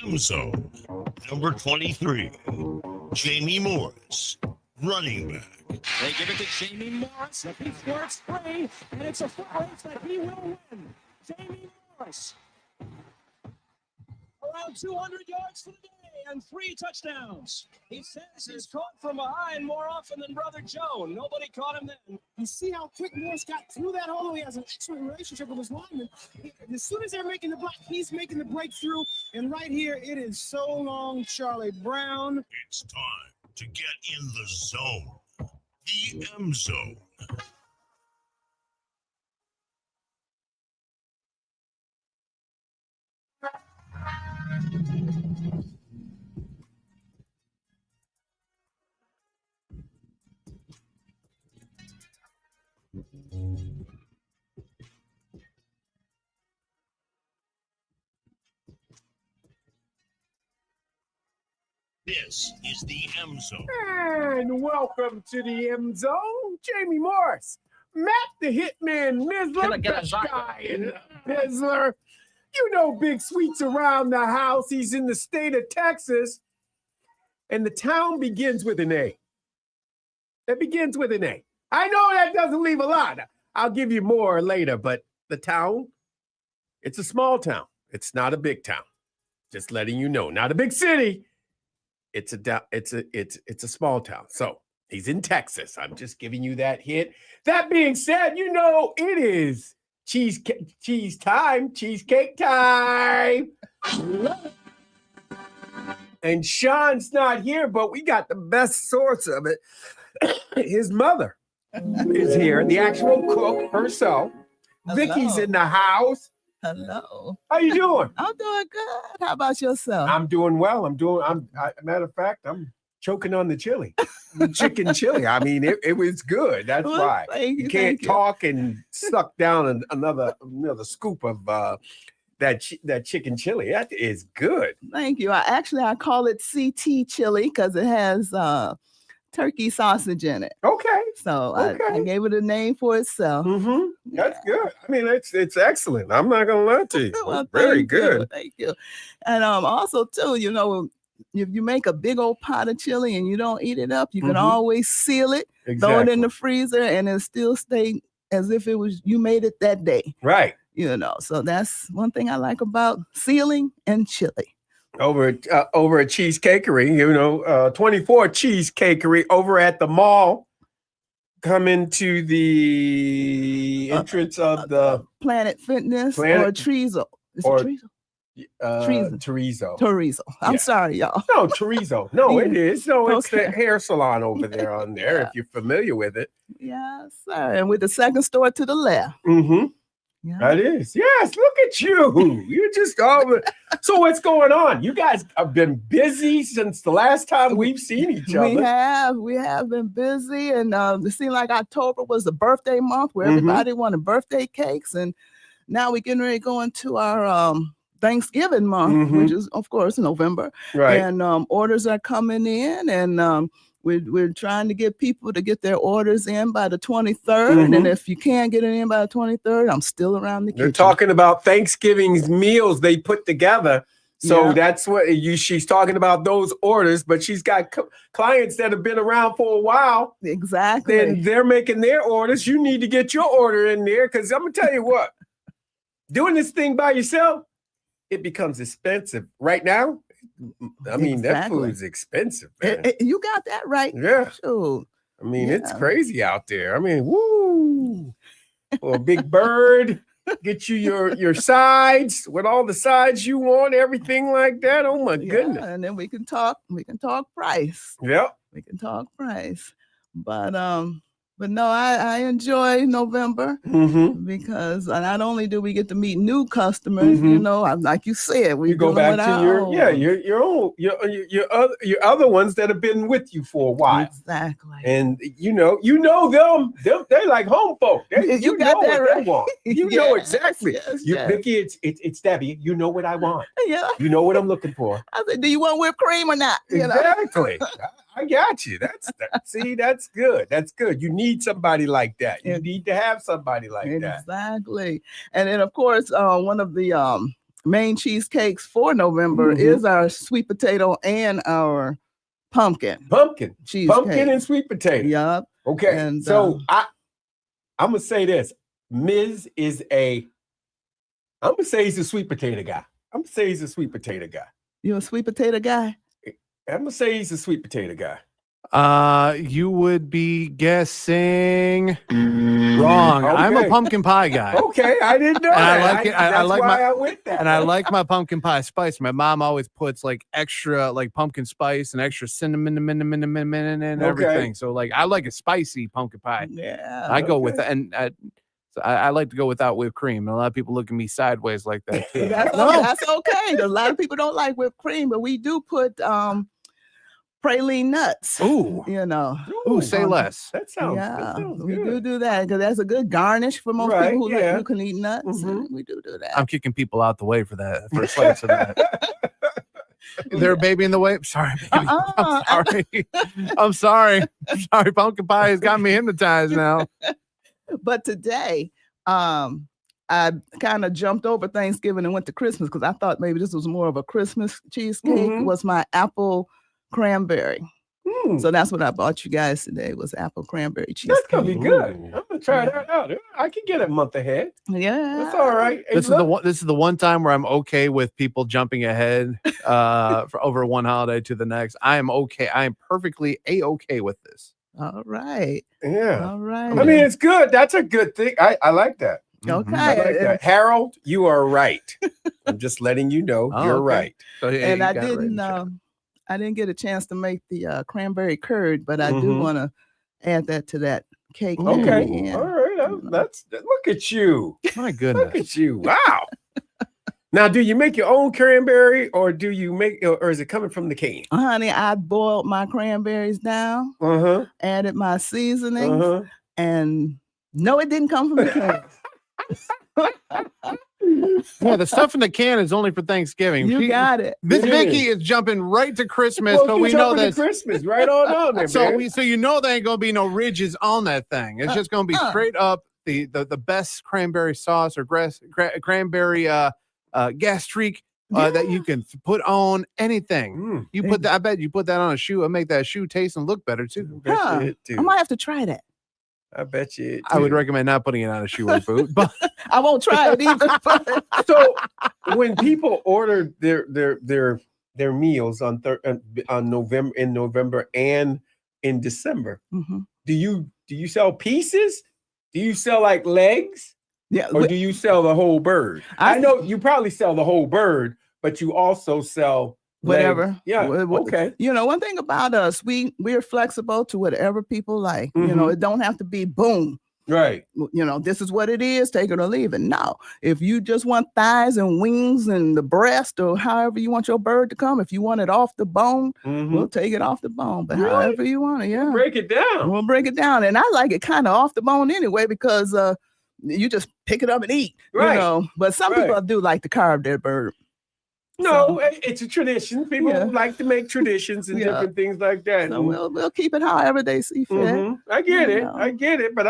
M Zone. Number 23, Jamie Morris, running back. They give it to Jamie Morris. If he squirts free, and it's a foot race that he will win. Jamie Morris. Around 200 yards for the day and 3 touchdowns. He says he's caught from behind more often than Brother Joe. Nobody caught him then. You see how quick Morris got through that hole? He has an excellent relationship with his lineman. As soon as they're making the block, he's making the breakthrough. And right here, it is so long, Charlie Brown. It's time to get in the zone. The M Zone. This is the M Zone. And welcome to the M Zone. Jamie Morris, Matt the Hitman, Missler, best guy in Missler. You know Big Sweet's around the house. He's in the state of Texas. And the town begins with an A. It begins with an A. I know that doesn't leave a lot. I'll give you more later, but the town, it's a small town. It's not a big town. Just letting you know, not a big city. It's a small town. So he's in Texas. I'm just giving you that hint. That being said, you know it is cheesecake time. And Sean's not here, but we got the best source of it. His mother is here, the actual cook herself. Hello. Vicky's in the house. Hello. How you doing? I'm doing good. How about yourself? I'm doing well. Matter of fact, I'm choking on the chili, the chicken chili. I mean, it was good. That's Well, why thank you can't talk and suck down another scoop of that chicken chili. That is good. Thank you. I call it CT chili because it has turkey sausage in it. Okay. So Okay. I gave it a name for itself. Mm-hmm. That's good. I mean, it's excellent. I'm not gonna lie to you. Well, It's very thank you. good. Thank you. And also too, if you make a big old pot of chili and you don't eat it up, you can Mhm. always seal it, throw it in the freezer, and it'll still stay as if it was you made it that day. Right. So that's one thing I like about sealing and chili. Over at Cheesecakery, 24 Cheesecakery over at the mall. Come into the entrance of the Planet Fitness or Planet- Trezo. Is or- it Trezo? Chorizo. Chorizo. I'm Yeah. sorry, y'all. No, chorizo. No, it is. No, it's the Okay. hair salon over there on there, Yeah. if you're familiar with it. Yes, sir. And with the second store to the left. Mm-hmm. Yeah. That is. Yes, look at you. You just over. So what's going on? You guys have been busy since the last time we've seen each other. We have been busy, and it seemed like October was the birthday month where Mhm. everybody wanted birthday cakes, and now we're getting ready to go into our Thanksgiving month, Mhm. which is of course November, Right. and orders are coming in, and we're trying to get people to get their orders in by the 23rd, Mhm. and if you can't get it in by the 23rd, I'm still around the They're kitchen. talking about Thanksgiving's meals they put together. So Yeah. that's what she's talking about, those orders, but she's got clients that have been around for a while. Exactly. Then they're making their orders. You need to get your order in there, because I'm going to tell you what, doing this thing by yourself, it becomes expensive. Right now, I mean, that Exactly. food's expensive, man. You got that right. Yeah. Shoot. I mean, it's Yeah. crazy out there. I mean, woo. For a big bird, get you your sides with all the sides you want, everything like that. Oh my goodness. And then we can talk price. Yep. We can talk price. But no, I enjoy November Mm-hmm. because not only do we get to meet new customers, Mhm. like you said, we You go back to your other ones that have been with you for a while. Exactly. And you know them. They like home folk. You got know that what right. they want. You know Yes, exactly. yes, You, yes. Vicky, it's Debbie. You know what I want. Yeah. You know what I'm looking for. I said, do you want whipped cream or not? Exactly. I got you. See, that's good. That's good. You need somebody like that. You Yeah. need to have somebody like that. Exactly. And then of course, one of the main cheesecakes for November is our sweet potato and our pumpkin cheesecake. Pumpkin and sweet potato. Yep. Okay. And, so I'm gonna say this. Miz is I'm gonna say he's a sweet potato guy. I'm gonna say he's a sweet potato guy. You a sweet potato guy? I'm gonna say he's a sweet potato guy. You would be guessing wrong. Okay. I'm a pumpkin pie guy. Okay, I didn't know And that. I like it. I like why my I went that. and I like my pumpkin pie spice. My mom always puts like extra like pumpkin spice and extra cinnamon and everything. So like I like a spicy pumpkin pie. Yeah. I go with that, and so I like to go without whipped cream. And a lot of people look at me sideways like that too. That's okay. A lot of people don't like whipped cream, but we do put praline nuts. Ooh. You know. Ooh, say less. That sounds, we good. do that because that's a good garnish for most Right, people who, yeah. who can eat nuts. Mhm. We do that. I'm kicking people out the way for that. For slice of that. Is there a baby in the way? Sorry, baby. I'm sorry. I'm sorry. I'm sorry. Pumpkin pie has got me hypnotized now. But today, I kind of jumped over Thanksgiving and went to Christmas because I thought maybe this was more of a Christmas cheesecake. Was my apple cranberry. So that's what I bought you guys today was apple cranberry cheesecake. That's gonna be good. I'm gonna try that out. I can get a month ahead. Yeah, that's all right. Hey, This is the one time where I'm okay with people jumping ahead for over one holiday to the next. I am okay. I am perfectly okay with this. All right. Yeah. All right. I mean, it's good. That's a good thing. I like that. Okay. I like that. Harold, you are right. I'm just letting you know you're right. So, and I didn't get a chance to make the cranberry curd, but I do want to add that to that cake. Okay. All right. That's look at you. My goodness. Look at you. Wow. Now, do you make your own cranberry or do you make or is it coming from the can? Honey, I boiled my cranberries down, added my seasonings, and no, it didn't come from the can. Yeah, the stuff in the can is only for Thanksgiving. You got it. Miss Vicky is jumping right to Christmas, so we know that Christmas right on there. So you know there ain't gonna be no ridges on that thing. It's just gonna be straight up the best cranberry sauce or cranberry gastrique that you can put on anything. You put that. I bet you put that on a shoe and make that shoe taste and look better too. I might have to try that. I bet you. I would recommend not putting it on a shoe or boot, but I won't try it either. So when people order their meals on November and in December, do you sell pieces? Do you sell like legs? Yeah. Or do you sell the whole bird? I know you probably sell the whole bird, but you also sell whatever. Legs. Yeah. Okay. You know, one thing about us, we're flexible to whatever people like. You know, it don't have to be boom. Right. You know, this is what it is, take it or leave it. No. If you just want thighs and wings and the breast or however you want your bird to come, if you want it off the bone, we'll take it off the bone. But however you want it, We'll break it down. We'll break it down. And I like it kind of off the bone anyway, because you just pick it up and eat. Right. You know, but some people do like to carve their bird. No, it's a tradition. People like to make traditions and different things like that. So we'll keep it however they see fit. I get it. I get it. But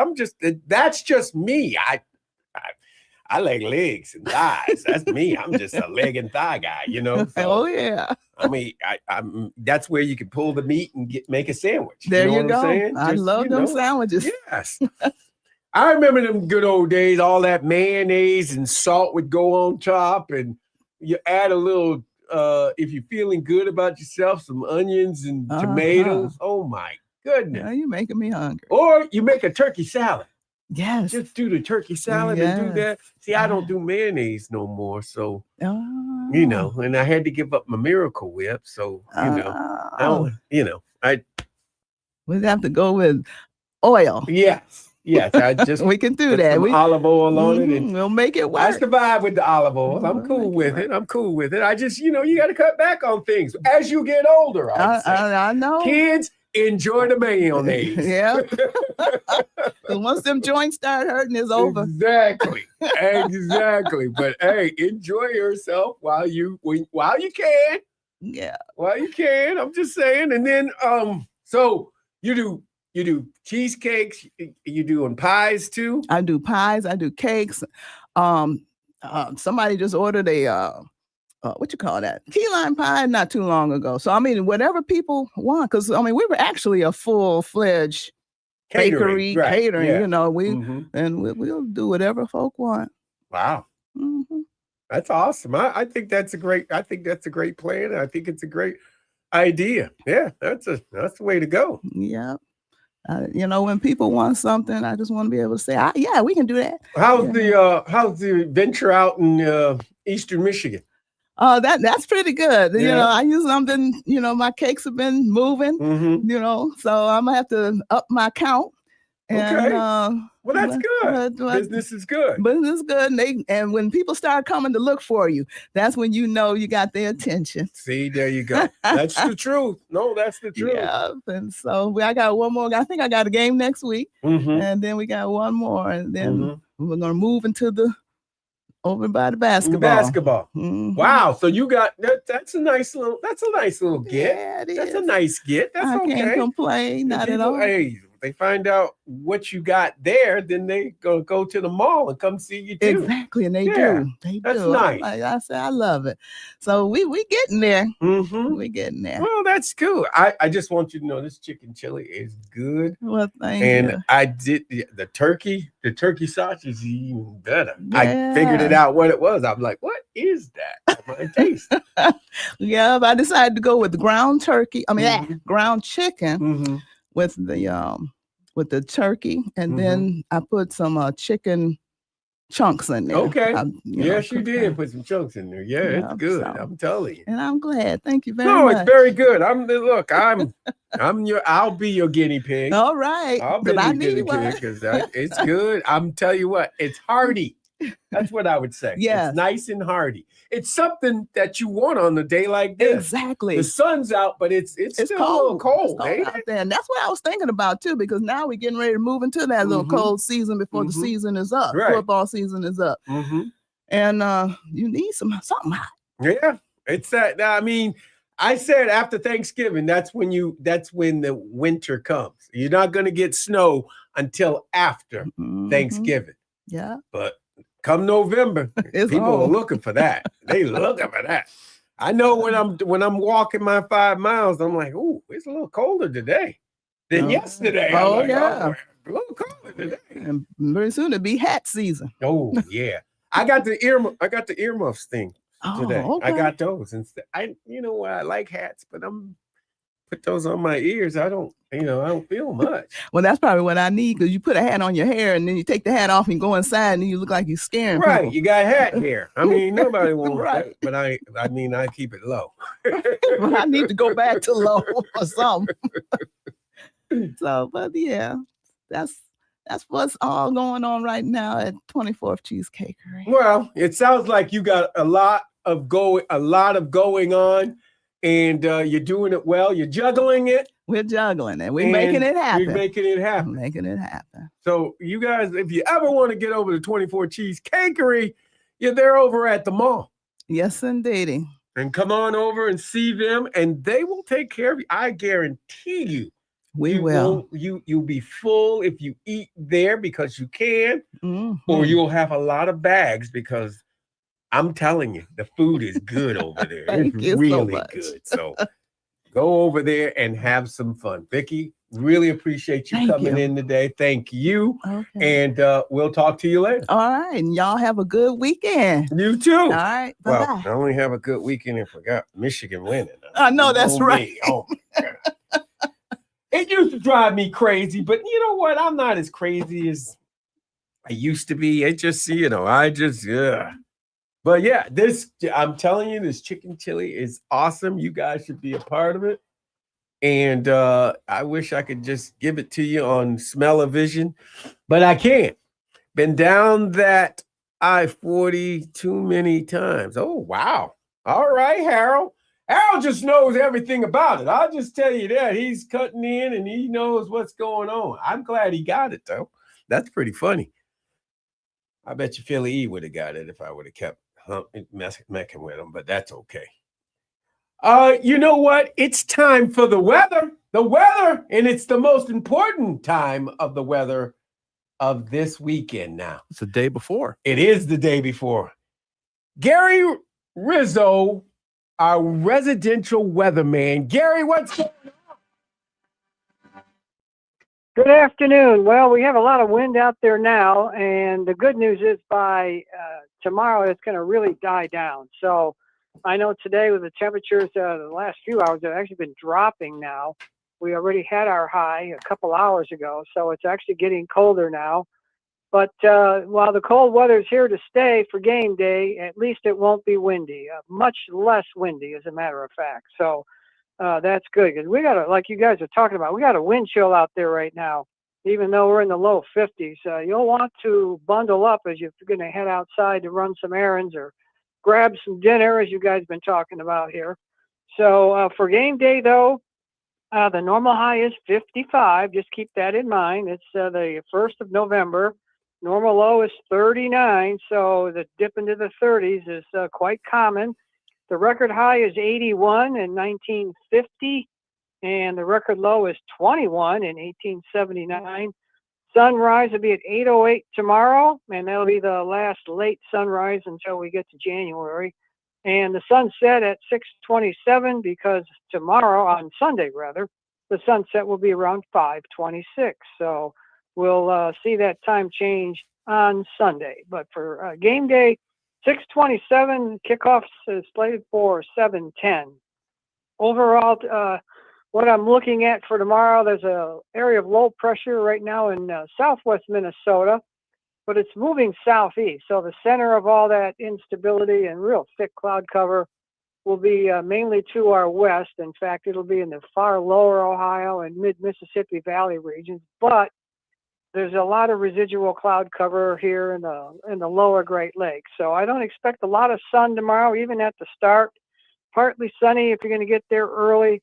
that's just me. I like legs and thighs. That's me. I'm just a leg and thigh guy, you know. So, I mean, I'm that's where you can pull the meat and make a sandwich. There you you know go. What I'm saying? I love them sandwiches. Yes. I remember them good old days. All that mayonnaise and salt would go on top, and you add a little, if you're feeling good about yourself, some onions and tomatoes. Oh my goodness. Now you're making me hungry. Or you make a turkey salad. Yes. Just do the turkey salad and do that. See, I don't do mayonnaise no more. So, you know, and I had to give up my Miracle Whip. So, we'd have to go with oil. Yes, I just we can do that. We olive oil on it, and we'll make it work. I survive with the olive oil. I'm cool with it. I'm cool with it. I just, you got to cut back on things as you get older. I know. Kids, enjoy the mayonnaise. Yeah. Once them joints start hurting, it's over. Exactly. But hey, enjoy yourself while you can. Yeah. While you can. I'm just saying. And then so you do cheesecakes, you doing pies too? I do pies, I do cakes. Somebody just ordered a what you call that? Key lime pie not too long ago. So I mean, whatever people want, because I mean, we were actually a full-fledged bakery catering. Yeah. You know, Mhm. we'll do whatever folk want. Wow. Mhm. That's awesome. I think that's a great plan. I think it's a great idea. Yeah, that's the way to go. Yeah. You know, when people want something, I just want to be able to say, yeah, we can do that. How's Yeah. how's the venture out in Eastern Michigan? That's pretty good. You Yeah. know, I use something, you know, my cakes have been moving, Mhm. you know, so I'm gonna have to up my count. And Okay. Well, that's good. but Business is good. business is good. And when people start coming to look for you, that's when you know you got their attention. See, there you go. That's the truth. No, that's the truth. Yeah. And so I got one more. I think I got a game next week. Mhm. And then we got one more. And then Mhm. we're gonna move into the over by the basketball. Basketball. Mhm. Wow. So you got that. That's a nice little get. Yeah, it That's a is. nice get. That's I okay. can't complain, The not at people- all. Hey, if they find out what you got there, then they gonna go to the mall and come see you too. Exactly, and they Yeah, do. They that's do. nice. Like I said, I love it. So we getting there. Mm-hmm. We getting there. Well, that's cool. I just want you to know this chicken chili is good. Well, thank And you. I did the turkey sausage is even better. I Yeah. figured it out what it was. I'm like, what is that? I taste. Yeah, but I decided to go with ground turkey. I mean, Mhm. ground chicken Mm-hmm. with the turkey, and then I put some chicken chunks in there. Okay. Yes, you cook did them. put some chunks in there. Yeah, Yeah, it's good. so- I'm telling you. And I'm glad. Thank you very No, much. it's very good. I'll be your guinea pig. All right. I'll be But I the guinea need one. pig because it's good. I'm tell you what, it's hearty. That's what I would say. Yes. It's nice and hearty. It's something that you want on a day like this. Exactly. The sun's out, but it's still a little cold. It's Ain't out it? there. And that's what I was thinking about too, because now we're getting ready to move into that little Mhm. cold season before the Mhm. season is up. Right. Football season is up. Mm-hmm. And you need something hot. Yeah, it's that. I mean, I said after Thanksgiving, that's when the winter comes. You're not going to get snow until after Mhm. Thanksgiving. Yeah. But come November, It's people are on. looking for that. They looking for that. I know when I'm walking my 5 miles, I'm like, ooh, it's a little colder today than Oh. yesterday. Oh, I'm like, yeah. a little colder today. And very soon it'll be hat season. Oh yeah, I got the earmuffs thing today. Oh, okay. I got those instead. You know what? I like hats, but I'm put those on my ears. I don't feel much. Well, that's probably what I need, because you put a hat on your hair and then you take the hat off and go inside and then you look like you're scaring Right, people. you got hat hair. I mean, nobody wants Right. that, but I mean, I keep it low. Well, I need to go back to low or something. So, but yeah, that's what's all going on right now at 24th Cheesecakery. Well, it sounds like you got a lot of going on, and you're doing it well. You're juggling it. We're juggling it. We're making it happen. You're making it happen. Making it happen. So you guys, if you ever want to get over to 24 Cheesecakery, you're there over at the mall. Yes, indeedy. And come on over and see them, and they will take care of you. I guarantee you. We will. You'll be full if you eat there because you can, Mhm. or you'll have a lot of bags because I'm telling you, the food is good over there. Thank It's you so really much. good. So go over there and have some fun. Vicky, really appreciate you Thank coming you. in today. Thank you. Okay. And we'll talk to you later. All right. And y'all have a good weekend. You too. All right. Bye-bye. Well, I only have a good weekend if I got Michigan winning. I know that's Oh, right. me. Oh, my God. It used to drive me crazy, but you know what? I'm not as crazy as I used to be. It just, But yeah, I'm telling you, this chicken chili is awesome. You guys should be a part of it. And I wish I could just give it to you on smell-o-vision, but I can't. Been down that I-40 too many times. Oh, wow. All right, Harold. Harold just knows everything about it. I'll just tell you that. He's cutting in and he knows what's going on. I'm glad he got it, though. That's pretty funny. I bet you Philly E would have got it if I would have kept messing with him, but that's okay. You know what? It's time for the weather. The weather, and it's the most important time of the weather of this weekend now. It's the day before. It is the day before. Gary Rizzo, our residential weatherman. Gary, what's going on? Good afternoon. Well, we have a lot of wind out there now, and the good news is by tomorrow it's going to really die down. So I know today with the temperatures, the last few hours have actually been dropping now. We already had our high a couple hours ago, so it's actually getting colder now. But while the cold weather is here to stay for game day, at least it won't be windy, much less windy as a matter of fact. So that's good because we got to, like you guys are talking about, we got a wind chill out there right now, even though we're in the low 50s. You'll want to bundle up as you're going to head outside to run some errands or grab some dinner, as you guys been talking about here. So for game day, though, the normal high is 55. Just keep that in mind. It's the 1st of November. Normal low is 39, so the dip into the 30s is quite common. The record high is 81 in 1950, and the record low is 21 in 1879. Sunrise will be at 8:08 tomorrow, and that'll be the last late sunrise until we get to January. And the sunset at 6:27 because tomorrow, on Sunday rather, the sunset will be around 5:26. So we'll see that time change on Sunday. But for game day, 6:27, kickoffs is slated for 7:10. Overall, what I'm looking at for tomorrow, there's an area of low pressure right now in southwest Minnesota, but it's moving southeast. So the center of all that instability and real thick cloud cover will be mainly to our west. In fact, it'll be in the far lower Ohio and mid-Mississippi Valley regions, but there's a lot of residual cloud cover here in the lower Great Lakes. So I don't expect a lot of sun tomorrow, even at the start. Partly sunny if you're going to get there early.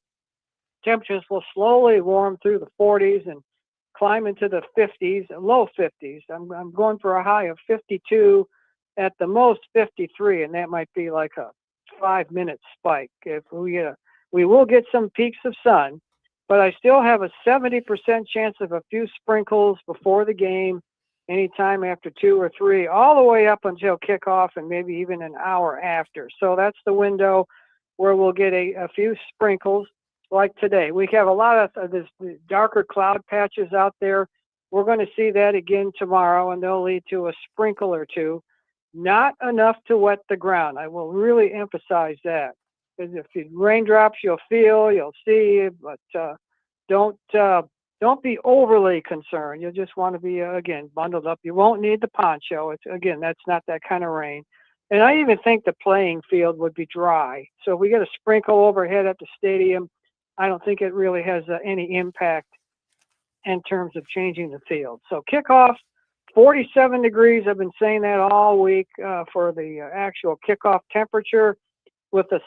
Temperatures will slowly warm through the 40s and climb into the 50s, low 50s. I'm going for a high of 52, at the most 53, and that might be like a 5-minute spike. If we will get some peaks of sun, but I still have a 70% chance of a few sprinkles before the game, anytime after 2 or 3, all the way up until kickoff and maybe even an hour after. So that's the window where we'll get a few sprinkles like today. We have a lot of this darker cloud patches out there. We're going to see that again tomorrow, and they'll lead to a sprinkle or two. Not enough to wet the ground. I will really emphasize that. Because if you raindrops, you'll see, but don't be overly concerned. You'll just want to be again bundled up. You won't need the poncho. That's not that kind of rain. And I even think the playing field would be dry. So if we get a sprinkle overhead at the stadium, I don't think it really has any impact in terms of changing the field. So kickoff, 47 degrees. I've been saying that all week for the actual kickoff temperature, with a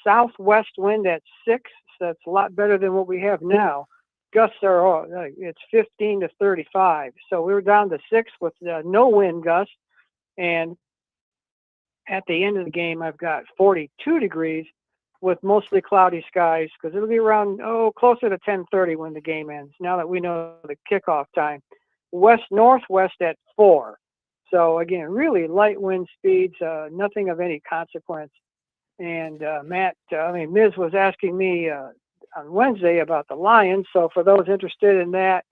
southwest wind at 6. So that's a lot better than what we have now. Gusts are, it's 15 to 35. So we were down to 6 with no wind gusts. And at the end of the game, I've got 42 degrees with mostly cloudy skies, because it'll be around, closer to 10:30 when the game ends, now that we know the kickoff time. West-northwest at 4. So again, really light wind speeds, nothing of any consequence. And Miz was asking me on Wednesday about the Lions. So for those interested in that,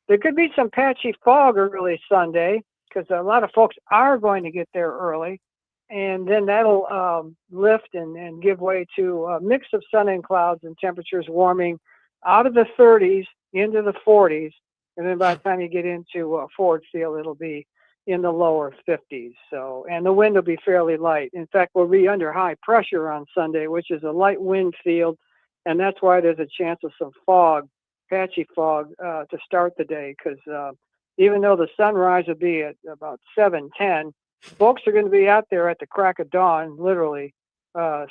there could be some patchy fog early Sunday, because a lot of folks are going to get there early. And then that'll lift and give way to a mix of sun and clouds, and temperatures warming out of the 30s into the 40s. And then by the time you get into Ford Field, it'll be in the lower 50s. So, and the wind will be fairly light. In fact, we'll be under high pressure on Sunday, which is a light wind field. And that's why there's a chance of some fog, patchy fog, to start the day. Because even though the sunrise will be at about 7:10, folks are going to be out there at the crack of dawn, literally,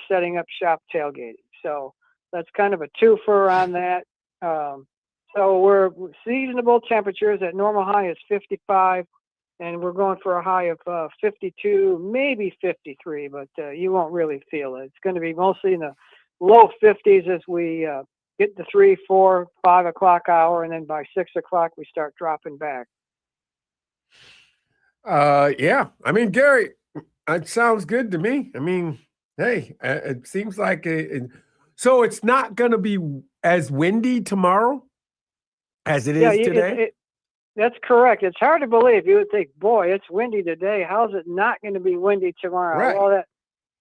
setting up shop tailgating. So that's kind of a twofer on that. So we're seasonable temperatures. At normal high is 55, and we're going for a high of 52, maybe 53, but you won't really feel it. It's going to be mostly in the low 50s as we get the 3, 4, 5 o'clock hour, and then by 6 o'clock we start dropping back. Yeah. I mean, Gary, It sounds good to me. I mean, hey, it seems like so it's not going to be as windy tomorrow as it Yeah, is today. that's correct. It's hard to believe. You would think, boy, it's windy today. How's it not going to be windy tomorrow? Right. Well,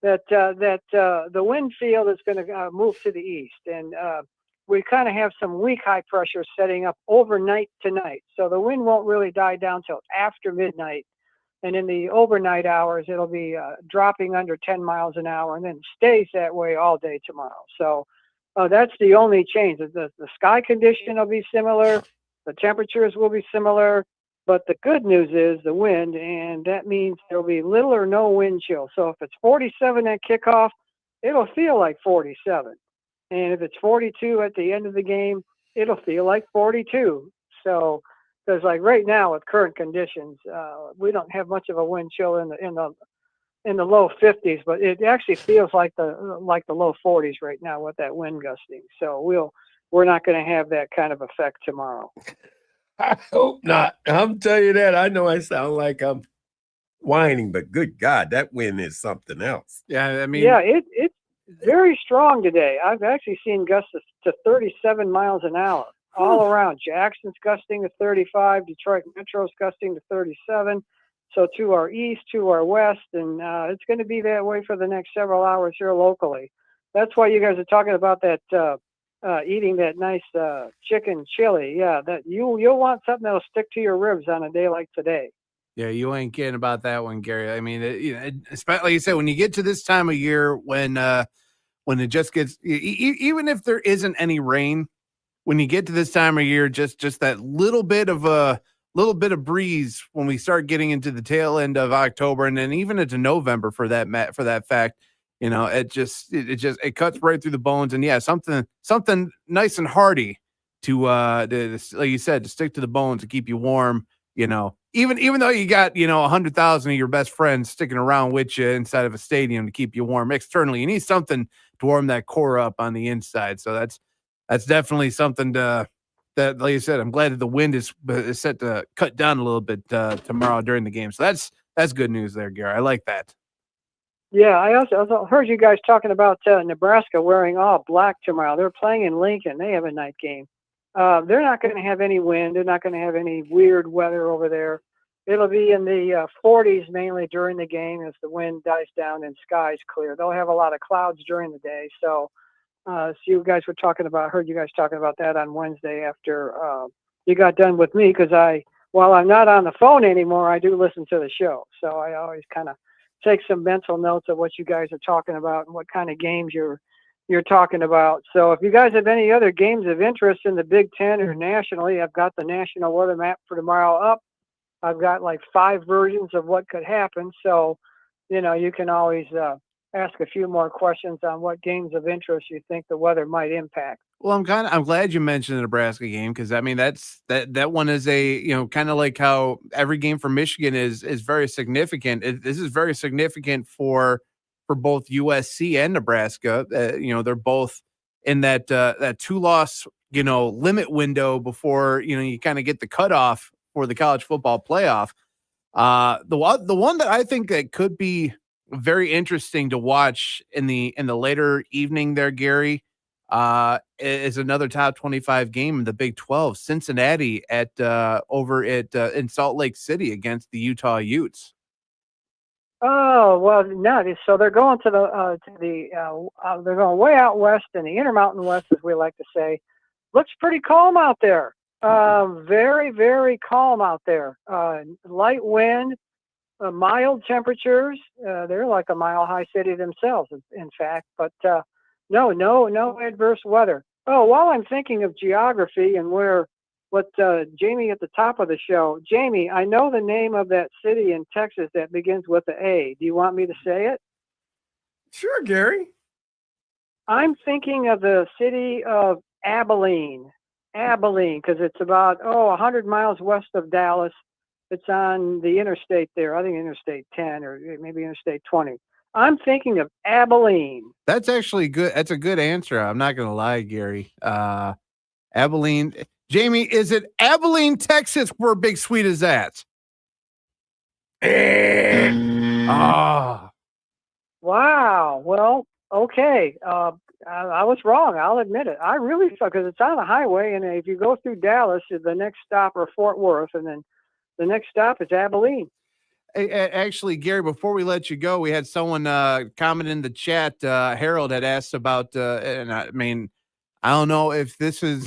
the wind field is going to move to the east, and we kind of have some weak high pressure setting up overnight tonight. So the wind won't really die down till after midnight, and in the overnight hours, it'll be dropping under 10 miles an hour, and then stays that way all day tomorrow. So that's the only change. The sky condition will be similar. The temperatures will be similar, but the good news is the wind, and that means there'll be little or no wind chill. So if it's 47 at kickoff, it'll feel like 47. And if it's 42 at the end of the game, it'll feel like 42. So, because like right now with current conditions, we don't have much of a wind chill in the low 50s, but it actually feels like the low 40s right now with that wind gusting. So we're not going to have that kind of effect tomorrow. I hope not. I'm telling you that. I know I sound like I'm whining, but good God, that wind is something else. Yeah, I mean, yeah, it's very strong today. I've actually seen gusts to 37 miles an hour all around. Jackson's gusting to 35, Detroit Metro's gusting to 37. So to our east, to our west, and it's going to be that way for the next several hours here locally. That's why you guys are talking about that eating that nice chicken chili. Yeah, that you'll want something that'll stick to your ribs on a day like today. Yeah, you ain't kidding about that one, Gary. I mean, especially like you said, when you get to this time of year, when it just gets, even if there isn't any rain, when you get to this time of year, just that little bit of breeze when we start getting into the tail end of October and then even into November for that fact, it cuts right through the bones. And yeah, something nice and hearty to like you said, to stick to the bones to keep you warm. Even though you got 100,000 of your best friends sticking around with you inside of a stadium to keep you warm externally, you need something to warm that core up on the inside. So that's definitely something that, like you said, I'm glad that the wind is set to cut down a little bit tomorrow during the game. So that's good news there, Gary. I like that. Yeah, I also heard you guys talking about Nebraska wearing all black tomorrow. They're playing in Lincoln. They have a night game. They're not going to have any wind. They're not going to have any weird weather over there. It'll be in the 40s mainly during the game as the wind dies down and skies clear. They'll have a lot of clouds during the day. So you guys were heard you guys talking about that on Wednesday after you got done with me, because while I'm not on the phone anymore, I do listen to the show. So I always kind of take some mental notes of what you guys are talking about and what kind of games you're talking about. So if you guys have any other games of interest in the Big Ten or nationally, I've got the national weather map for tomorrow up. I've got like 5 versions of what could happen. So, you can always ask a few more questions on what games of interest you think the weather might impact. Well, I'm glad you mentioned the Nebraska game, because I mean that one is a kind of like how every game for Michigan is very significant. This is very significant for both USC and Nebraska. They're both in that 2-loss limit window before you kind of get the cutoff for the college football playoff. The one that I think that could be very interesting to watch in the later evening there, Gary, is another top 25 game in the Big 12. Cincinnati in Salt Lake City against the Utah Utes. Oh, well, no. So they're going they're going way out west in the Intermountain West, as we like to say. Looks pretty calm out there. Very, very calm out there. Light wind, mild temperatures. They're like a mile-high city themselves, in fact. But no adverse weather. Oh, while I'm thinking of geography and what Jamie at the top of the show, Jamie, I know the name of that city in Texas that begins with an A. Do you want me to say it? Sure, Gary. I'm thinking of the city of Abilene, because it's about 100 miles west of Dallas. It's on the interstate there. I think Interstate 10 or maybe Interstate 20. I'm thinking of Abilene. That's actually good. That's a good answer. I'm not going to lie, Gary. Abilene. Jamie, is it Abilene, Texas, where Big Sweet is at? Ah. Wow. Well, okay. I was wrong. I'll admit it. I really thought, because it's on the highway, and if you go through Dallas, the next stop or Fort Worth, and then the next stop is Abilene. Actually, Gary, before we let you go, we had someone comment in the chat. Harold had asked about, and I mean, I don't know if this is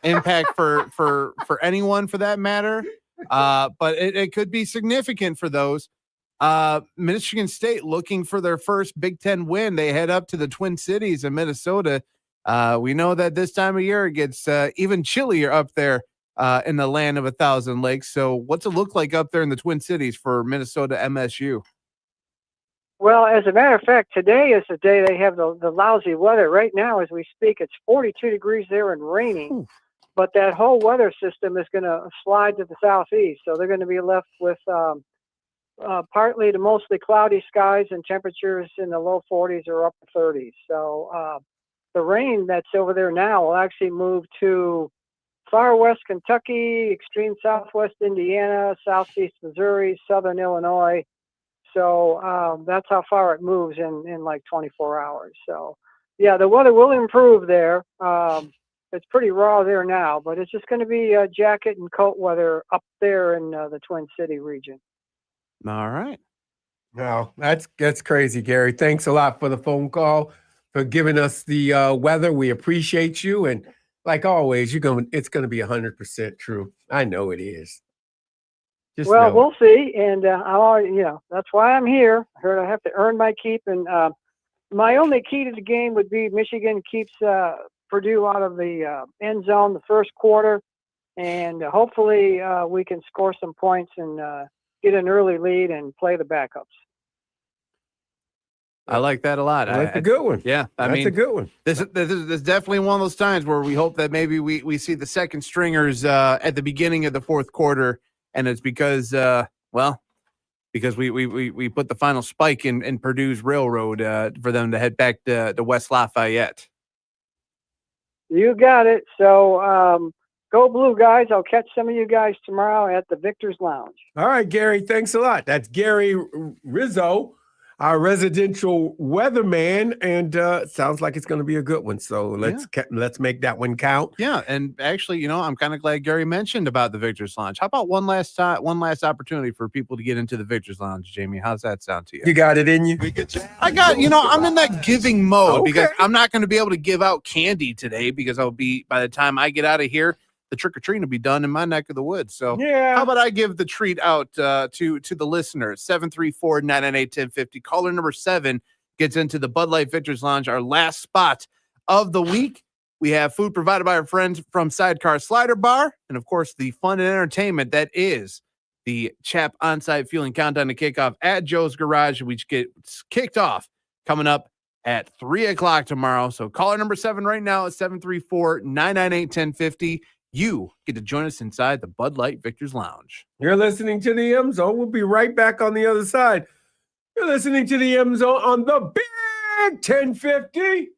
impact for anyone for that matter, but it could be significant for those. Michigan State looking for their first Big Ten win. They head up to the Twin Cities in Minnesota. We know that this time of year it gets even chillier up there in the land of 1,000 lakes. So what's it look like up there in the Twin Cities for Minnesota MSU? Well, as a matter of fact, today is the day they have the lousy weather. Right now, as we speak, it's 42 degrees there and raining. But that whole weather system is going to slide to the southeast. So they're going to be left with partly to mostly cloudy skies and temperatures in the low 40s or upper 30s. So the rain that's over there now will actually move to far west Kentucky, extreme southwest Indiana, southeast Missouri, southern Illinois. So that's how far it moves in like 24 hours. So, yeah, the weather will improve there. It's pretty raw there now, but it's just going to be jacket and coat weather up there in the Twin City region. All right. No, that's crazy, Gary. Thanks a lot for the phone call, for giving us the weather. We appreciate you, and like always, it's going to be 100% true. I know it is. Just well, know. We'll see, and that's why I'm here. I heard I have to earn my keep, and my only key to the game would be Michigan keeps Purdue out of the end zone the first quarter, and hopefully we can score some points and get an early lead and play the backups. I like that a lot. That's a good one. Yeah, that's a good one. This is definitely one of those times where we hope that maybe we see the second stringers at the beginning of the fourth quarter, and it's because we put the final spike in Purdue's railroad for them to head back to West Lafayette. You got it. So go Blue, guys. I'll catch some of you guys tomorrow at the Victor's Lounge. All right, Gary. Thanks a lot. That's Gary Rizzo, our residential weatherman, and sounds like it's going to be a good one. So let's make that one count. Yeah, and actually, I'm kind of glad Gary mentioned about the Victor's Lounge. How about one last opportunity for people to get into the Victor's Lounge, Jamie? How's that sound to you? You got it in you? I got, I'm in that giving mode Okay. because I'm not going to be able to give out candy today because by the time I get out of here, the trick-or-treating will be done in my neck of the woods. So how about I give the treat out to the listeners? 734-998-1050. Caller number 7 gets into the Bud Light Victor's Lounge, our last spot of the week. We have food provided by our friends from Sidecar Slider Bar, and of course, the fun and entertainment that is the Chap On-Site Fueling Countdown to Kickoff at Joe's Garage, which gets kicked off coming up at 3 o'clock tomorrow. So caller number 7 right now is 734-998-1050. You get to join us inside the Bud Light Victor's Lounge. You're listening to the M Zone. We'll be right back on the other side. You're listening to the M Zone on the Big 1050.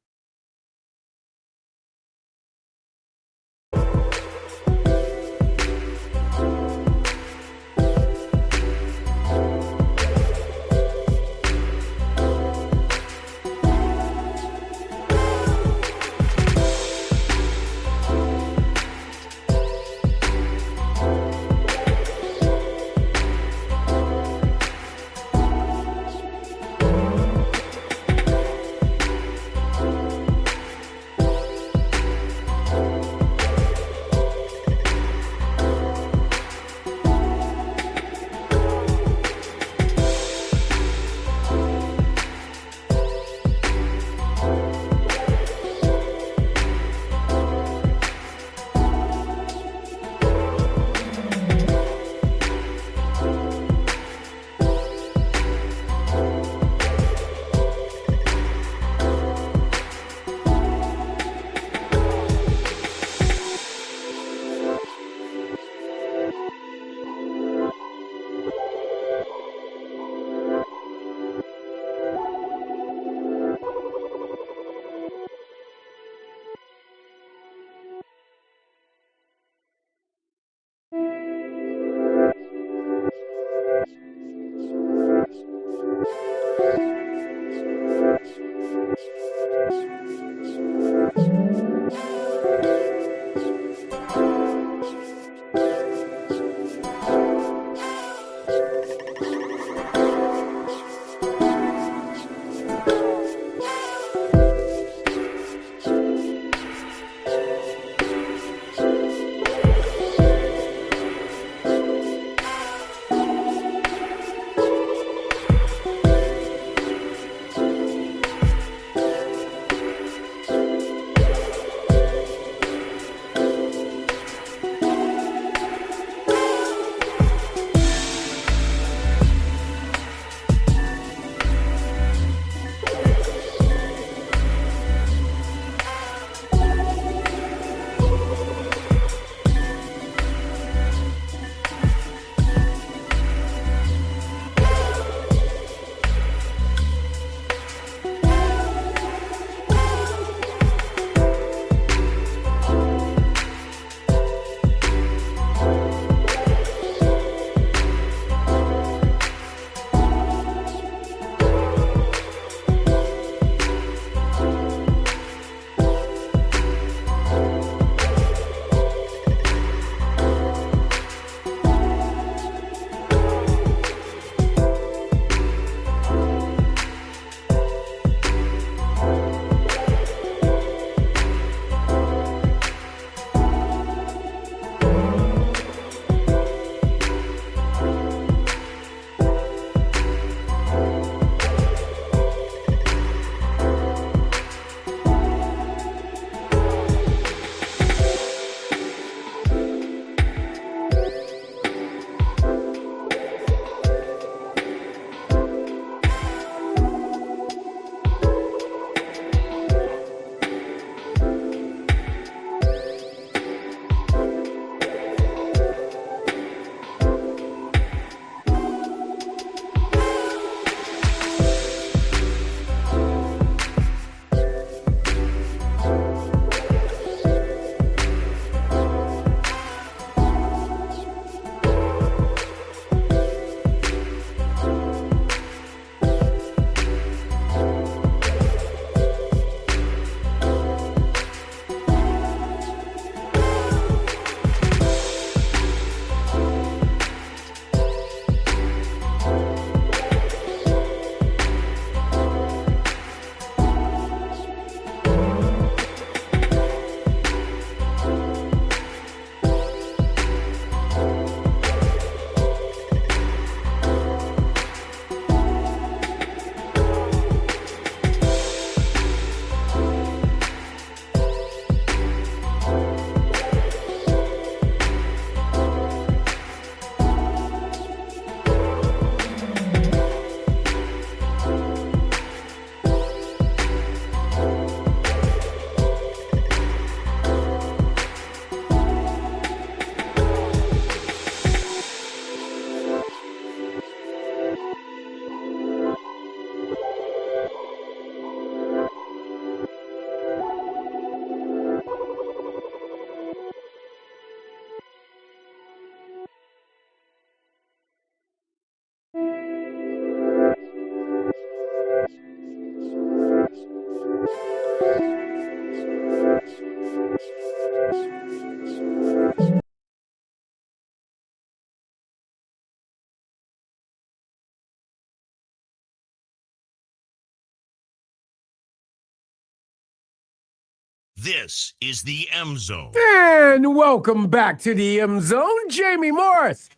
This is the M Zone. And welcome back to the M Zone. Jamie Morris,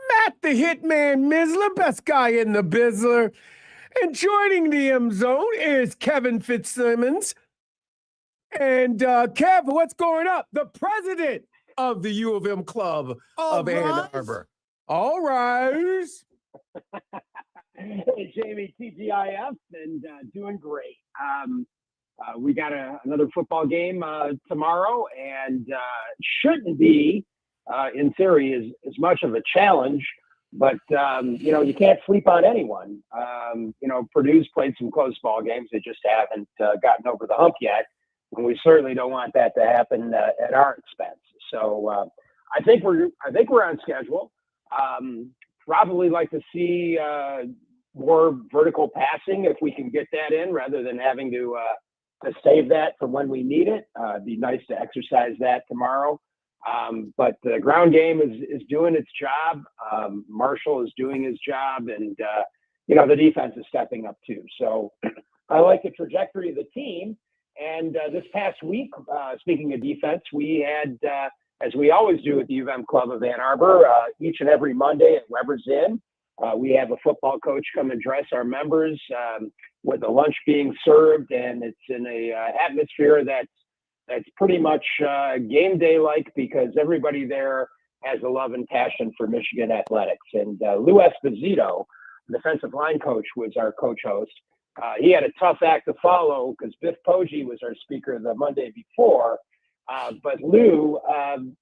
Matt the Hitman Missler, best guy in the Bizzler. And joining the M Zone is Kevin Fitzsimmons. And Kev, what's going up? The president of the U of M Club of Ann Arbor. All rise. Hey, Jamie, TGIF, and doing great. We got another football game tomorrow, and shouldn't be, in theory, as much of a challenge. But, you can't sleep on anyone. Purdue's played some close ball games. They just haven't gotten over the hump yet. And we certainly don't want that to happen at our expense. So I think we're on schedule. Probably like to see more vertical passing if we can get that in rather than having to save that for when we need it. It'd be nice to exercise that tomorrow. But the ground game is doing its job. Marshall is doing his job, and the defense is stepping up too. So I like the trajectory of the team. And this past week, speaking of defense, we had, as we always do at the U of M Club of Ann Arbor, each and every Monday at Weber's Inn, we have a football coach come and dress our members with the lunch being served, and it's in a atmosphere that's pretty much game day like, because everybody there has a love and passion for Michigan athletics. And Lou Esposito, defensive line coach, was our coach host. He had a tough act to follow because Biff Poggi was our speaker the Monday before, but Lou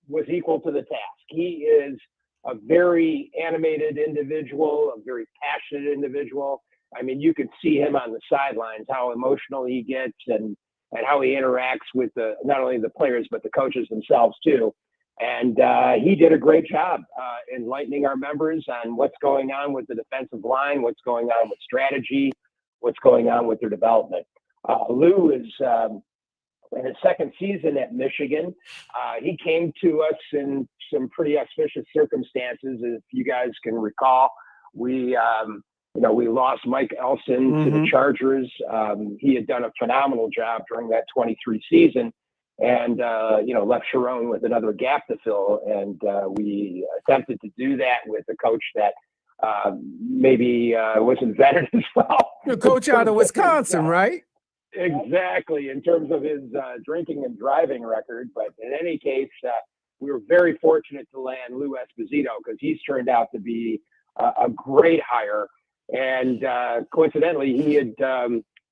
was equal to the task. He is a very animated individual, a very passionate individual. I mean, you could see him on the sidelines, how emotional he gets and how he interacts with not only the players, but the coaches themselves too. And he did a great job enlightening our members on what's going on with the defensive line, what's going on with strategy, what's going on with their development. Lou is in his second season at Michigan. He came to us in some pretty auspicious circumstances. If you guys can recall, we lost Mike Elson to the Chargers. He had done a phenomenal job during that 23 season and, left Sharon with another gap to fill. And we attempted to do that with a coach that maybe wasn't vetted as well. You're coach out of Wisconsin, right? Exactly, in terms of his drinking and driving record. But in any case, we were very fortunate to land Lou Esposito because he's turned out to be a great hire. And coincidentally,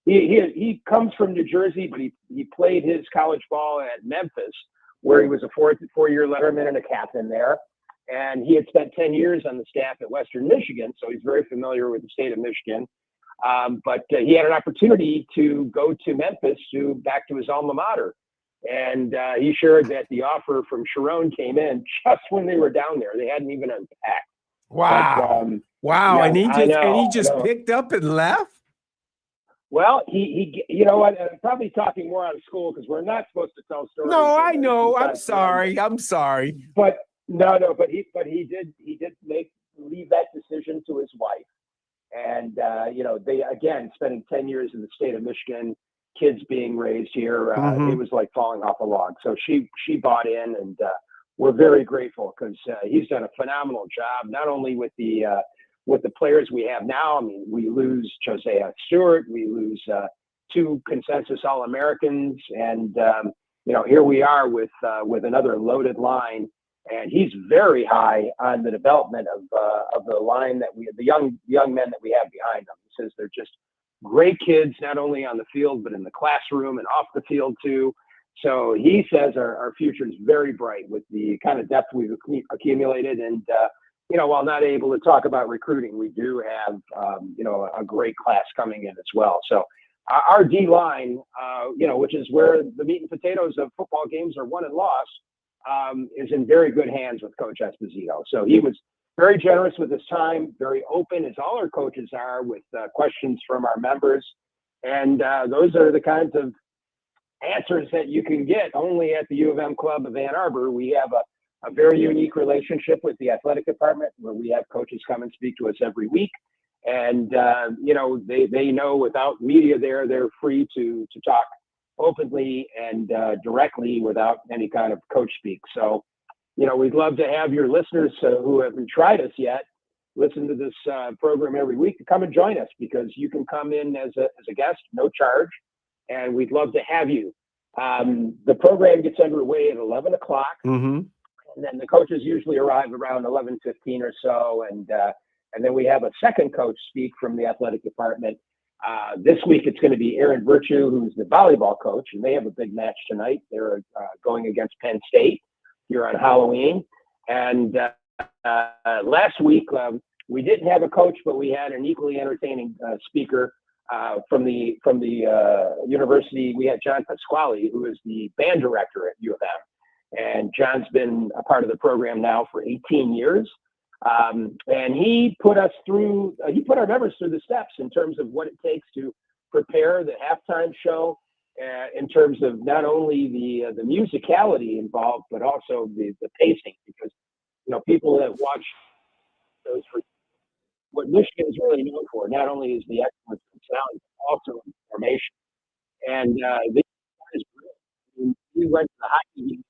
he comes from New Jersey, but he played his college ball at Memphis, where he was a four-year letterman and a captain there. And he had spent 10 years on the staff at Western Michigan, so he's very familiar with the state of Michigan. But he had an opportunity to go to Memphis, back to his alma mater. And he shared that the offer from Sharon came in just when they were down there. They hadn't even unpacked. Wow. But, wow. Yeah, and he just picked up and left? Well, he you know what? I'm probably talking more out of school because we're not supposed to tell stories. No, I know. I'm sorry. But but he did leave that decision to his wife. And, they, again, spending 10 years in the state of Michigan, kids being raised here, it was like falling off a log. So she bought in, and we're very grateful because he's done a phenomenal job, not only with the players we have now. I mean, we lose Josiah Stewart, we lose two consensus All-Americans, and, here we are with another loaded line. And he's very high on the development of the line that the young men that we have behind them. He says they're just great kids, not only on the field, but in the classroom and off the field too. So he says our future is very bright with the kind of depth we've accumulated. And, while not able to talk about recruiting, we do have, a great class coming in as well. So our D line, which is where the meat and potatoes of football games are won and lost, is in very good hands with Coach Esposito. So he was very generous with his time, very open, as all our coaches are, with questions from our members. And those are the kinds of answers that you can get only at the U of M Club of Ann Arbor. We have a very unique relationship with the athletic department where we have coaches come and speak to us every week. And, they know without media there, they're free to talk openly and directly without any kind of coach speak. So, we'd love to have your listeners who haven't tried us yet listen to this program every week to come and join us, because you can come in as a guest, no charge, and we'd love to have you. The program gets underway at 11 o'clock, and then the coaches usually arrive around 11:15 or so, and then we have a second coach speak from the athletic department. This week it's going to be Aaron Virtue, who's the volleyball coach, and they have a big match tonight. They're going against Penn State here on Halloween. And last week we didn't have a coach, but we had an equally entertaining speaker from the university. We had John Pasquale, who is the band director at U of M, and John's been a part of the program now for 18 years. And he put us through. He put our members through the steps in terms of what it takes to prepare the halftime show, in terms of not only the musicality involved, but also the pacing, because people that watch those, for what Michigan is really known for, not only is the excellence in sound, but also in formation. And these guys, we went to the hockey game.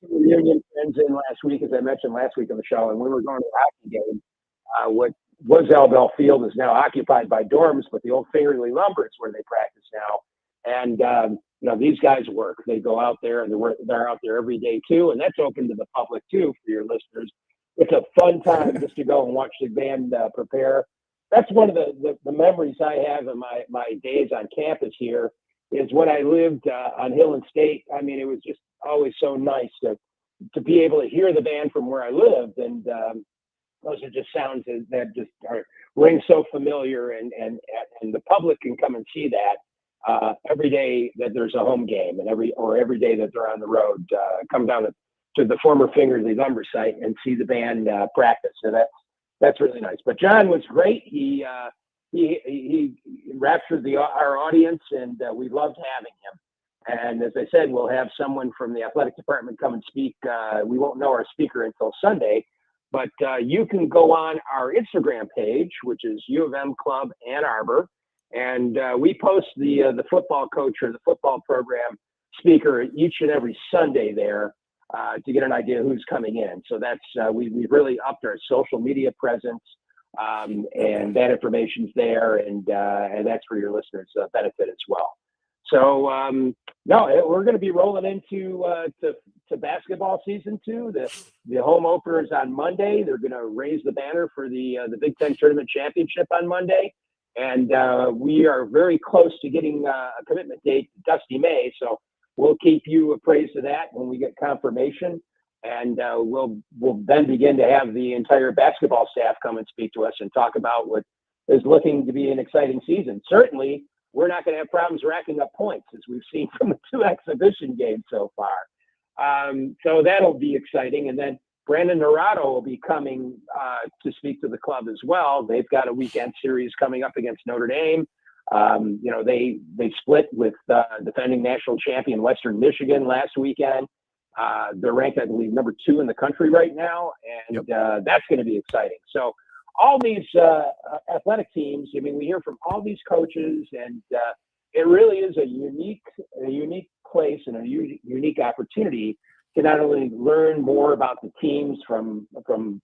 Some reunion friends in last week, as I mentioned last week on the show, and we were going to the hockey game. What was Bell Field is now occupied by dorms, but the old Fingerly Lumber is where they practice now. And these guys work. They go out there, and they're out there every day too, and that's open to the public too for your listeners. It's a fun time just to go and watch the band prepare. That's one of the memories I have of my days on campus here, is when I lived on Hill and State. I mean, it was just always so nice to be able to hear the band from where I lived, and those are just sounds that just ring so familiar, and the public can come and see that every day that there's a home game, and every day that they're on the road, come down to the former Fingerly Lumber site and see the band practice. So that's really nice. But John was great. He raptured our audience, and we loved having him. And as I said, we'll have someone from the athletic department come and speak. We won't know our speaker until Sunday, but you can go on our Instagram page, which is U of M Club Ann Arbor, and we post the football coach or the football program speaker each and every Sunday there to get an idea who's coming in. So that's we've really upped our social media presence, and that information's there, and that's for your listeners' benefit as well. So we're going to be rolling into to basketball season too. The home opener is on Monday. They're going to raise the banner for the Big Ten Tournament Championship on Monday, and we are very close to getting a commitment date, Dusty May. So we'll keep you appraised of that when we get confirmation, and we'll then begin to have the entire basketball staff come and speak to us and talk about what is looking to be an exciting season. Certainly, we're not going to have problems racking up points, as we've seen from the 2 exhibition games so far. So that'll be exciting. And then Brandon Naurato will be coming to speak to the club as well. They've got a weekend series coming up against Notre Dame. They split with defending national champion Western Michigan last weekend. They're ranked, I believe, number 2 in the country right now, and that's going to be exciting. So all these athletic teams, I mean, we hear from all these coaches, and it really is a unique place and a unique opportunity to not only learn more about the teams from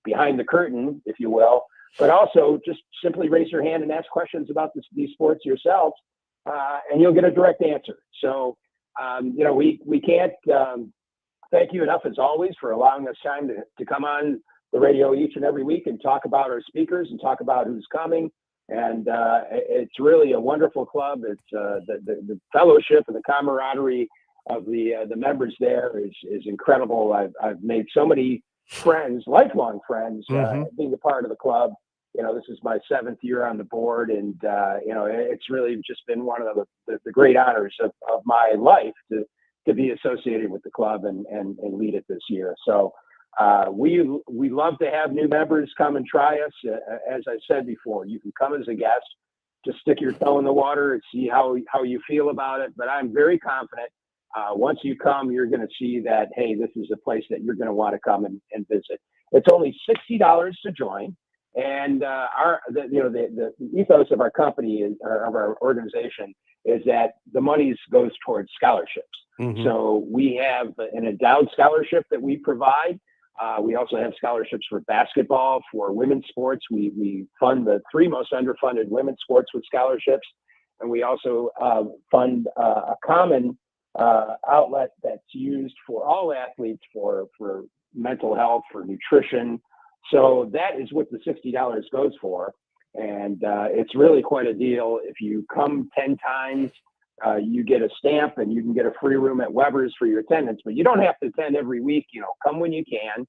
behind the curtain, if you will, but also just simply raise your hand and ask questions about these sports yourselves, and you'll get a direct answer. So, we can't thank you enough, as always, for allowing us time to come on the radio each and every week and talk about our speakers and talk about who's coming. And it's really a wonderful club. It's the fellowship and the camaraderie of the members there is incredible. I've made so many friends, lifelong friends, being a part of the club. This is my 7th year on the board, and it's really just been one of the great honors of my life to be associated with the club and lead it this year. So we love to have new members come and try us. As I said before, you can come as a guest, just stick your toe in the water and see how you feel about it. But I'm very confident once you come, you're going to see that, hey, this is a place that you're going to want to come and visit. It's only $60 to join. And the ethos of our company of our organization is that the money goes towards scholarships. Mhm. So we have an endowed scholarship that we provide. We also have scholarships for basketball, for women's sports. We fund the 3 most underfunded women's sports with scholarships. And we also fund a common outlet that's used for all athletes for mental health, for nutrition. So that is what the $60 goes for. And it's really quite a deal. If you come 10 times, you get a stamp and you can get a free room at Weber's for your attendance, but you don't have to attend every week. Come when you can.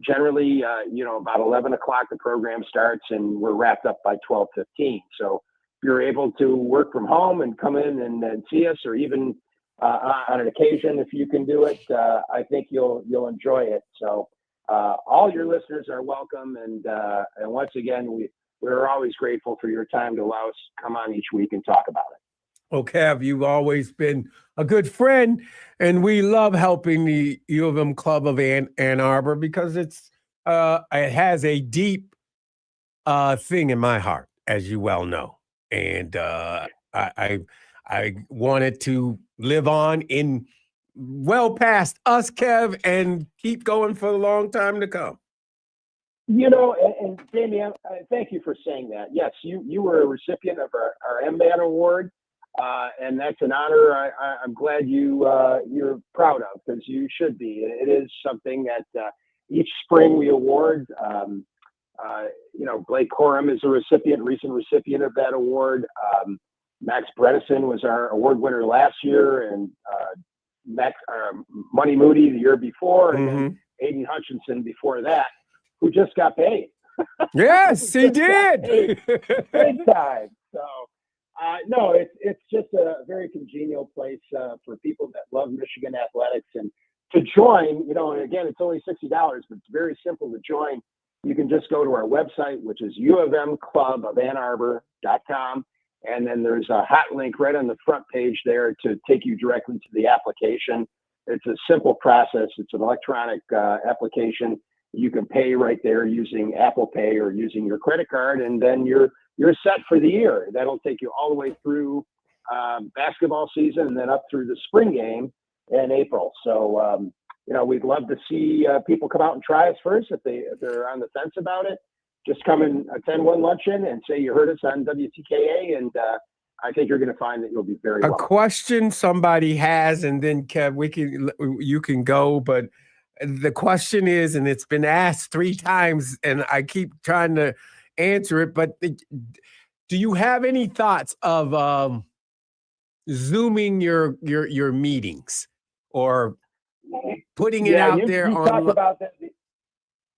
Generally, about 11 o'clock, the program starts and we're wrapped up by 12:15. So if you're able to work from home and come in and see us, or even on an occasion, if you can do it, I think you'll enjoy it. So all your listeners are welcome. And once again, we're always grateful for your time to allow us to come on each week and talk about it. Well, Kev, you've always been a good friend, and we love helping the U of M Club of Ann Arbor because it has a deep thing in my heart, as you well know. And I want it to live on in well past us, Kev, and keep going for a long time to come. And Jamie, thank you for saying that. Yes, you were a recipient of our M-Man Award. And that's an honor I'm glad you're proud of, because you should be. It is something that each spring we award. Blake Corum is a recent recipient of that award. Max Bredesen was our award winner last year, and Money Moody the year before, and then Aiden Hutchinson before that, who just got paid. Yes, he did. Big time. So. No, it's just a very congenial place for people that love Michigan athletics. And to join, and again, it's only $60, but it's very simple to join. You can just go to our website, which is uofmclubofannarbor.com. And then there's a hot link right on the front page there to take you directly to the application. It's a simple process. It's an electronic application. You can pay right there using Apple Pay or using your credit card, and then you're set for the year. That'll take you all the way through basketball season and then up through the spring game in April. So, we'd love to see people come out and try us first. If they're on the fence about it, just come and attend one luncheon and say you heard us on WTKA, and I think you're going to find that you'll be very welcome. A question somebody has, and then Kev, you can go, but the question is, and it's been asked 3 times, and I keep trying to answer it, but do you have any thoughts of Zooming your meetings or putting it out there on? Talked about that.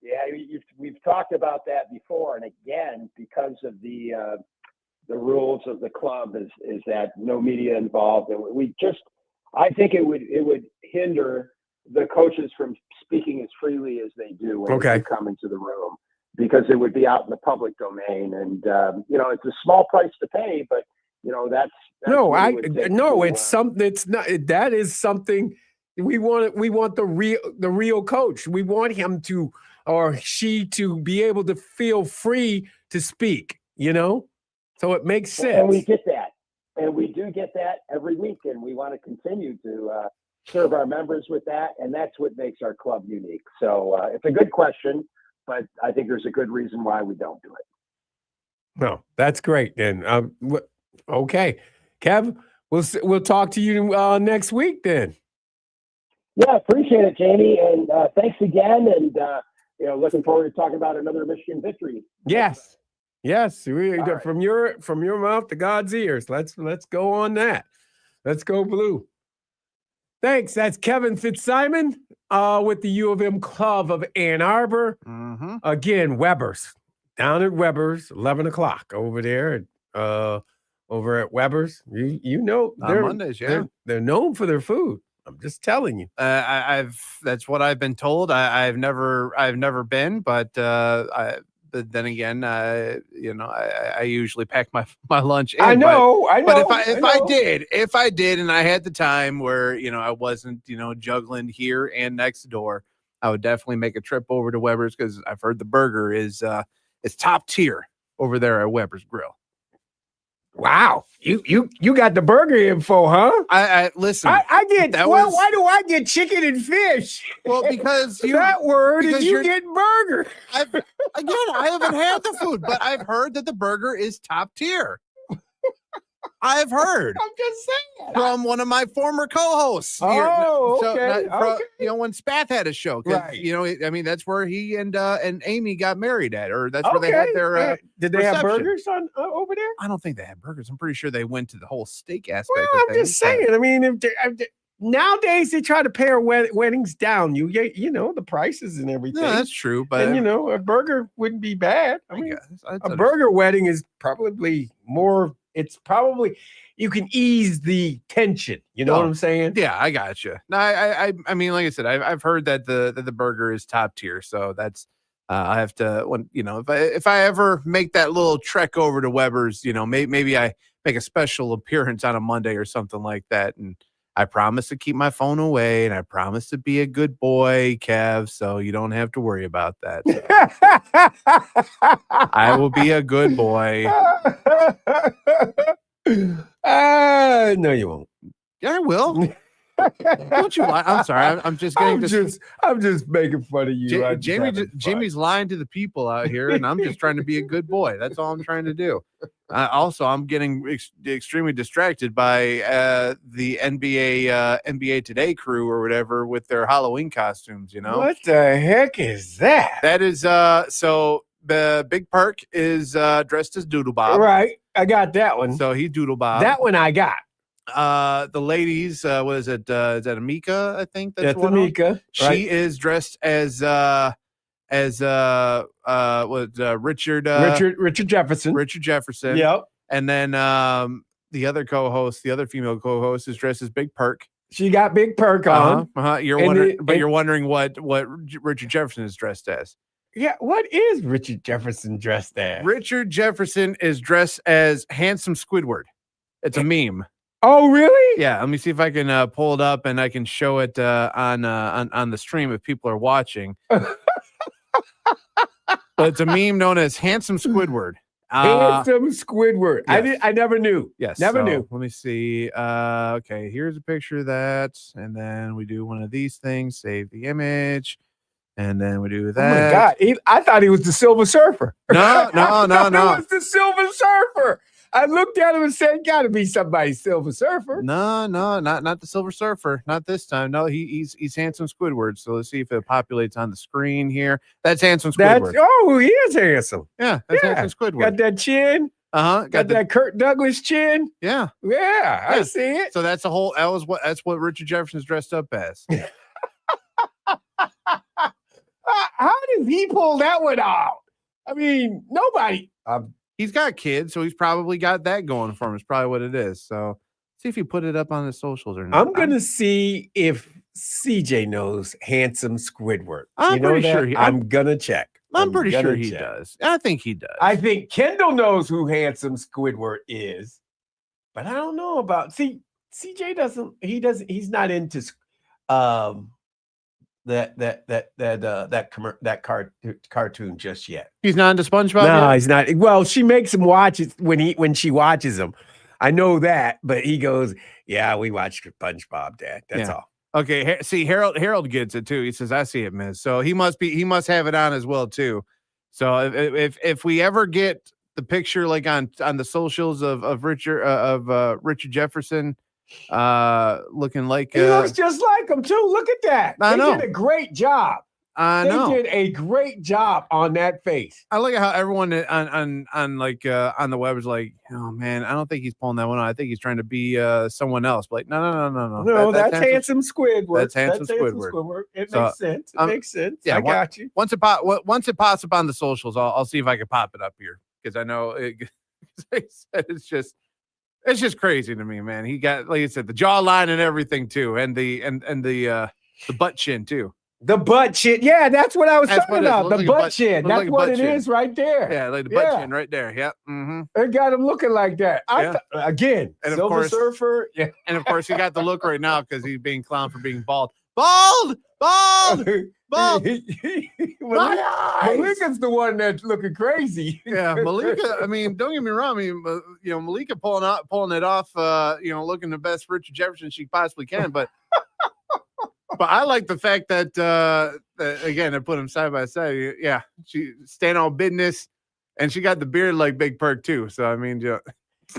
Yeah, we've talked about that before, and again, because of the rules of the club is that no media involved, and I think it would hinder the coaches from speaking as freely as they do when they come into the room, because it would be out in the public domain. And, it's a small price to pay, but that's it's something. It's not, that is something we want the real coach. We want him to, or she to be able to feel free to speak, so it makes sense. And we get that. And we do get that every week. And we want to continue to, serve our members with that, and that's what makes our club unique. So it's a good question, but I think there's a good reason why we don't do it. No, that's great. And okay, Kev, we'll talk to you next week then. Yeah, appreciate it, Jamie, and thanks again. And looking forward to talking about another Michigan victory. Yes. From your mouth to God's ears. Let's go on that. Let's go blue. Thanks. That's Kevin Fitzsimon with the U of M Club of Ann Arbor. Mm-hmm. Again, Weber's. Down at Weber's, 11 o'clock over there. Over at Weber's. On Mondays, yeah. They're known for their food. I'm just telling you. That's what I've been told. I've never been, but but then again, I usually pack my lunch in. I know. But if I did, and I had the time where I wasn't juggling here and next door, I would definitely make a trip over to Weber's, because I've heard the burger is top tier over there at Weber's Grill. Wow. You got the burger info, huh? I listen. I get that well, was- why do I get chicken and fish? Well, because you that word because and you you're- get burger. I haven't had the food, but I've heard that the burger is top tier. I've heard I'm just saying. from one of my former co-hosts. Oh, okay, When Spath had a show, 'cause, right? I mean, that's where he and Amy got married at, or that's where they had their. Did they have reception. burgers on over there? I don't think they had burgers. I'm pretty sure they went to the whole steak aspect. Well, of I'm things, just saying. I mean, nowadays they try to pare weddings down. You know the prices and everything. No, that's true, but and a burger wouldn't be bad. I mean, guess, a burger wedding is probably more. It's probably you can ease the tension. You know what I'm saying? Yeah, I got you. No, I mean, like I said, I've heard that the burger is top tier. So that's I have to if I ever make that little trek over to Weber's, maybe I make a special appearance on a Monday or something like that, and I promise to keep my phone away, and I promise to be a good boy, Kev. So you don't have to worry about that. I will be a good boy. No, you won't. Yeah, I will. Don't you lie? I'm sorry. I'm just getting I'm just making fun of you. Jamie's lying to the people out here, and I'm just trying to be a good boy. That's all I'm trying to do. Also, I'm getting extremely distracted by the NBA Today crew or whatever with their Halloween costumes. What the heck is that? That is so the Big Park is dressed as Doodle Bob. Right, I got that one. So he's Doodle Bob. That one I got. The ladies, what is it? Is that Amika? I think that's Amika. She is dressed as Richard Jefferson. Richard Jefferson. Yep. And then the other female co-host is dressed as Big Perk. She got Big Perk on. You're wondering what Richard Jefferson is dressed as. Yeah, what is Richard Jefferson dressed as? Richard Jefferson is dressed as Handsome Squidward. It's a meme. Oh, really? Yeah, let me see if I can pull it up and I can show it on the stream if people are watching. But it's a meme known as Handsome Squidward. Handsome Squidward. Yes. I never knew. Yes. Never knew. Let me see. Okay, here's a picture of that. And then we do one of these things, save the image. And then we do that. Oh my God. I thought he was the Silver Surfer. No. He was the Silver Surfer. I looked at him and said, "Got to be somebody's Silver Surfer." No, not the Silver Surfer. Not this time. No, he's Handsome Squidward. So let's see if it populates on the screen here. That's Handsome Squidward. He is handsome. Yeah, that's Handsome Squidward. Got that chin. Got that Kirk Douglas chin. Yeah. I see it. So that's that's what Richard Jefferson's dressed up as. How did he pull that one out? I mean, nobody. He's got kids, so he's probably got that going for him. It's probably what it is. So see if he put it up on the socials or not. I'm gonna see if CJ knows Handsome Squidward. I'm pretty sure I'm gonna check. I'm pretty sure he does. I think he does. I think Kendall knows who Handsome Squidward is, but I don't know about. See, CJ doesn't. He's not into that cartoon just yet. He's not into SpongeBob. No, he's not. Well, she makes him watch it when she watches him. I know that, but he goes, "Yeah, we watch SpongeBob, Dad. That's all." Okay, see, Harold gets it too. He says, "I see it, Miss." So he must have it on as well too. So if we ever get the picture like on the socials of Richard Jefferson, looking like he looks just like him too. Look at that. I know. They did a great job. I know. They did a great job on that face. I like how everyone on the web is like, "Oh man, I don't think he's pulling that one on. I think he's trying to be someone else." But like, no. No, that's Handsome Squidward. That's Handsome Squidward. It makes sense. It makes sense. Yeah, I got you. Once it pops up on the socials, I'll see if I can pop it up here because I know it's just crazy to me, man. He got, like I said, the jawline and everything too, and the butt chin too. The butt chin. Yeah, that's what I was talking about. The butt chin. That's what it is right there. Yeah, like the butt chin right there. Yep. Mm-hmm. It got him looking like that. Again, and Silver Surfer. Yeah. And of course, he got the look right now because he's being clowned for being bald. Bald! Bob, Malika's the one that's looking crazy. yeah, Malika. I mean, don't get me wrong. I mean, Malika pulling it off. Looking the best Richard Jefferson she possibly can. But I like the fact that again, I put them side by side. Yeah, she stand on business, and she got the beard like Big Perk too. So I mean,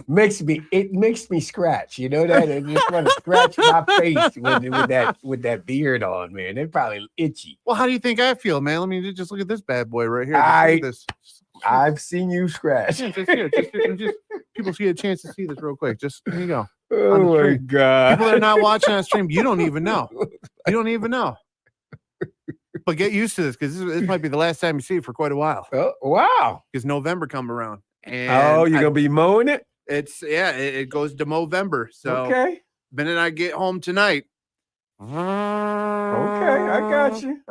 it makes me scratch. You know that? I just want to scratch my face with that beard on, man. It's probably itchy. Well, how do you think I feel, man? Let me just look at this bad boy right here. Look at this. I've seen you scratch. Yeah, just people see a chance to see this real quick. Just here you go. Oh my God. People that are not watching on stream, you don't even know. You don't even know. But get used to this because this might be the last time you see it for quite a while. Oh, wow. Because November come around. And you're going to be mowing it? It goes to Movember. So okay. Minute I get home tonight. Okay, I got you.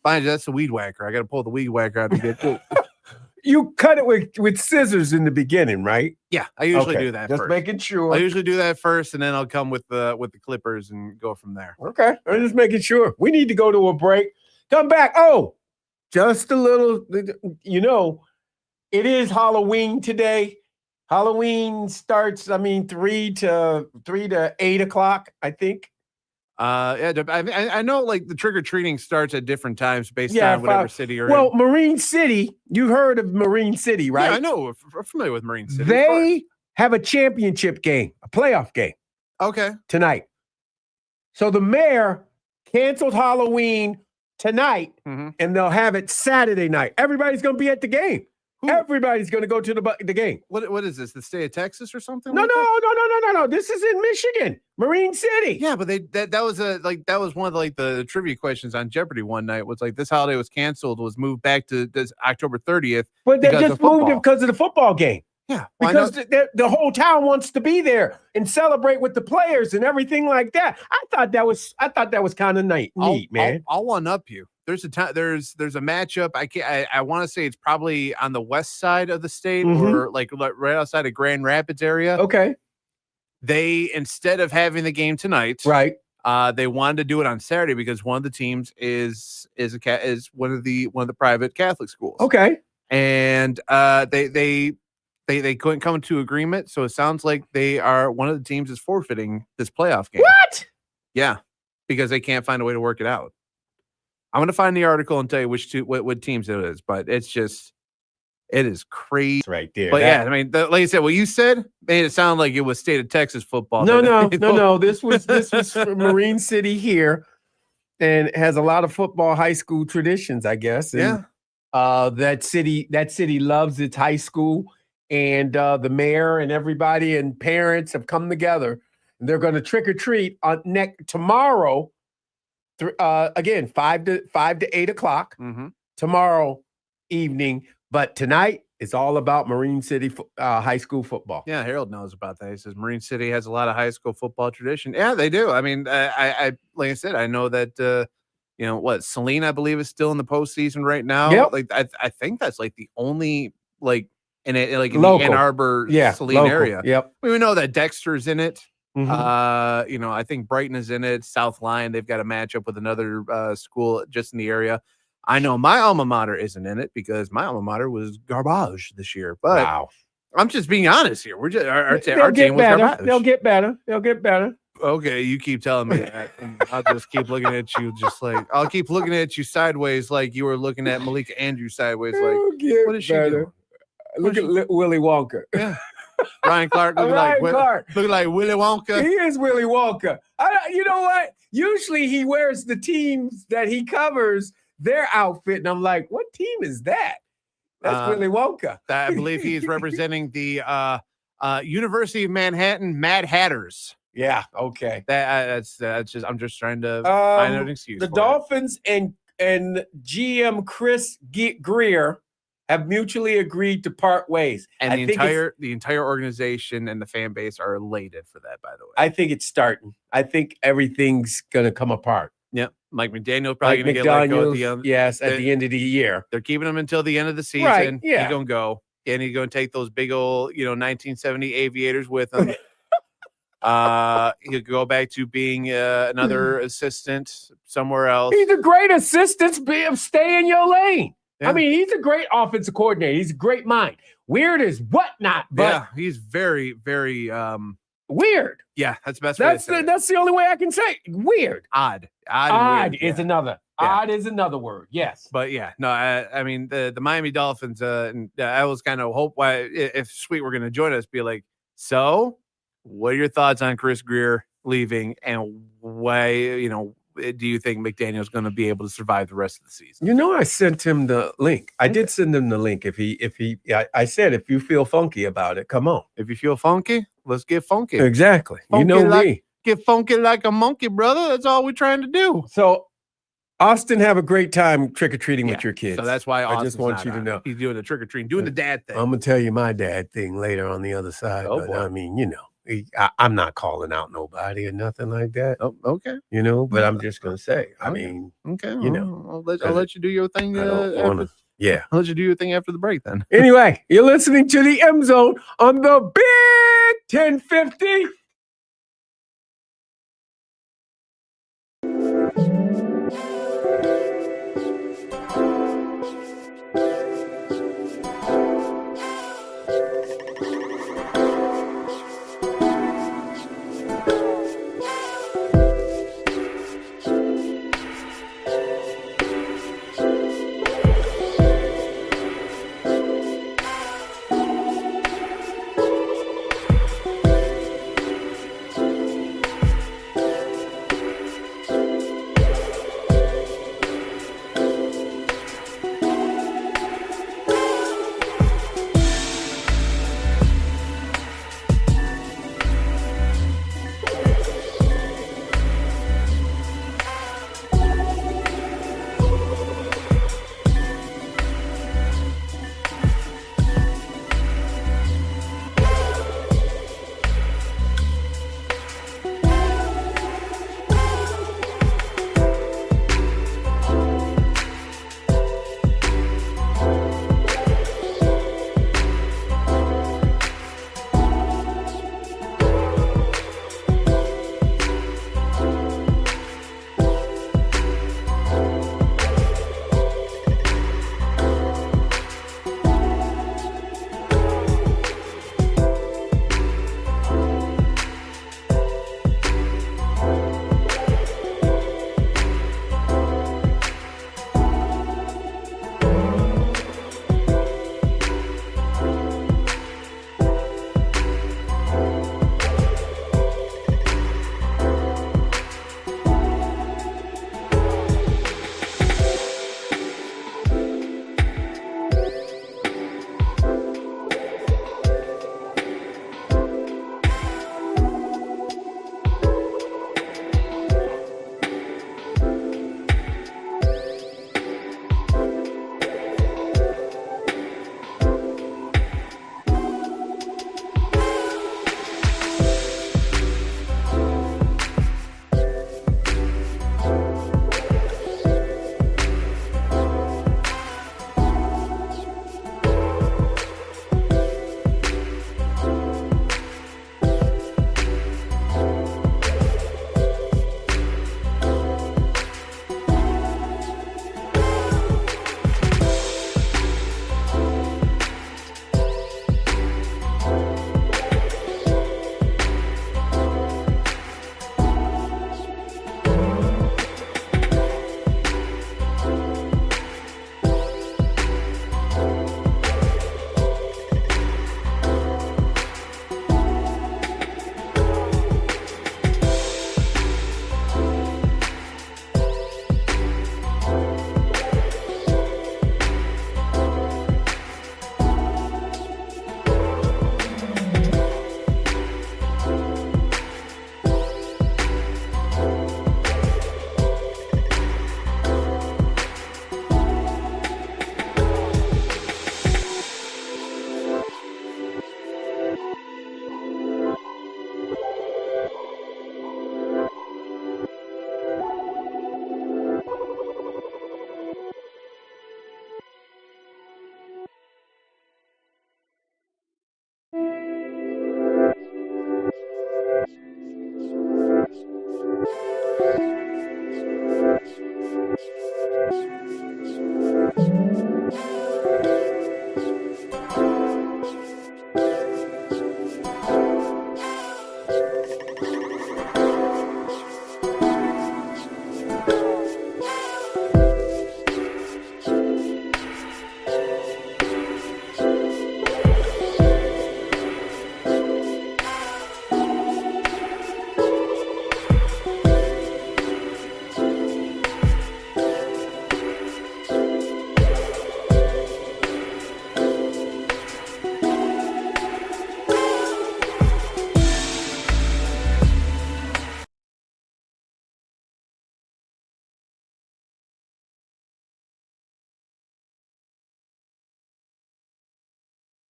Fine, that's the weed whacker. I got to pull the weed whacker out to get to it. You cut it with scissors in the beginning, right? Yeah, I usually do that just first. Making sure. I usually do that first, and then I'll come with the clippers and go from there. Okay, I'm just making sure. We need to go to a break. Come back. Oh, just a little. It is Halloween today. Halloween starts. 3 to 8 o'clock. I think. I know like the trick-or-treating starts at different times based on whatever city you're in. Well, Marine City, you heard of Marine City, right? Yeah, I know. We're familiar with Marine City. They have a championship game, a playoff game. Okay. Tonight. So the mayor canceled Halloween tonight, and they'll have it Saturday night. Everybody's going to be at the game. Everybody's going to go to the game. What is this? The state of Texas or something? No. This is in Michigan, Marine City. Yeah, but that was one of the trivia questions on Jeopardy one night. Was like this holiday was canceled, was moved back to this October 30th. But they just moved it because of the football game. Yeah, because the whole town wants to be there and celebrate with the players and everything like that. I thought that was kind of neat, man. I'll one up you. There's a matchup. I want to say it's probably on the west side of the state or like right outside of Grand Rapids area. Okay. They, instead of having the game tonight, right? They wanted to do it on Saturday because one of the teams is one of the private Catholic schools. Okay. And they couldn't come to agreement, so it sounds like one of the teams is forfeiting this playoff game. What? Yeah, because they can't find a way to work it out. I'm going to find the article and tell you what teams it is, but it is crazy. It's right there. But like I said, what you said made it sound like it was state of Texas football. No. This was Marine City here, and it has a lot of football high school traditions, I guess. And, that city loves its high school, and the mayor and everybody and parents have come together, and they're going to trick or treat on tomorrow. Again, 5 to 8 o'clock tomorrow evening. But tonight is all about Marine City high school football. Yeah, Harold knows about that. He says Marine City has a lot of high school football tradition. Yeah, they do. I mean, I like I said, I know that Saline, I believe, is still in the postseason right now. Yep. Like I think that's like the only in the Ann Arbor, Saline area. Yep. We know that Dexter's in it. I think Brighton is in it. South Lyon, they've got a matchup with another school just in the area. I know my alma mater isn't in it because my alma mater was garbage this year. But wow. I'm just being honest here. We're just our team was garbage. They'll get better. Okay, you keep telling me that. And I'll just keep looking at you I'll keep looking at you sideways like you were looking at Malika Andrews sideways. Like, what is she doing? Look at Willy Wonka. Yeah. Ryan Clark looking like Willy Wonka. He is Willy Wonka. You know what? Usually he wears the teams that he covers their outfit, and I'm like, what team is that? That's Willy Wonka. I believe he is representing the University of Manhattan Mad Hatters. Yeah. Okay. That's just. I'm just trying to find an excuse. The Dolphins and GM Chris Greer have mutually agreed to part ways. And the entire organization and the fan base are elated for that, by the way. I think it's starting. I think everything's going to come apart. Yep. Mike McDaniel's probably going to get let go at the end. Yes, at the end of the year. They're keeping him until the end of the season. Right, yeah. He's going to go. And he's going to take those big old, 1970 Aviators with him. He'll go back to being another assistant somewhere else. He's a great assistant. Stay in your lane. Yeah. I mean, he's a great offensive coordinator. He's a great mind. Weird as whatnot, but Yeah, he's very, very weird. Yeah, that's the best way to say it. That's the only way I can say it. Weird. Odd Odd weird, is another. Yeah. Odd is another word. Yes. But yeah, no, I mean the Miami Dolphins. And I was kind of hope why if Sweet were going to join us, be like, so what are your thoughts on Chris Greer leaving, and why do you think McDaniel's going to be able to survive the rest of the season? You know, I sent him the link. I did send him the link. I said, if you feel funky about it, come on. If you feel funky, let's get funky. Exactly. Funky you know like, me. Get funky like a monkey, brother. That's all we're trying to do. So, Austin, have a great time trick-or-treating with your kids. So that's why I just want you to know. He's doing the trick-or-treating, doing the dad thing. I'm going to tell you my dad thing later on the other side. Oh, but boy. I mean, I'm not calling out nobody or nothing like that. Oh, okay. But I'm just going to say, I mean, okay. I'll I'll let you do your thing. I'll let you do your thing after the break then. Anyway, you're listening to the M Zone on the Big 1050.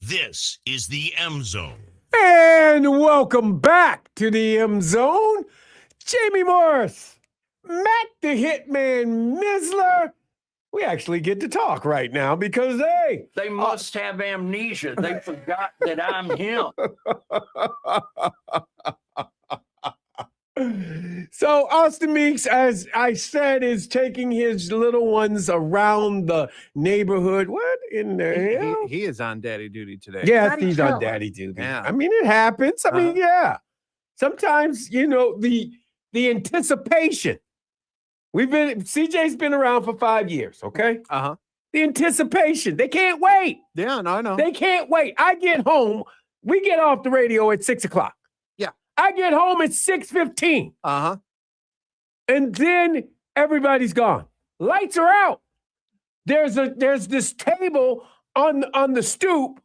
This is the M Zone. And welcome back to the M Zone. Jamie Morris, Matt the Hitman Missler. We actually get to talk right now because, hey. They must have amnesia. They forgot that I'm him. So Austin Meeks, as I said, is taking his little ones around the neighborhood. What in the hell? He is on daddy duty today. Yes, he's on daddy duty. Yeah. I mean, it happens. I mean, yeah. Sometimes, you know, the anticipation. CJ's been around for 5 years, okay? Uh-huh. The anticipation. They can't wait. Yeah, no, I know. They can't wait. I get home. We get off the radio at 6 o'clock. Yeah. I get home at 6:15. Uh-huh. And then everybody's gone. Lights are out. There's this table on the stoop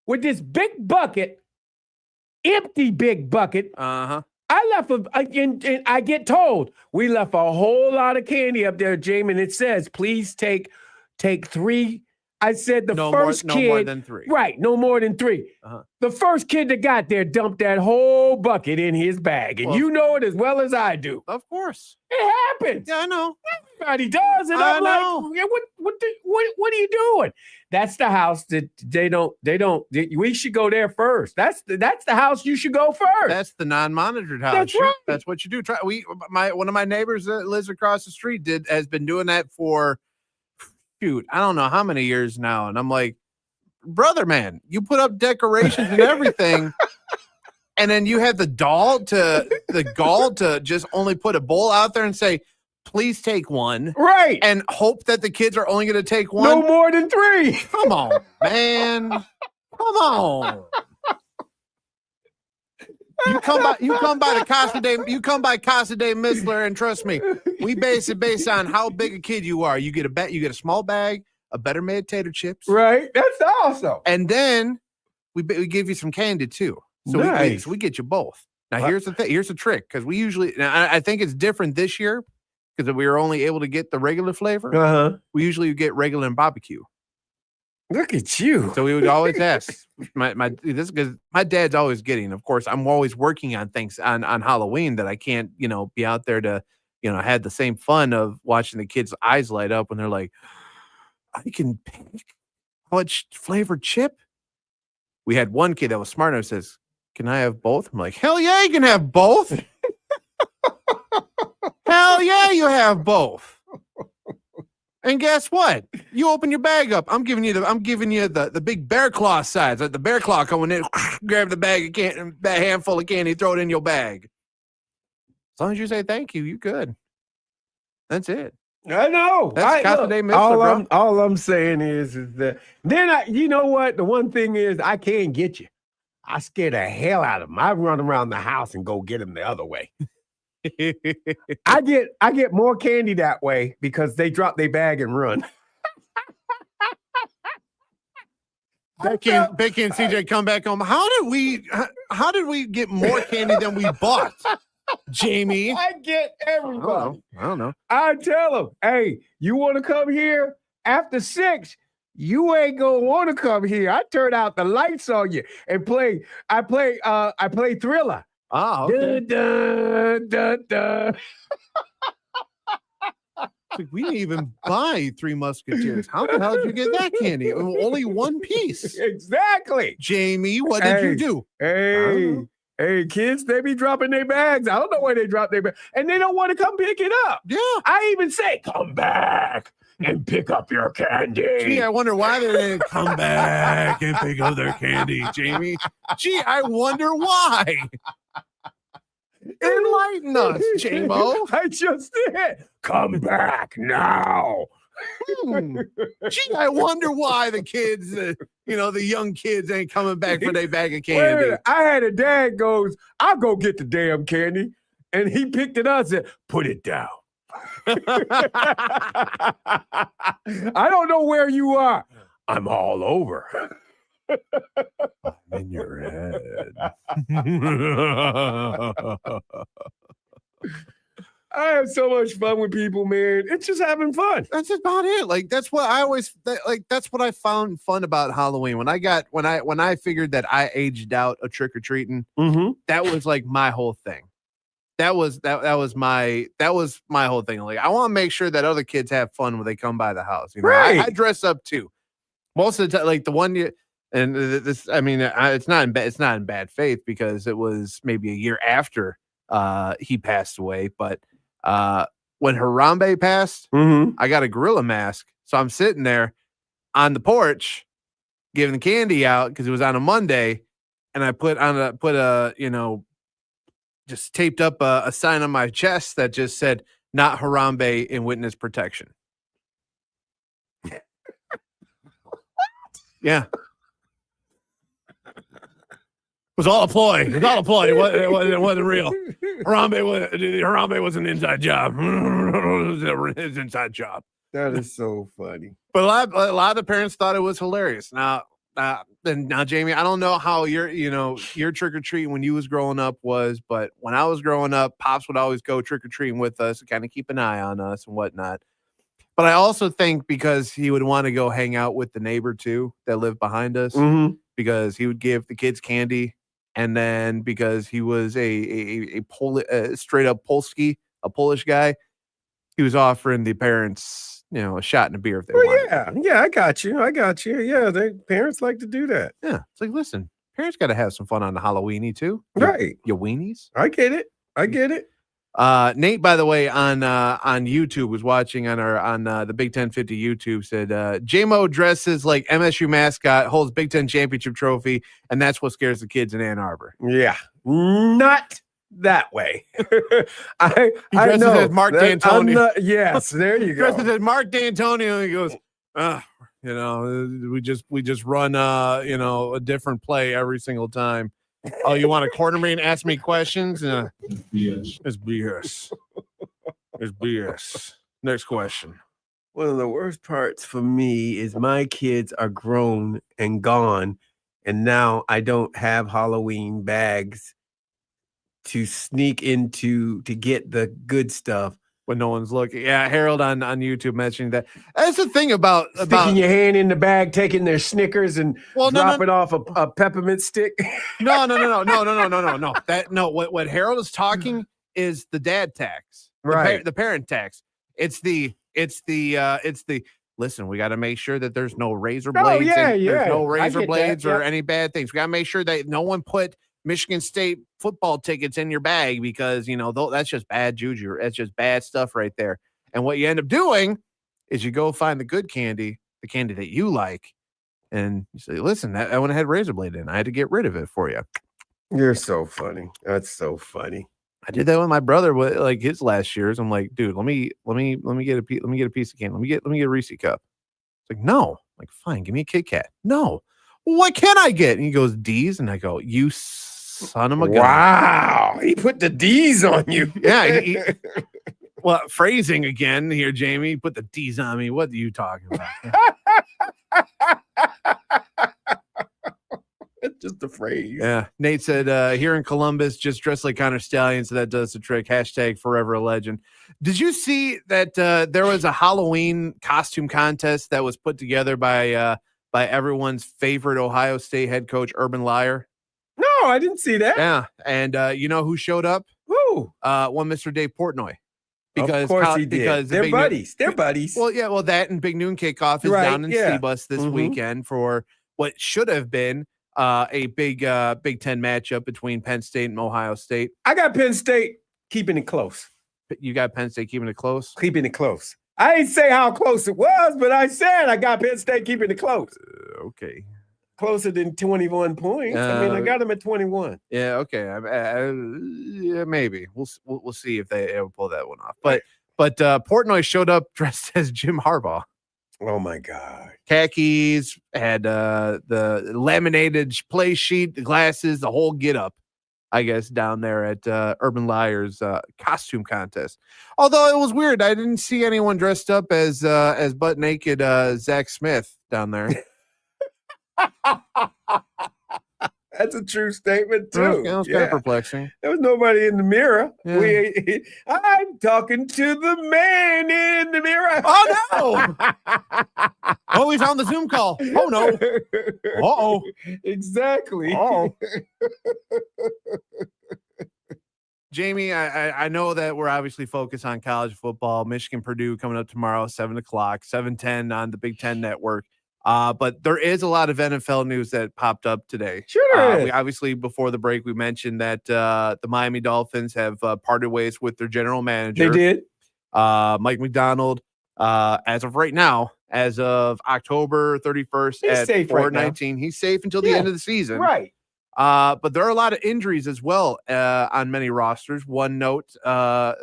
with this big bucket, empty big bucket. Uh-huh. I get told we left a whole lot of candy up there, Jamie, and it says, please take 3. I said the first kid. No more than 3. Right, no more than 3. Uh-huh. The first kid that got there dumped that whole bucket in his bag, and you know it as well as I do. Of course. It happens. Yeah, I know. Everybody does, and I'm know. like, what are you doing? That's the house that they don't. We should go there first. That's the house you should go first. That's the non-monitored house. That's right. That's what you do. One of my neighbors that lives across the street has been doing that for, shoot, I don't know how many years now. And I'm like, brother, man, you put up decorations and everything, and then you have the gall to just only put a bowl out there and say, please take one. Right. And hope that the kids are only going to take one. No more than 3. Come on, man. Come on. You come by the Casa de Missler, and trust me, we base it based on how big a kid you are. You get a small bag of better made tater chips. Right. That's awesome. And then we give you some candy too. So nice. we get you both. Now here's the thing. Here's the trick, because we usually, I think it's different this year because we were only able to get the regular flavor. Uh-huh. We usually get regular and barbecue. Look at you. So we would always ask this because my dad's always getting. Of course, I'm always working on things on Halloween that I can't, be out there to, had the same fun of watching the kids' eyes light up when they're like, I can pick which flavored chip. We had one kid that was smart enough, says, can I have both? I'm like, hell yeah, you can have both. Hell yeah, you have both. And guess what? You open your bag up. I'm giving you the big bear claw size. Like the bear claw coming in, grab the bag of that handful of candy, throw it in your bag. As long as you say thank you, you good. That's it. I know. That's Casa de Missler, all I'm saying is that then you know what? The one thing is I can't get you. I scare the hell out of them. I run around the house and go get them the other way. I get more candy that way because they drop their bag and run. Becky and CJ come back home. How did we get more candy than we bought? Jamie, I get everybody. I don't know. I tell them, hey, you want to come here after 6? You ain't gonna want to come here. I turn out the lights on you and play. I play Thriller. Oh, okay. Dun, dun, dun. We didn't even buy 3 Musketeers. How the hell did you get that candy? Only one piece. Exactly. Jamie, what did you do? Hey, Hey, kids, they be dropping their bags. I don't know where they drop their bags. And they don't want to come pick it up. Yeah. I even say, come back and pick up your candy. Gee, I wonder why they didn't come back and pick up their candy, Jamie. Gee, I wonder why. Enlighten us, J-Mo. I just did. Come back now. Gee, I wonder why the kids, the young kids ain't coming back for their bag of Wait a candy. minute. I had a dad goes, I'll go get the damn candy. And he picked it up and said, put it down. I don't know where you are. I'm all over. In your head. I have so much fun with people, man. It's just having fun. That's about it. Like that's what I always that's what I found fun about Halloween. When I figured that I aged out of trick or treating, that was like my whole thing. That was my whole thing. Like I want to make sure that other kids have fun when they come by the house. You know, Right. I dress up too. Most of the time, like the one year, and this, I mean, it's not in bad faith because it was maybe a year after he passed away. But when Harambe passed, I got a gorilla mask, so I'm sitting there on the porch giving the candy out because it was on a Monday, and I put a just taped up a sign on my chest that just said "Not Harambe in witness protection." Yeah. It was all a ploy. It was all a ploy. It wasn't real. Harambe was an inside job. It was his inside job. That is so funny. But a lot of the parents thought it was hilarious. Now, Jamie, I don't know how your trick or treating when you was growing up was, but when I was growing up, Pops would always go trick or treating with us to kind of keep an eye on us and whatnot. But I also think because he would want to go hang out with the neighbor too that lived behind us, because he would give the kids candy, and then because he was a straight up a Polish guy, he was offering the parents, a shot and a beer if they wanted. Yeah, I got you. Yeah, parents like to do that. Yeah, it's like, listen, parents got to have some fun on the Halloweeny too, right? You weenies. I get it. Nate, by the way, on YouTube was watching on the Big Ten 50 YouTube, said J-Mo dresses like MSU mascot, holds Big Ten championship trophy, and that's what scares the kids in Ann Arbor. Yeah, not that way. He dresses as Mark D'Antonio. Yes, there you go. Dresses as Mark D'Antonio, and he goes, we just run a different play every single time. Oh, you want to corner me and ask me questions? It's BS. It's BS. Next question. One of the worst parts for me is my kids are grown and gone, and now I don't have Halloween bags to sneak into to get the good stuff when no one's looking. Yeah, Harold on YouTube mentioning that. That's the thing about sticking your hand in the bag, taking their Snickers and dropping off a peppermint stick. No. What Harold is talking is the dad tax, right? The parent tax. It's the listen. We got to make sure that there's no razor blades. There's no razor blades or any bad things. We got to make sure that no one put Michigan State football tickets in your bag because, that's just bad juju. That's just bad stuff right there. And what you end up doing is you go find the good candy, the candy that you like, and you say, listen, that one had razor blade in. I had to get rid of it for you. You're so funny. That's so funny. I did that with my brother, like his last years. I'm like, dude, let me get a piece of candy. Let me get a Reese cup. It's like, no. I'm like, fine, give me a Kit Kat. No. What can I get? And he goes, D's. And I go, you son of a gun. Wow. He put the D's on you. Yeah. Well, phrasing again here, Jamie. He put the D's on me. What are you talking about? It's just a phrase. Yeah. Nate said, here in Columbus, just dress like Connor Stallion. So that does the trick. # forever a legend. Did you see that there was a Halloween costume contest that was put together by everyone's favorite Ohio State head coach, Urban Liar? No, I didn't see that. Yeah. And you know who showed up? Who? One Mr. Dave Portnoy. Because, of course he did. Because they're buddies. They're buddies. Well, yeah. Well, that and Big Noon Kickoff is down in Seabus this weekend for what should have been a big Big Ten matchup between Penn State and Ohio State. I got Penn State keeping it close. You got Penn State keeping it close? Keeping it close. I didn't say how close it was, but I said I got Penn State keeping it close. Okay. Closer than 21 points. I got them at 21. Yeah, okay. Yeah, maybe. We'll see if they ever pull that one off. But Portnoy showed up dressed as Jim Harbaugh. Oh my God. Khakis, had the laminated play sheet, the glasses, the whole get up, I guess, down there at Urban Liar's costume contest. Although it was weird. I didn't see anyone dressed up as butt naked Zach Smith down there. That's a true statement too. It was kind of perplexing. There was nobody in the mirror. Yeah. I'm talking to the man in the mirror. Oh no! Oh, he's on the Zoom call. Oh no! Uh-oh. Exactly. Oh. Jamie, I know that we're obviously focused on college football. Michigan, Purdue coming up tomorrow, 7 o'clock, 7:10 on the Big Ten Network. But there is a lot of NFL news that popped up today. Sure. We obviously, before the break, we mentioned that the Miami Dolphins have parted ways with their general manager. They did. Mike McDonald, as of right now, as of October 31st He's at safe 4:19, he's safe until the end of the season. Right. But there are a lot of injuries as well on many rosters. One note of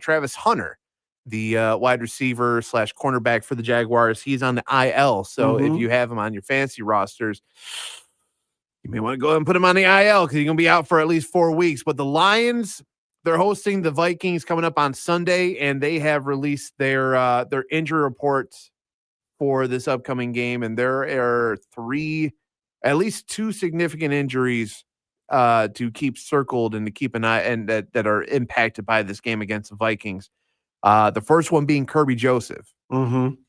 Travis Hunter, the wide receiver / cornerback for the Jaguars. He's on the IL. So if you have him on your fantasy rosters, you may want to go ahead and put him on the IL because he's going to be out for at least 4 weeks. But the Lions, they're hosting the Vikings coming up on Sunday, and they have released their injury reports for this upcoming game. And there are at least 2 significant injuries to keep circled and to keep an eye and that are impacted by this game against the Vikings. The first one being Kirby Joseph.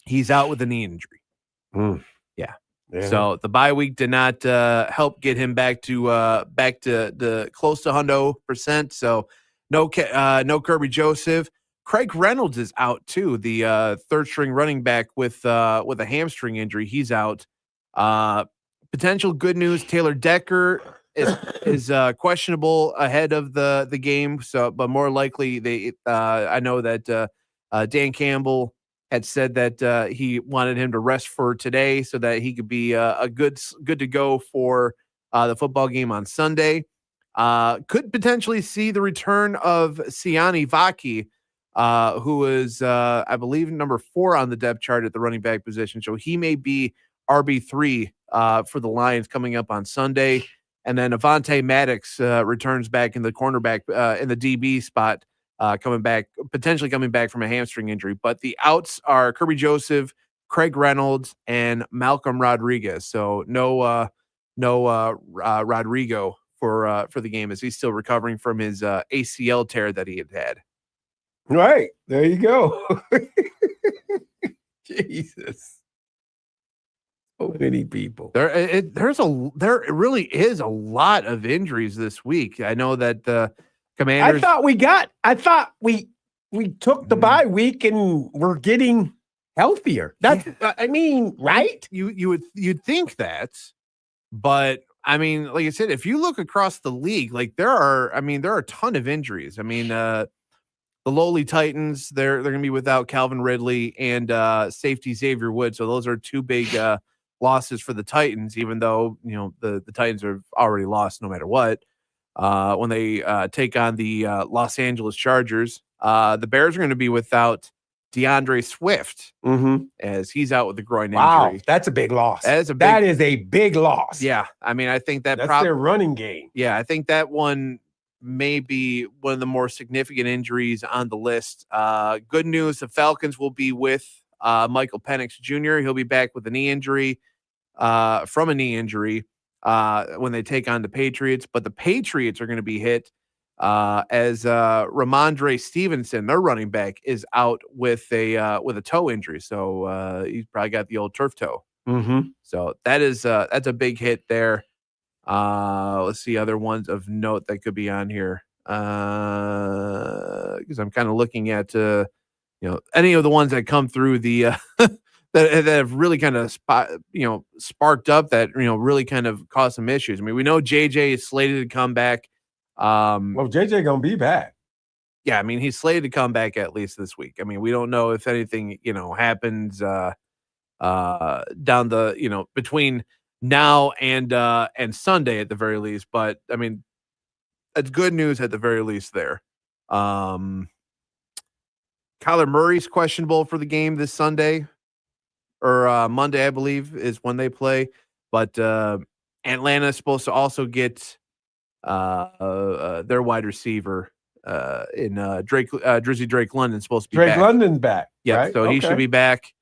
He's out with a knee injury. Yeah. So the bye week did not help get him back to the close to 100%. So no Kirby Joseph. Craig Reynolds is out too. The third string running back with a hamstring injury. He's out. Potential good news: Taylor Decker is questionable ahead of the game. So, but more likely I know that Dan Campbell had said that he wanted him to rest for today so that he could be a good to go for the football game on Sunday. Could potentially see the return of Siani Vaki, who is I believe number 4 on the depth chart at the running back position. So he may be RB3 for the Lions coming up on Sunday. And then Avonte Maddox returns back in the cornerback in the DB spot, potentially coming back from a hamstring injury. But the outs are Kirby Joseph, Craig Reynolds, and Malcolm Rodriguez. So no Rodrigo for the game, as he's still recovering from his ACL tear that he had. Right. There you go. Jesus. So many people. There really is a lot of injuries this week. I know that the Commanders. I thought we took the bye week and we're getting healthier. That's I mean, right? You'd think that, but I mean, like I said, if you look across the league, like there are a ton of injuries. I mean, the lowly Titans, they're going to be without Calvin Ridley and safety Xavier Woods. So those are 2 big losses for the Titans, even though, the Titans have already lost no matter what. When they take on the Los Angeles Chargers, the Bears are going to be without DeAndre Swift as he's out with a groin injury. Wow, that's a big loss. That is a big loss. Yeah, I mean, I think that's their running game. Yeah, I think that one may be one of the more significant injuries on the list. Good news, the Falcons will be with Michael Penix Jr. He'll be back with a knee injury, from a knee injury when they take on the Patriots. But the Patriots are going to be hit as Ramondre Stevenson, their running back, is out with a toe injury. So he's probably got the old turf toe. So that's a big hit there. Let's see other ones of note that could be on here. Because I'm kind of looking at any of the ones that come through the that have really kind of sparked up that really kind of caused some issues. I mean, we know JJ is slated to come back. Well, JJ gonna be back. Yeah, I mean, he's slated to come back at least this week. I mean, we don't know if anything happens down the between now and Sunday at the very least. But I mean, it's good news at the very least there. Kyler Murray's questionable for the game this Sunday or Monday, I believe, is when they play. But Atlanta is supposed to also get their wide receiver in Drizzy Drake London supposed to be back. Drake London's back. Yeah, right? so he should be back.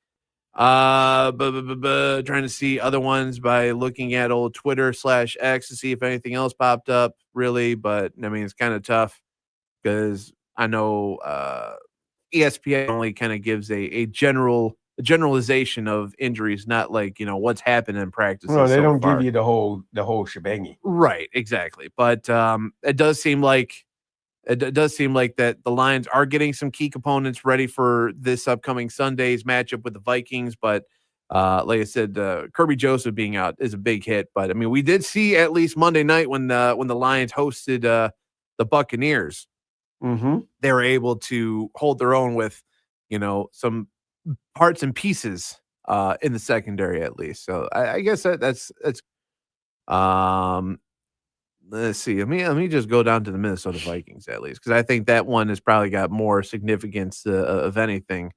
Trying to see other ones by looking at old Twitter/X to see if anything else popped up, really. But I mean, it's kind of tough because I know ESPN only kind of gives a generalization of injuries, not like what's happened in practice. No, they don't give you the whole shebang. Right, exactly. But it does seem like that the Lions are getting some key components ready for this upcoming Sunday's matchup with the Vikings. But like I said, Kirby Joseph being out is a big hit. But I mean, we did see at least Monday night when the Lions hosted the Buccaneers. Mm-hmm. They were able to hold their own with some parts and pieces in the secondary at least. So I guess that's let's see. Let me just go down to the Minnesota Vikings at least, because I think that one has probably got more significance of anything.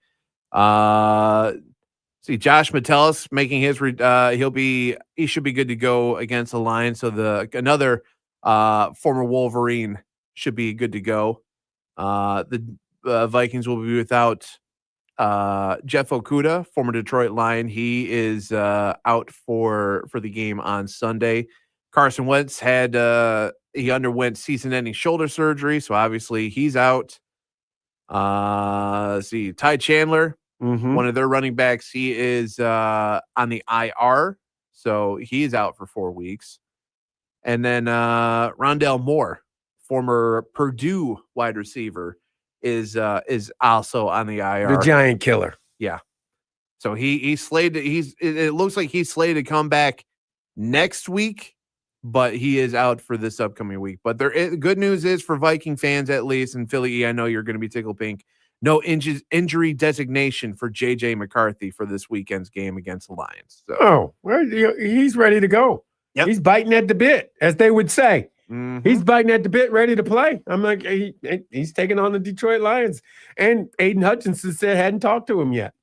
See, Josh Metellus making his he should be good to go against the Lions. So another former Wolverine should be good to go. The Vikings will be without Jeff Okudah, former Detroit Lion. He is out for the game on Sunday. Carson Wentz he underwent season-ending shoulder surgery, so obviously he's out. See, Ty Chandler, one of their running backs, he is on the IR, so he's out for 4 weeks. And then Rondale Moore, former Purdue wide receiver, is also on the IR. The giant killer. Yeah. So he's slated. It looks like he's slated to come back next week, but he is out for this upcoming week. But good news is for Viking fans, at least, and Philly E, I know you're going to be tickled pink. No injury designation for J.J. McCarthy for this weekend's game against the Lions. So. Oh, well, he's ready to go. Yep. He's biting at the bit, as they would say. Mm-hmm. He's biting at the bit, ready to play. I'm like, he's taking on the Detroit Lions. And Aiden Hutchinson said hadn't talked to him yet.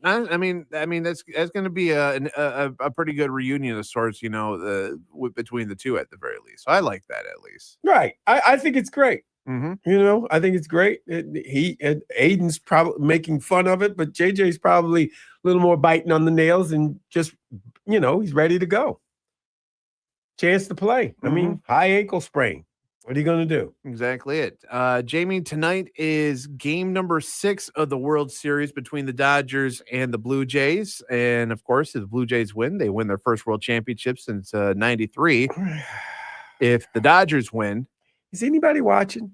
I mean that's going to be a pretty good reunion of sorts, between the two at the very least. So I like that at least. Right. I think it's great. Mm-hmm. I think it's great. Aiden's probably making fun of it, but JJ's probably a little more biting on the nails and just, he's ready to go. Chance to play. Mm-hmm. I mean, high ankle sprain. What are you going to do? Exactly it. Jamie, tonight is game number 6 of the World Series between the Dodgers and the Blue Jays. And, of course, if the Blue Jays win, they win their first World Championship since 93. If the Dodgers win. Is anybody watching?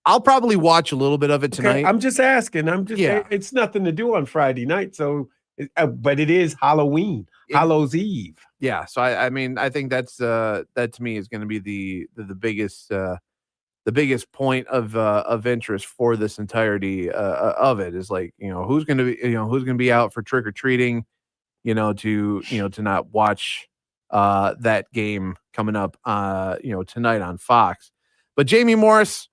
I'll probably watch a little bit of it tonight. Okay, I'm just asking. It's nothing to do on Friday night. So, but it is Halloween. Hallows Eve. Yeah, so I mean, I think that to me is going to be the biggest point of interest for this entirety of it is like who's going to be out for trick or treating, to not watch that game coming up tonight on Fox. But Jamie Morris,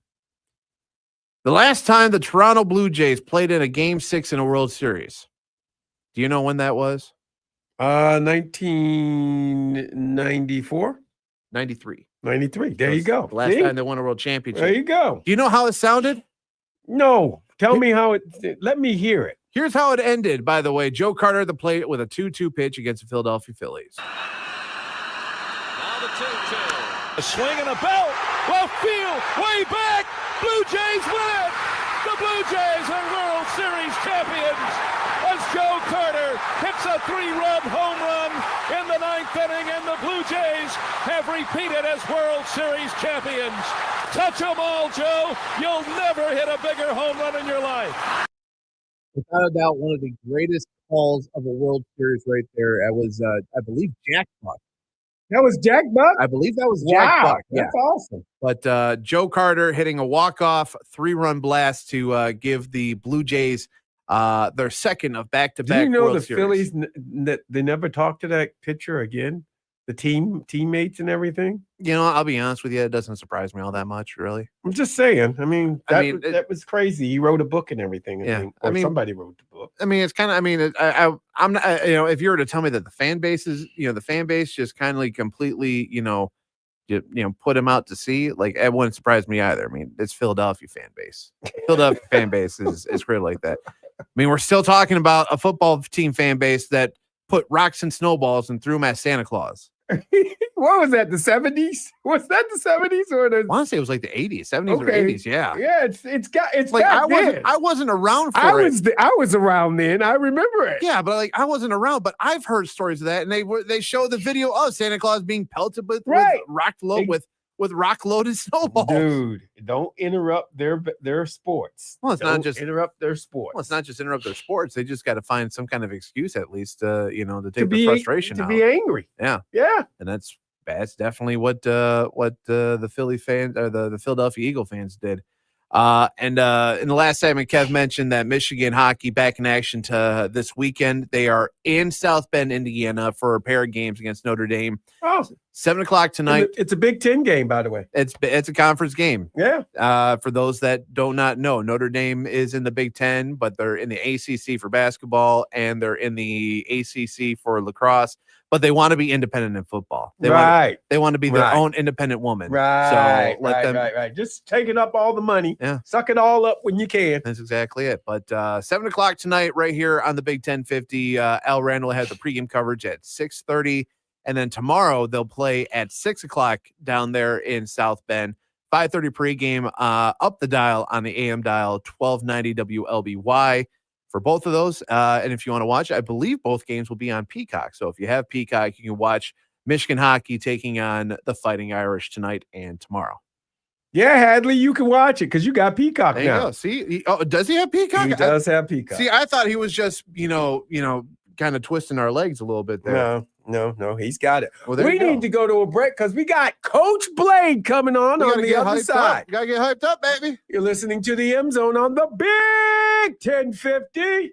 the last time the Toronto Blue Jays played in a Game 6 in a World Series, do you know when that was? 1994? 93. 93. There you go. The last time they won a world championship. There you go. Do you know how it sounded? No. Tell me how let me hear it. Here's how it ended, by the way. Joe Carter at the plate with a 2-2 pitch against the Philadelphia Phillies. Now the 2-2. A swing and a belt. Left field. Way back. Blue Jays win it. The Blue Jays are World Series champions. As Joe Carter hits a 3-run home run in the 9th inning, and the Blue Jays have repeated as World Series champions. Touch 'em all, Joe. You'll never hit a bigger home run in your life. Without a doubt, one of the greatest calls of a World Series right there. That was, I believe, Jack Buck. That was Jack Buck? I believe that was Jack Buck. Yeah. That's awesome. But Joe Carter hitting a walk-off 3-run blast to give the Blue Jays their second of back-to-back Do you know World the Series. Phillies, they never talked to that pitcher again? The teammates and everything? You know, I'll be honest with you, it doesn't surprise me all that much, really. I'm just saying. I mean, that was crazy. He wrote a book and everything. Yeah. Somebody wrote the book. I mean, it's kind of, I'm not, if you were to tell me that the fan base just kind of completely, put him out to sea, like, it wouldn't surprise me either. I mean, it's Philadelphia fan base. Philadelphia fan base is great like that. I mean, we're still talking about a football team fan base that put rocks and snowballs and threw them at Santa Claus. What was that? The 70s? Was that the 70s or the? I want to say it was like the 80s, 70s or 80s. Yeah. Yeah. It's like back I wasn't around for it. I was around then. I remember it. Yeah, but like I wasn't around, but I've heard stories of that, and they show the video of Santa Claus being pelted with rock loaded snowballs. Dude, don't interrupt their sports. Well, it's not just interrupt their sports. Well, it's not just interrupt their sports. They just got to find some kind of excuse, at least, to take the frustration out. To be angry. Yeah, yeah, and that's definitely what the Philly fans or the Philadelphia Eagle fans did. And in the last segment, Kev mentioned that Michigan hockey back in action to this weekend. They are in South Bend, Indiana, for a pair of games against Notre Dame. Oh, 7:00 tonight. It's a Big Ten game, by the way. It's a conference game. Yeah. For those that do not know, Notre Dame is in the Big Ten, but they're in the ACC for basketball and they're in the ACC for lacrosse. But they want to be independent in football. They want to be their own independent woman. Right. So let them. Right. Just taking up all the money. Yeah. Suck it all up when you can. That's exactly it. But 7:00 tonight, right here on the Big 1050. Al Randall has the pregame coverage at 6:30. And then tomorrow they'll play at 6:00 down there in South Bend. 5:30 pregame up the dial on the AM dial, 1290 WLBY for both of those. And if you want to watch, I believe both games will be on Peacock. So if you have Peacock, you can watch Michigan hockey taking on the Fighting Irish tonight and tomorrow. Yeah, Hadley, you can watch it because you got Peacock there now. You go. See, does he have Peacock? He does have Peacock. See, I thought he was just, kind of twisting our legs a little bit there. No, he's got it. Well, we need to go to a break because we got Coach Blade coming on the other side. Gotta get hyped up, baby. You're listening to the M Zone on the Big 1050.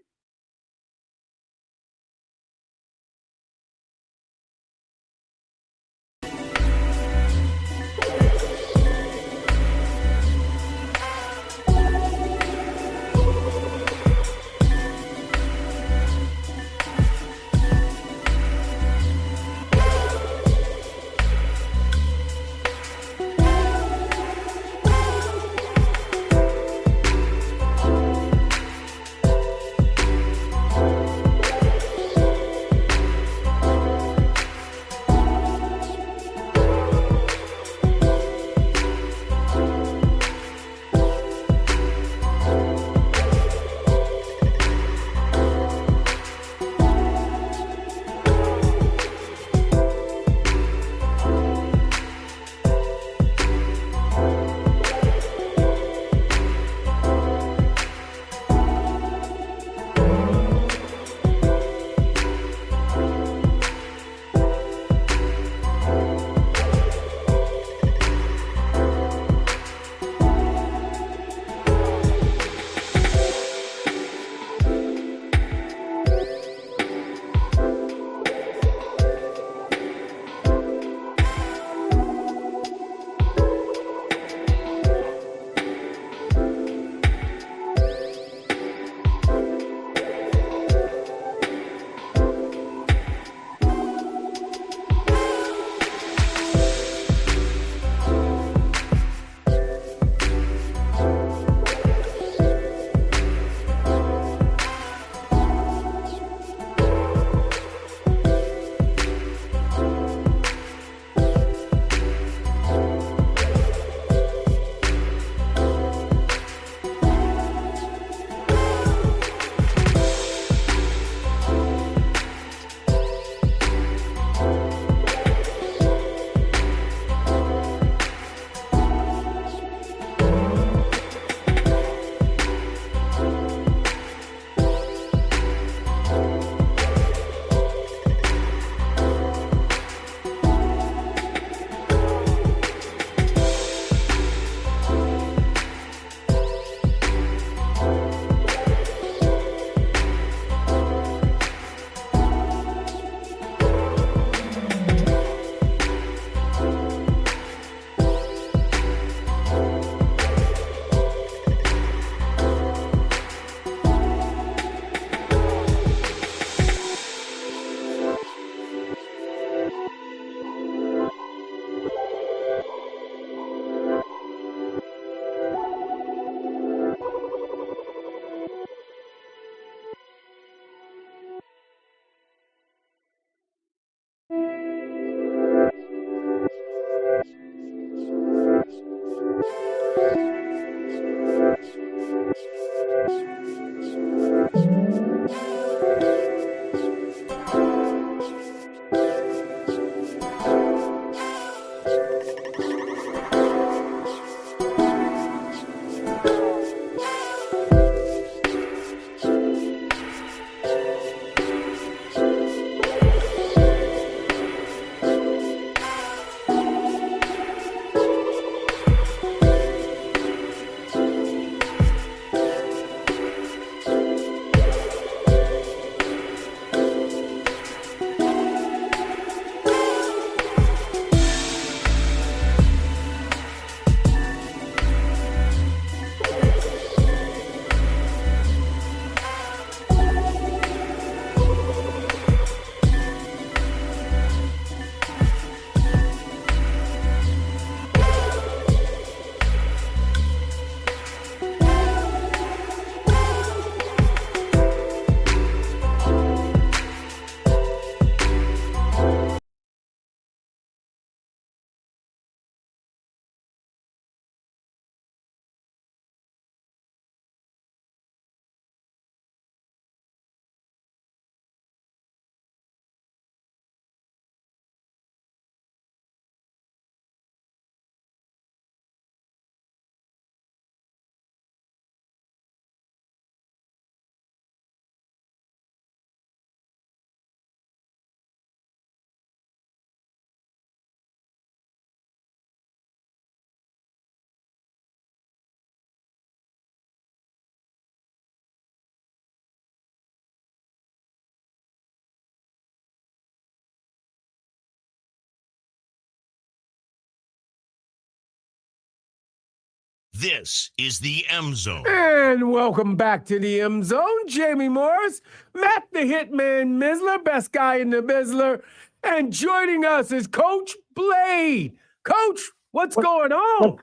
This is the M Zone. And welcome back to the M Zone. Jamie Morris, Matt the Hitman Missler, best guy in the Missler. And joining us is Coach Blade. Coach, what's going on?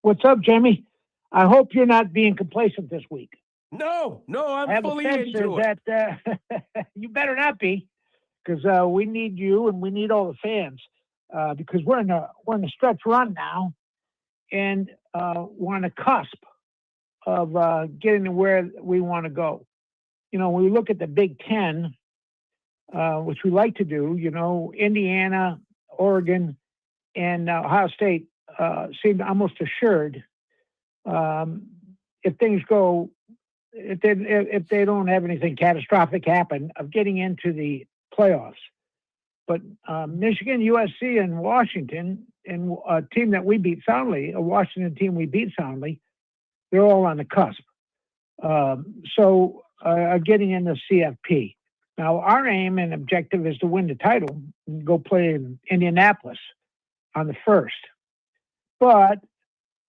What's up, Jamie? I hope you're not being complacent this week. No, I I'm have fully a sense into it. that you better not be, because we need you and we need all the fans, because we're in a stretch run now, and we're on the cusp of getting to where we want to go. You know, when we look at the Big Ten, which we like to do, you know, Indiana, Oregon, and Ohio State seem almost assured, if things go, if they don't have anything catastrophic happen, of getting into the playoffs. But Michigan, USC, and Washington, and a team that we beat soundly, a Washington team we beat soundly, they're all on the cusp. So getting into CFP. Now, our aim and objective is to win the title and go play in Indianapolis on the 1st. But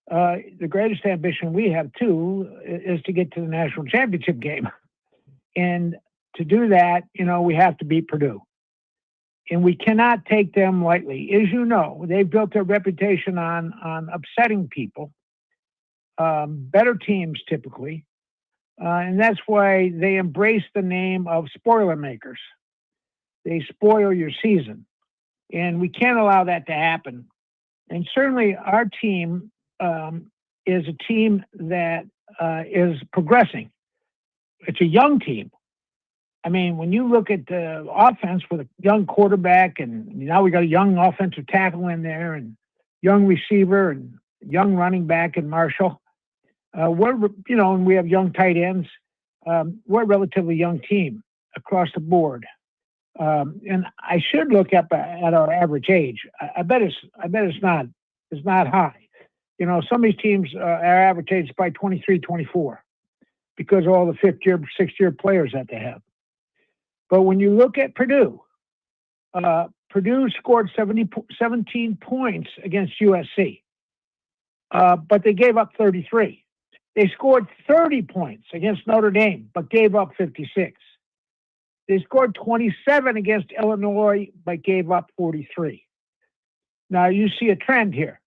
the greatest ambition we have, too, is to get to the national championship game. And to do that, you know, we have to beat Purdue. And we cannot take them lightly. As you know, they've built their reputation on upsetting people, better teams typically. And that's why they embrace the name of spoiler makers. They spoil your season. And we can't allow that to happen. And certainly our team is a team that is progressing. It's a young team. I mean, when you look at the offense with a young quarterback, and now we got a young offensive tackle in there, and young receiver, and young running back in Marshall, and we have young tight ends. We're a relatively young team across the board, and I should look up at our average age. I bet it's not high. You know, some of these teams, our average age is probably 23, 24, because of all the 5th-year, 6th-year players that they have. But when you look at Purdue, Purdue scored 17 points against USC, but they gave up 33. They scored 30 points against Notre Dame, but gave up 56. They scored 27 against Illinois, but gave up 43. Now, you see a trend here.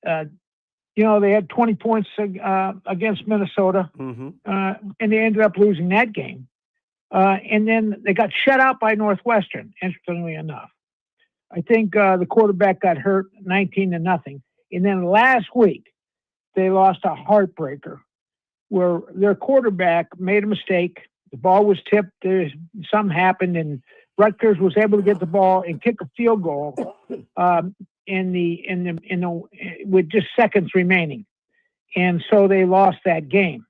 They had 20 points against Minnesota, and they ended up losing that game. And then they got shut out by Northwestern, interestingly enough. I think the quarterback got hurt 19-0. And then last week, they lost a heartbreaker where their quarterback made a mistake. The ball was tipped. Something happened, and Rutgers was able to get the ball and kick a field goal with just seconds remaining, and so they lost that game.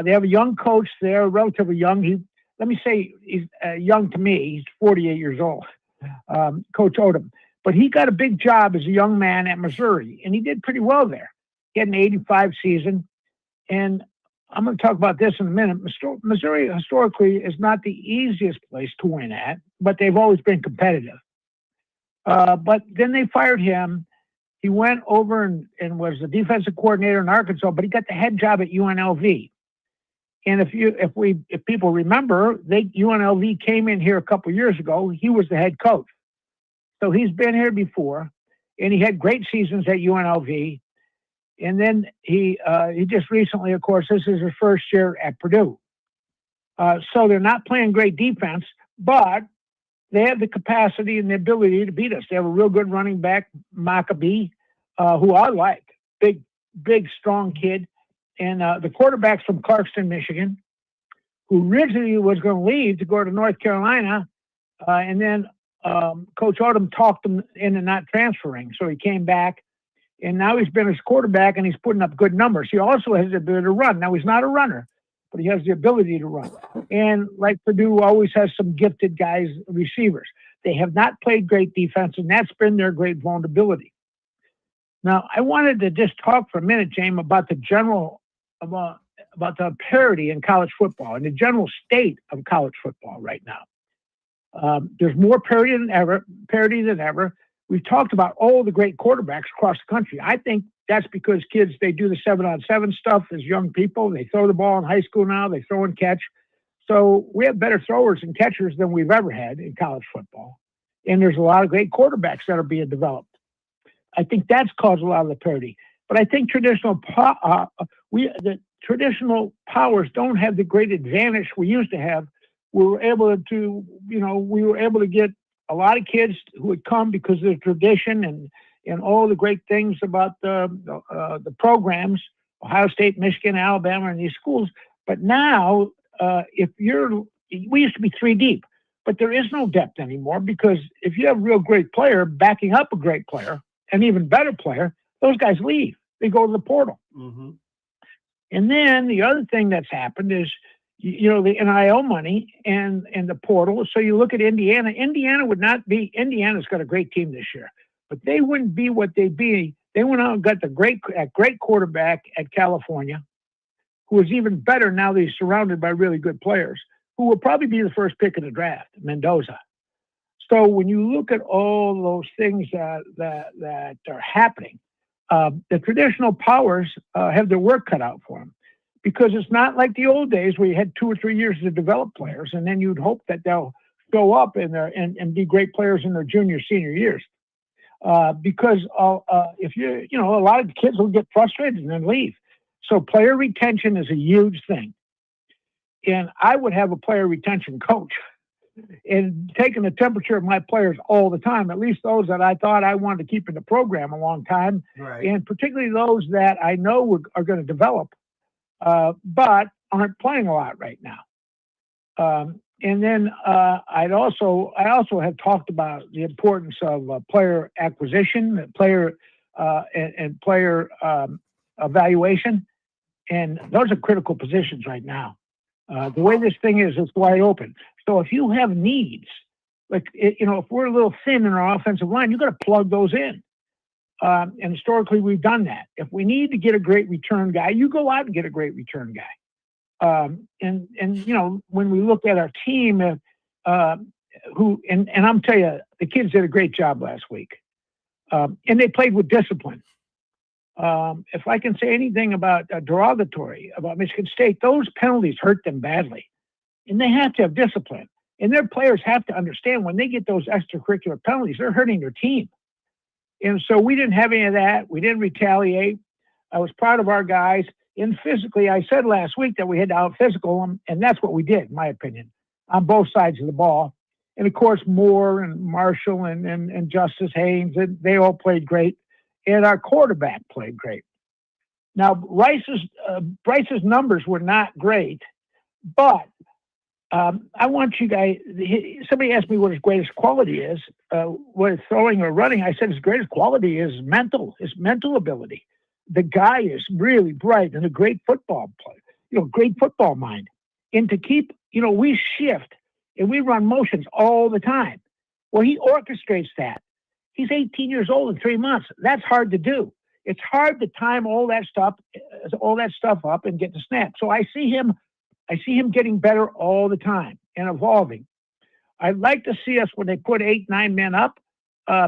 They have a young coach there, relatively young. Let me say he's young to me. He's 48 years old, Coach Odom. But he got a big job as a young man at Missouri, and he did pretty well there. He had an 85 season, and I'm going to talk about this in a minute. Missouri historically is not the easiest place to win at, but they've always been competitive. But then they fired him. He went over and was the defensive coordinator in Arkansas, but he got the head job at UNLV. And if people remember, UNLV came in here a couple of years ago. He was the head coach. So he's been here before, and he had great seasons at UNLV. And then he just recently, of course, this is his first year at Purdue. So they're not playing great defense, but they have the capacity and the ability to beat us. They have a real good running back, Maccabee, who I like. Big, strong kid. And the quarterback's from Clarkston, Michigan, who originally was going to leave to go to North Carolina. And then Coach Odom talked him into not transferring. So he came back. And now he's been his quarterback, and he's putting up good numbers. He also has the ability to run. Now, he's not a runner, but he has the ability to run. And like Purdue always has some gifted guys, receivers. They have not played great defense, and that's been their great vulnerability. Now, I wanted to just talk for a minute, James, about the general, about the parity in college football and the general state of college football right now. There's more parity than ever. We've talked about all the great quarterbacks across the country. I think that's because kids, they do the 7-on-7 stuff as young people. They throw the ball in high school now. They throw and catch. So we have better throwers and catchers than we've ever had in college football. And there's a lot of great quarterbacks that are being developed. I think that's caused a lot of the parity. But I think the traditional powers don't have the great advantage we used to have. We were able to get a lot of kids who would come because of the tradition and all the great things about the programs, Ohio State, Michigan, Alabama, and these schools. But now, we used to be 3 deep, but there is no depth anymore, because if you have a real great player backing up a great player, an even better player, those guys leave. They go to the portal. Mm-hmm. And then the other thing that's happened is, the NIL money and the portal. So you look at Indiana. Indiana's got a great team this year, but they wouldn't be what they'd be. They went out and got a great quarterback at California, who is even better now that he's surrounded by really good players, who will probably be the first pick in the draft, Mendoza. So when you look at all those things that are happening, the traditional powers have their work cut out for them. Because it's not like the old days where you had 2 or 3 years to develop players, and then you'd hope that they'll go up and be great players in their junior, senior years. Because if a lot of kids will get frustrated and then leave. So player retention is a huge thing. And I would have a player retention coach and taking the temperature of my players all the time, at least those that I thought I wanted to keep in the program a long time, right. And particularly those that I know are going to develop. But aren't playing a lot right now. And then I also have talked about the importance of player acquisition, player evaluation, and those are critical positions right now. The way this thing is, it's wide open. So if you have needs, like if we're a little thin in our offensive line, you got to plug those in. And historically, we've done that. If we need to get a great return guy, you go out and get a great return guy. And when we look at our team, and I'm telling you, the kids did a great job last week. And they played with discipline. If I can say anything about derogatory about Michigan State, those penalties hurt them badly. And they have to have discipline. And their players have to understand when they get those extracurricular penalties, they're hurting their team. And so we didn't have any of that. We didn't retaliate. I was proud of our guys. And physically, I said last week that we had to out-physical them, and that's what we did, in my opinion, on both sides of the ball. And, of course, Moore and Marshall and Justice Haynes, and they all played great. And our quarterback played great. Now, Bryce's numbers were not great, but I want you guys. Somebody asked me what his greatest quality is, whether throwing or running. I said his greatest quality is his mental ability. The guy is really bright and a great football player, great football mind. And to keep, we shift and we run motions all the time. Well, he orchestrates that. He's 18 years old in 3 months. That's hard to do. It's hard to time all that stuff up and get the snap. So I see him getting better all the time and evolving. I'd like to see us, when they put 8, 9 men up,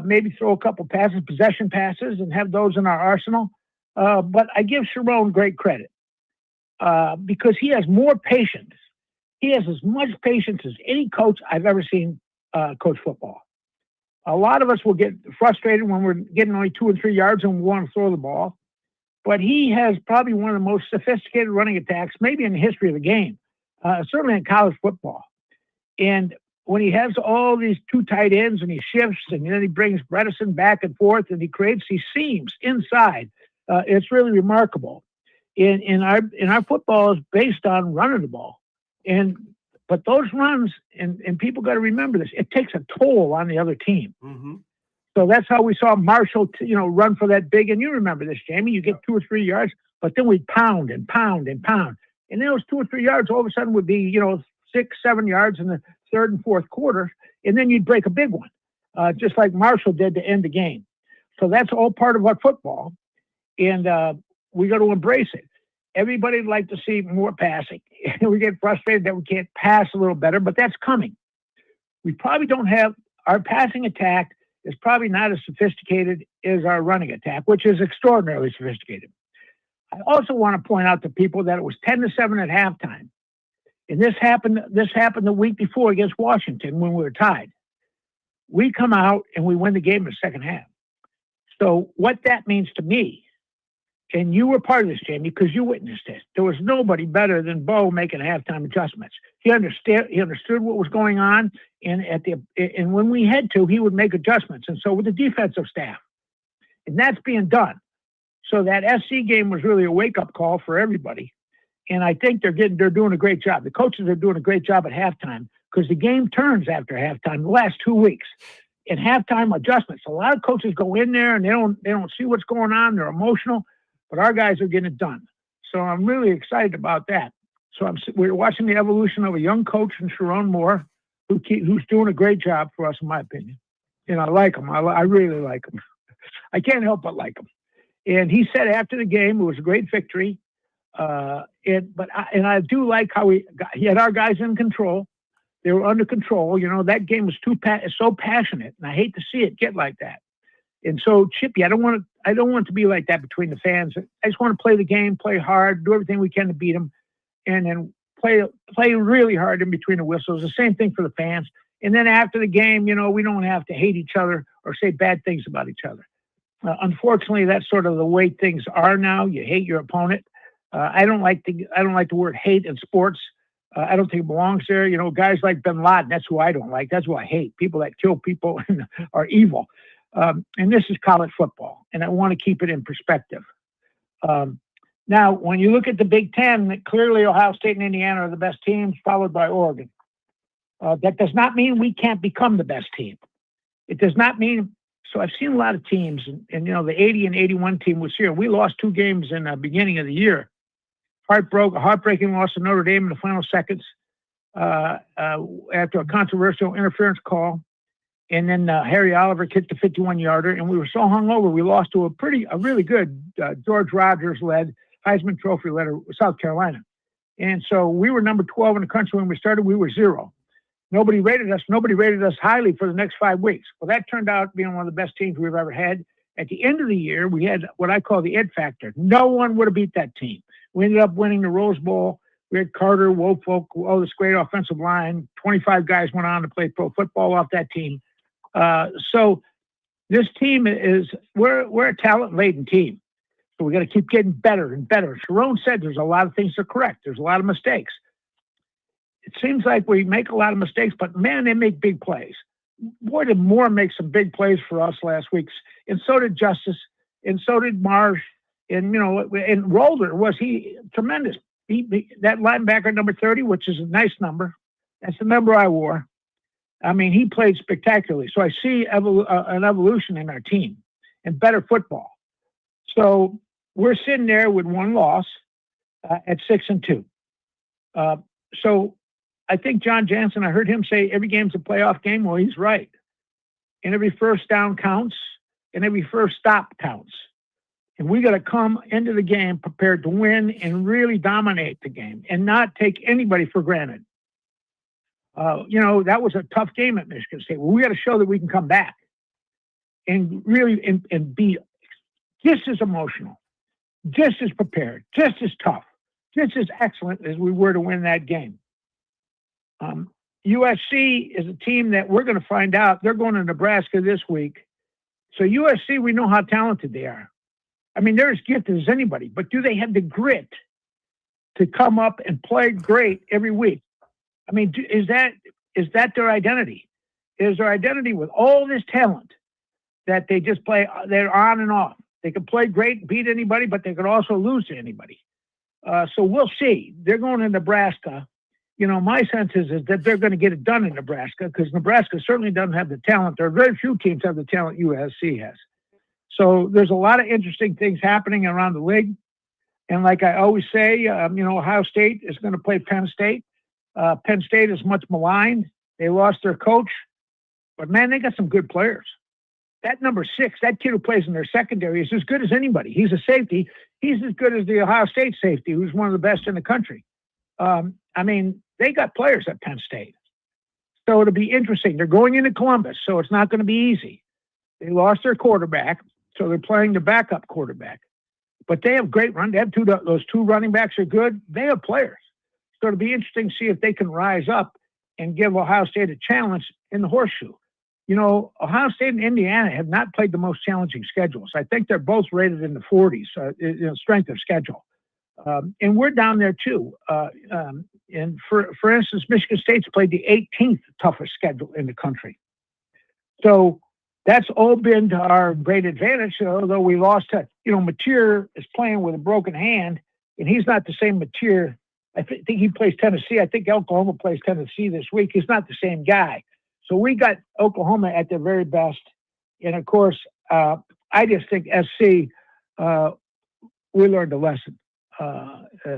maybe throw a couple passes, possession passes, and have those in our arsenal. But I give Sharon great credit because he has more patience. He has as much patience as any coach I've ever seen coach football. A lot of us will get frustrated when we're getting only 2 or 3 yards and we want to throw the ball. But he has probably one of the most sophisticated running attacks, maybe in the history of the game, certainly in college football. And when he has all these 2 tight ends and he shifts and then he brings Bredesen back and forth and he creates these seams inside, it's really remarkable. In our football is based on running the ball. But those runs, and people got to remember this, it takes a toll on the other team. Mm-hmm. So that's how we saw Marshall, run for that big. And you remember this, Jamie. You get 2 or 3 yards, but then we'd pound and pound and pound. And then those 2 or 3 yards all of a sudden would be, 6, 7 yards in the third and fourth quarter. And then you'd break a big one, just like Marshall did to end the game. So that's all part of our football. And we got to embrace it. Everybody'd like to see more passing. We get frustrated that we can't pass a little better, but that's coming. We probably don't have our passing attack is probably not as sophisticated as our running attack, which is extraordinarily sophisticated. I also want to point out to people that it was 10-7 at halftime. And this happened the week before against Washington when we were tied. We come out and we win the game in the second half. So what that means to me, and you were part of this, Jamie, because you witnessed it. There was nobody better than Bo making halftime adjustments. He understood what was going on, and when we had to, he would make adjustments. And so with the defensive staff, and that's being done. So that SC game was really a wake-up call for everybody. And I think they're doing a great job. The coaches are doing a great job at halftime because the game turns after halftime the last 2 weeks. And halftime adjustments. A lot of coaches go in there and they don't see what's going on. They're emotional. But our guys are getting it done. So I'm really excited about that. So we're watching the evolution of a young coach in Sharon Moore, who's doing a great job for us, in my opinion. And I like him. I really like him. I can't help but like him. And he said after the game, it was a great victory. But I do like how he had our guys in control. They were under control. That game was so passionate, and I hate to see it get like that. And so, Chippy, I don't want it to be like that between the fans. I just want to play the game, play hard, do everything we can to beat them, and then play really hard in between the whistles. The same thing for the fans. And then after the game, we don't have to hate each other or say bad things about each other. Unfortunately, that's sort of the way things are now. You hate your opponent. I don't like the word hate in sports. I don't think it belongs there. Guys like Bin Laden, that's who I don't like. That's who I hate. People that kill people and are evil. And this is college football, and I want to keep it in perspective. Now, when you look at the Big Ten, clearly Ohio State and Indiana are the best teams, followed by Oregon. That does not mean we can't become the best team. It does not mean. So I've seen a lot of teams, and the 80 and 81 team was here. We lost 2 games in the beginning of the year. A heartbreaking loss to Notre Dame in the final seconds after a controversial interference call. And then Harry Oliver kicked a 51-yarder, and we were so hungover we lost to a really good George Rogers-led Heisman Trophy-led South Carolina. And so we were number 12 in the country when we started. We were 0. Nobody rated us highly for the next 5 weeks. Well, that turned out being one of the best teams we've ever had. At the end of the year, we had what I call the it factor. No one would have beat that team. We ended up winning the Rose Bowl. We had Carter, Wofolk, all this great offensive line. 25 guys went on to play pro football off that team. So this team we're a talent-laden team. So we got to keep getting better and better. Sharon said there's a lot of things to correct. There's a lot of mistakes. It seems like we make a lot of mistakes, but man, they make big plays. Boy, did Moore make some big plays for us last week. And so did Justice, and so did Marsh, And, and Rolder, was he tremendous? That linebacker number 30, which is a nice number. That's the number I wore. I mean, he played spectacularly. So I see an evolution in our team and better football. So we're sitting there with one loss at 6-2. So I think John Jansen, I heard him say every game's a playoff game. Well, he's right. And every first down counts and every first stop counts. And we got to come into the game prepared to win and really dominate the game and not take anybody for granted. That was a tough game at Michigan State. Well, we got to show that we can come back and really and be just as emotional, just as prepared, just as tough, just as excellent as we were to win that game. USC is a team that we're going to find out. They're going to Nebraska this week. So USC, we know how talented they are. I mean, they're as gifted as anybody, but do they have the grit to come up and play great every week? I mean, is that their identity? Is their identity with all this talent that they just play, they're on and off? They can play great, beat anybody, but they could also lose to anybody. So we'll see. They're going to Nebraska. My sense is that they're going to get it done in Nebraska because Nebraska certainly doesn't have the talent. There are very few teams have the talent USC has. So there's a lot of interesting things happening around the league. And like I always say, Ohio State is going to play Penn State. Penn State is much maligned. They lost their coach. But, man, they got some good players. That number 6, that kid who plays in their secondary is as good as anybody. He's a safety. He's as good as the Ohio State safety, who's one of the best in the country. They got players at Penn State. So it'll be interesting. They're going into Columbus, so it's not going to be easy. They lost their quarterback, so they're playing the backup quarterback. But they have great run. They have those two running backs are good. They have players. So it'll be interesting to see if they can rise up and give Ohio State a challenge in the horseshoe. Ohio State and Indiana have not played the most challenging schedules. I think they're both rated in the 40s, strength of schedule. And we're down there too. And for instance, Michigan State's played the 18th toughest schedule in the country. So that's all been to our great advantage, although we lost to, Mateer is playing with a broken hand, and he's not the same Mateer. I think he plays Tennessee. I think Oklahoma plays Tennessee this week. He's not the same guy. So we got Oklahoma at their very best. And, of course, I just think SC, we learned a lesson.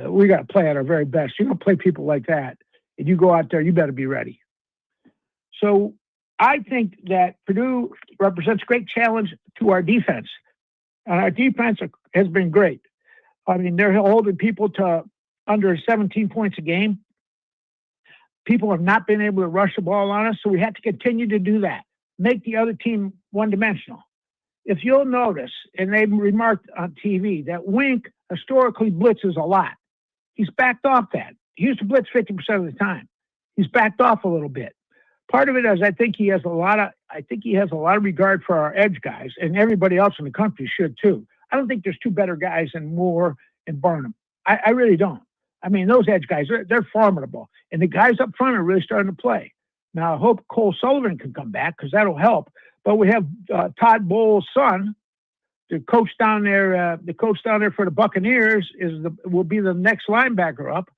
We got to play at our very best. You don't play people like that. And you go out there, you better be ready. So I think that Purdue represents a great challenge to our defense. And our defense has been great. I mean, they're holding people to under 17 points a game. People have not been able to rush the ball on us, so we have to continue to do that. Make the other team one-dimensional. If you'll notice, and they've remarked on TV, that Wink historically blitzes a lot. He's backed off that. He used to blitz 50% of the time. He's backed off a little bit. Part of it is I think he has a lot of regard for our edge guys, and everybody else in the country should too. I don't think there's two better guys than Moore and Barnum. I really don't. I mean, those edge guys, they're formidable. And the guys up front are really starting to play. Now, I hope Cole Sullivan can come back because that'll help. But we have Todd Bowles' son, the coach down there for the Buccaneers will be the next linebacker up.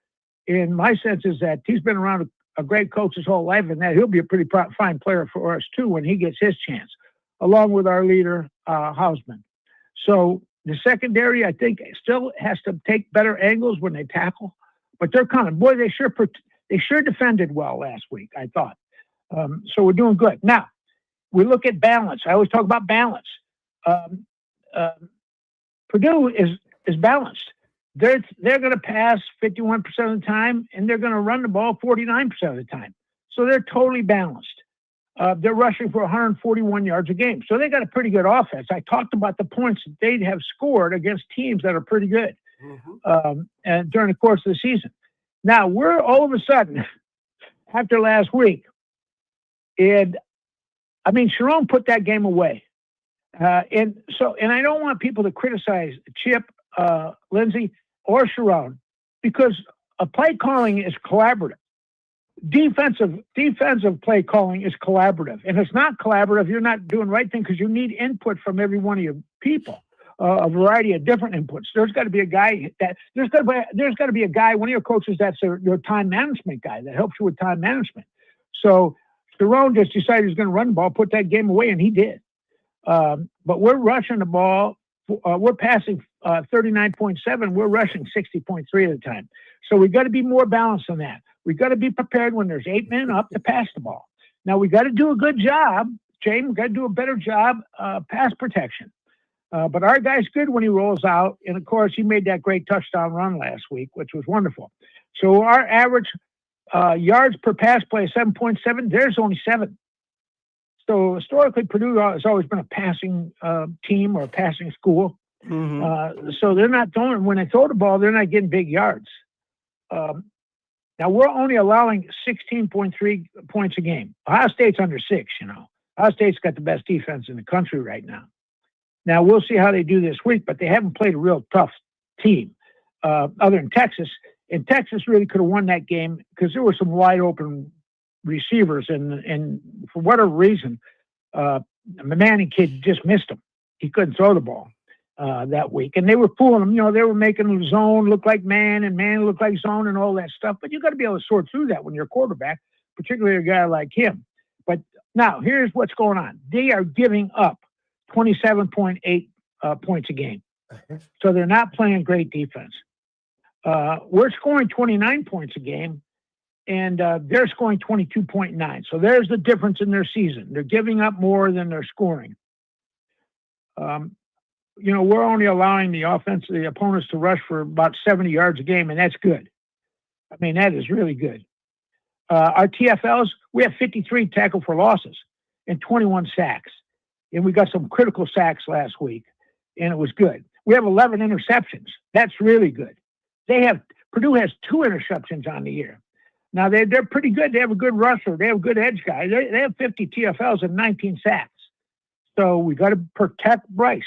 And my sense is that he's been around a great coach his whole life, and that he'll be a pretty fine player for us too when he gets his chance, along with our leader, Hausman. So the secondary, I think, still has to take better angles when they tackle, but they're they sure defended well last week, I thought. So we're doing good. Now, we look at balance. I always talk about balance. Purdue is balanced. They're going to pass 51% of the time, and they're going to run the ball 49% of the time. So they're totally balanced. They're rushing for 141 yards a game. So they got a pretty good offense. I talked about the points that they'd have scored against teams that are pretty good and during the course of the season. Now, we're all of a sudden, after last week, and I mean, Sharon put that game away. And I don't want people to criticize Chip, Lindsey, or Sharon because a play calling is collaborative. Defensive play calling is collaborative. And if it's not collaborative, you're not doing the right thing because you need input from every one of your people. a variety of different inputs. There's got to be a guy there's got to be a guy, one of your coaches that's your time management guy that helps you with time management. So Cerrone just decided he's going to run the ball, put that game away, and he did. But we're rushing the ball. We're passing 39.7. We're rushing 60.3 at the time. So we got to be more balanced than that. We got to be prepared when there's 8 men up to pass the ball. Now we got to do a good job, James. We got to do a better job pass protection. But our guy's good when he rolls out, and of course he made that great touchdown run last week, which was wonderful. So our average yards per pass play is 7.7. There's only 7. So historically, Purdue has always been a passing team or a passing school. So they're not throwing, when they throw the ball, they're not getting big yards. Now we're only allowing 16.3 points a game. Ohio State's under 6, Ohio State's got the best defense in the country right now. Now we'll see how they do this week, but they haven't played a real tough team other than Texas. And Texas really could have won that game because there were some wide open receivers, and for whatever reason, the Manning kid just missed him. He couldn't throw the ball that week, and they were fooling him. They were making him zone look like man, and man look like zone, and all that stuff. But you got to be able to sort through that when you're a quarterback, particularly a guy like him. But now here's what's going on: they are giving up 27.8 points a game, so they're not playing great defense. We're scoring 29 points a game, and they're scoring 22.9. So there's the difference in their season. They're giving up more than they're scoring. We're only allowing the opponents to rush for about 70 yards a game, and that's good. I mean, that is really good. Our TFLs, we have 53 tackle for losses and 21 sacks. And we got some critical sacks last week, and it was good. We have 11 interceptions. That's really good. Purdue has 2 interceptions on the year. Now, they're pretty good. They have a good rusher. They have a good edge guy. They have 50 TFLs and 19 sacks. So we got to protect Bryce.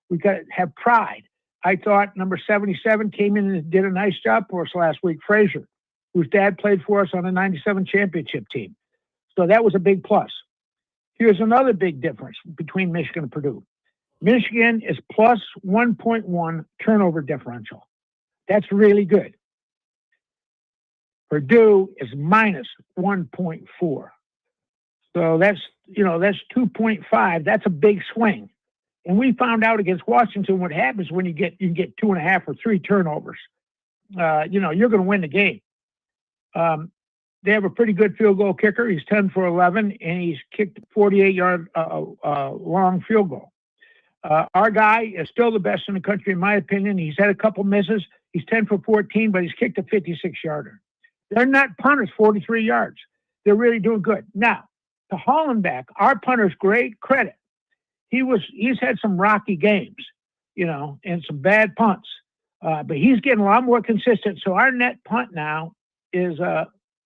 We got to have pride. I thought number 77 came in and did a nice job for us last week, Frazier, whose dad played for us on the 97 championship team. So that was a big plus. Here's another big difference between Michigan and Purdue. Michigan is plus 1.1 turnover differential. That's really good. Purdue is minus 1.4. So that's 2.5. That's a big swing. And we found out against Washington what happens when you get 2.5 or 3 turnovers. You're going to win the game. They have a pretty good field goal kicker. He's 10 for 11, and he's kicked 48-yard long field goal. Our guy is still the best in the country, in my opinion. He's had a couple misses. He's 10 for 14, but he's kicked a 56-yarder. They're not punters, 43 yards. They're really doing good. Now, to Hollenbeck, our punter's great credit. He's had some rocky games, and some bad punts. But he's getting a lot more consistent. So our net punt now is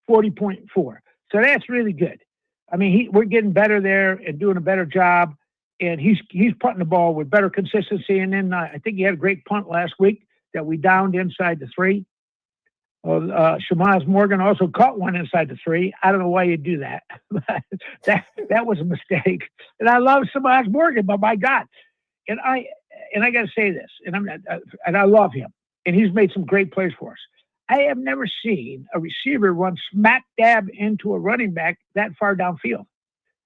40.4. So that's really good. I mean, we're getting better there and doing a better job. And he's punting the ball with better consistency. And then I think he had a great punt last week that we downed inside the 3. Shamaz Morgan also caught one inside the 3. I don't know why you do that. that was a mistake. And I love Shamaz Morgan, but my God. And I got to say this, and I love him. And he's made some great plays for us. I have never seen a receiver run smack dab into a running back that far downfield.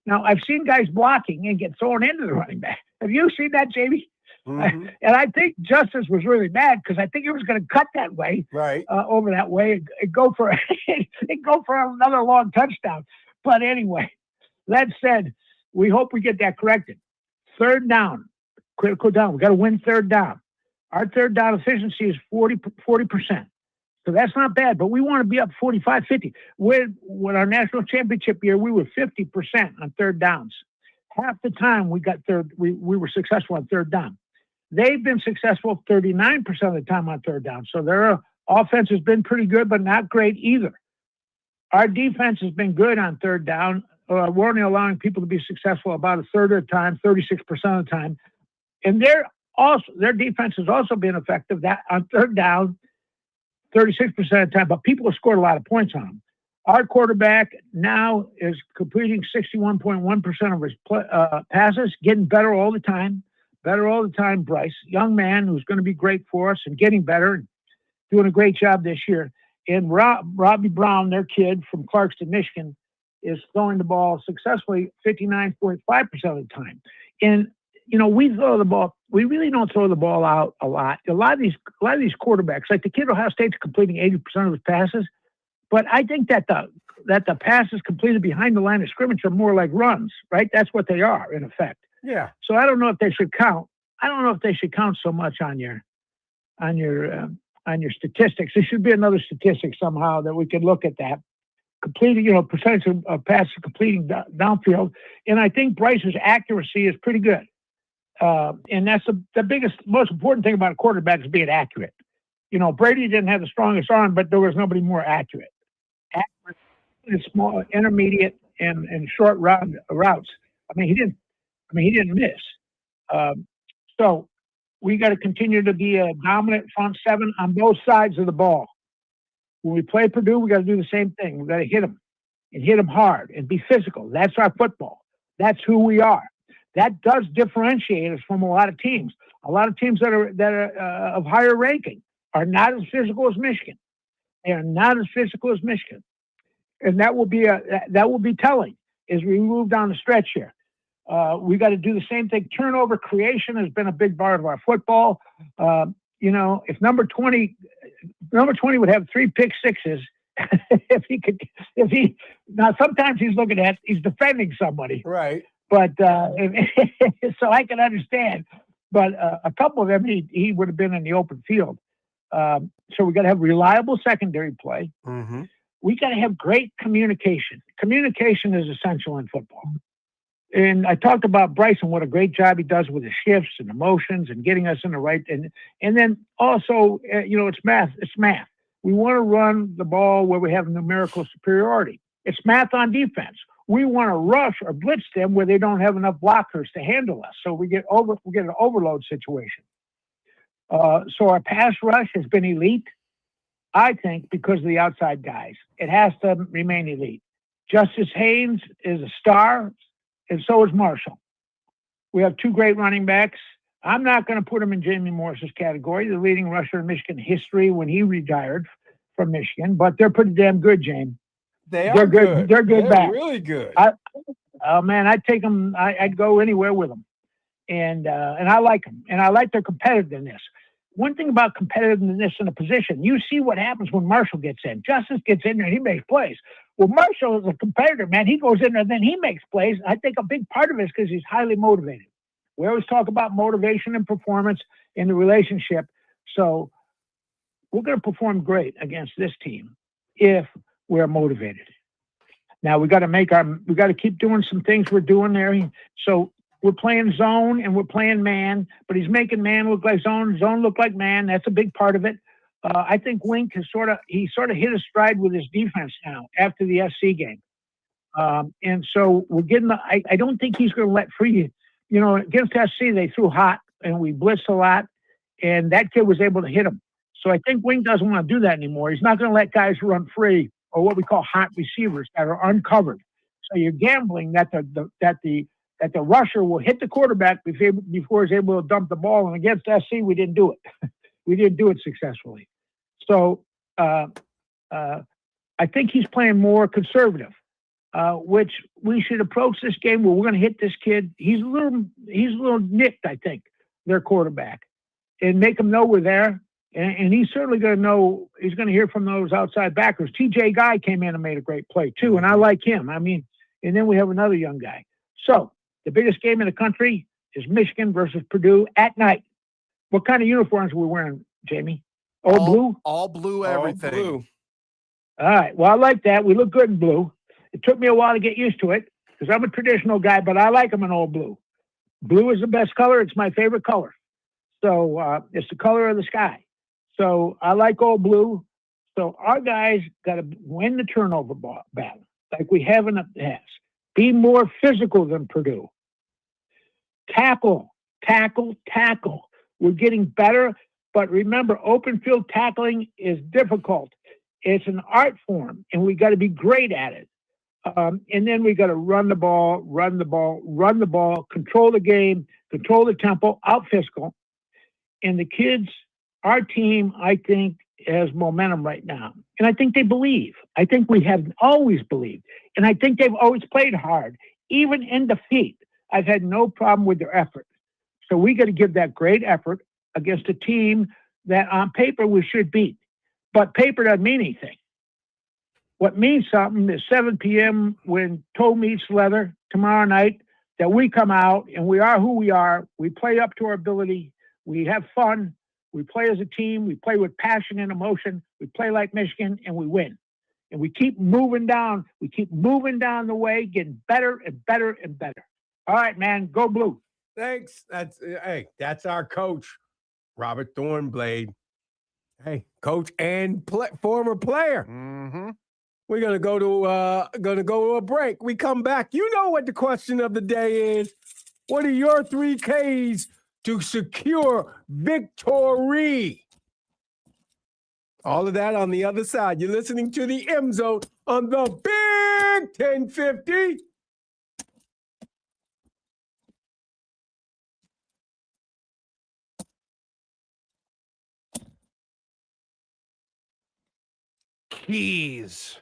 Now, I've seen guys blocking and get thrown into the running back. Have you seen that, Jamie? Mm-hmm. And I think Justice was really mad because I think he was going to cut that way, right, over that way and go for another long touchdown. But anyway, that said, we hope we get that corrected. 3rd down, critical down. We got to win 3rd down. Our 3rd down efficiency is 40%. So that's not bad, but we want to be up 45, 50. With our national championship year, we were 50% on 3rd downs. Half the time we were successful on 3rd down. They've been successful 39% of the time on 3rd down. So their offense has been pretty good, but not great either. Our defense has been good on 3rd down. We're only allowing people to be successful about 1/3 of the time, 36% of the time. And their defense has also been effective that on 3rd down, 36% of the time, but people have scored a lot of points on them. Our quarterback now is completing 61.1% of his passes, getting better all the time. better all the time, Bryce. Young man who's going to be great for us and getting better and doing a great job this year. And Robbie Brown, their kid from Clarkston, Michigan, is throwing the ball successfully 59.5% of the time. And, we throw the ball. We really don't throw the ball out a lot. A lot of these quarterbacks, like the kid at Ohio State's completing 80% of his passes. But I think that the passes completed behind the line of scrimmage are more like runs, right? That's what they are, in effect. Yeah. So I don't know if they should count. I don't know if they should count so much on your statistics. There should be another statistic somehow that we could look at that. Completing, percentage of passes completing downfield. And I think Bryce's accuracy is pretty good. And that's the most important thing about a quarterback is being accurate. Brady didn't have the strongest arm, but there was nobody more accurate. Accurate in small, intermediate, and short routes. He didn't miss. So we got to continue to be a dominant front seven on both sides of the ball. When we play Purdue, we got to do the same thing. We got to hit them and hit them hard and be physical. That's our football. That's who we are. That does differentiate us from a lot of teams. A lot of teams that are of higher ranking are not as physical as Michigan. They are not as physical as Michigan, and that will be telling as we move down the stretch here. We got to do the same thing. Turnover creation has been a big part of our football. If number 20 would have 3 pick sixes, now sometimes he's defending somebody. Right. But so I can understand, but a couple of them, he would have been in the open field. So we got to have reliable secondary play. Mm-hmm. We got to have great communication. Communication is essential in football. And I talked about Bryson, what a great job he does with the shifts and emotions and getting us in the right. And then also, it's math. It's math. We want to run the ball where we have numerical superiority. It's math on defense. We want to rush or blitz them where they don't have enough blockers to handle us. So we get an overload situation. So our pass rush has been elite, I think, because of the outside guys. It has to remain elite. Justice Haynes is a star, and so is Marshall. We have 2 great running backs. I'm not going to put him in Jamie Morris's category, the leading rusher in Michigan history when he retired from Michigan, but they're pretty damn good, James. They're good. They're good backs. Really good. I'd take them. I'd go anywhere with them, and I like them, and I like their competitiveness. One thing about competitiveness in a position, you see what happens when Marshall gets in. Justice gets in there and he makes plays. Well, Marshall is a competitor, man. He goes in there and then he makes plays. I think a big part of it is because he's highly motivated. We always talk about motivation and performance in the relationship. So we're going to perform great against this team if we're motivated. Now we got to keep doing some things we're doing there. So we're playing zone and we're playing man, but he's making man look like zone look like man. That's a big part of it. I think Wink has sort of hit a stride with his defense now after the SC game. And so we're getting I don't think he's going to let free. Against SC, they threw hot and we blitzed a lot, and that kid was able to hit him. So I think Wink doesn't want to do that anymore. He's not going to let guys run free or what we call hot receivers that are uncovered. So you're gambling that the rusher will hit the quarterback before he's able to dump the ball. And against SC, we didn't do it. We didn't do it successfully. So I think he's playing more conservative, which we should approach this game where we're going to hit this kid. He's a little nicked, I think, their quarterback, and make him know we're there. And he's certainly going to know. He's going to hear from those outside backers. TJ Guy came in and made a great play too, and I like him. And then we have another young guy. So the biggest game in the country is Michigan versus Purdue at night. What kind of uniforms are we wearing, Jamie? All blue? All blue, everything. All blue. All right. Well, I like that. We look good in blue. It took me a while to get used to it because I'm a traditional guy, but I like them in all blue. Blue is the best color. It's my favorite color. So it's the color of the sky. So I like all blue. So our guys got to win the turnover battle like we have in the past. Be more physical than Purdue. Tackle. We're getting better, but remember, open field tackling is difficult. It's an art form, and we got to be great at it. And then we got to run the ball, control the game, control the tempo, out physical. And the kids, our team, I think, has momentum right now. And I think they believe. I think we have always believed. And I think they've always played hard. Even in defeat, I've had no problem with their effort. So we got to give that great effort against a team that on paper we should beat. But paper doesn't mean anything. What means something is 7 p.m. when toe meets leather tomorrow night, that we come out and we are who we are. We play up to our ability. We have fun. We play as a team. We play with passion and emotion. We play like Michigan, and we win. And we keep moving down. We keep moving down the way, getting better and better and better. All right, man, go blue. Thanks. That's our coach, Robert Thornblade. Hey, coach and former player. Mm-hmm. We're gonna go to a break. We come back. You know what the question of the day is. What are your 3 Ks to secure victory? All of that on the other side. You're listening to the M Zone on the Big 1050. Keys.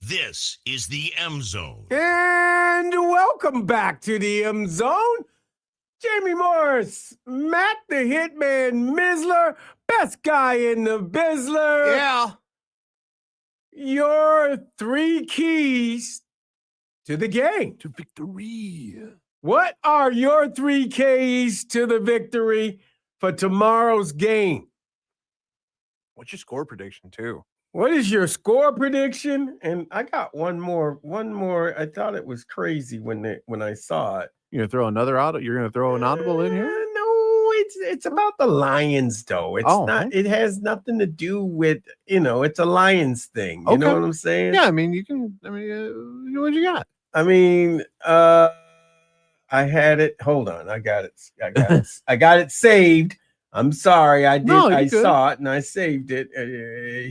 This is the M Zone. And welcome back to the M Zone. Jamie Morris, Matt the Hitman Missler, best guy in the Bizzler. Yeah. Your 3 keys to the game. To victory. What are your 3 keys to the victory for tomorrow's game? What's your score prediction, too? What is your score prediction? And I got one more. I thought it was crazy when I saw it. You're gonna throw another audible? You're gonna throw an audible in here? No, it's about the Lions, though. It's not. It has nothing to do with It's a Lions thing. You know what I'm saying? Yeah, I mean, you can. I mean, what you got? I mean, I had it. Hold on, I got it. I got it saved. I'm sorry, I did. No, I saw it and I saved it.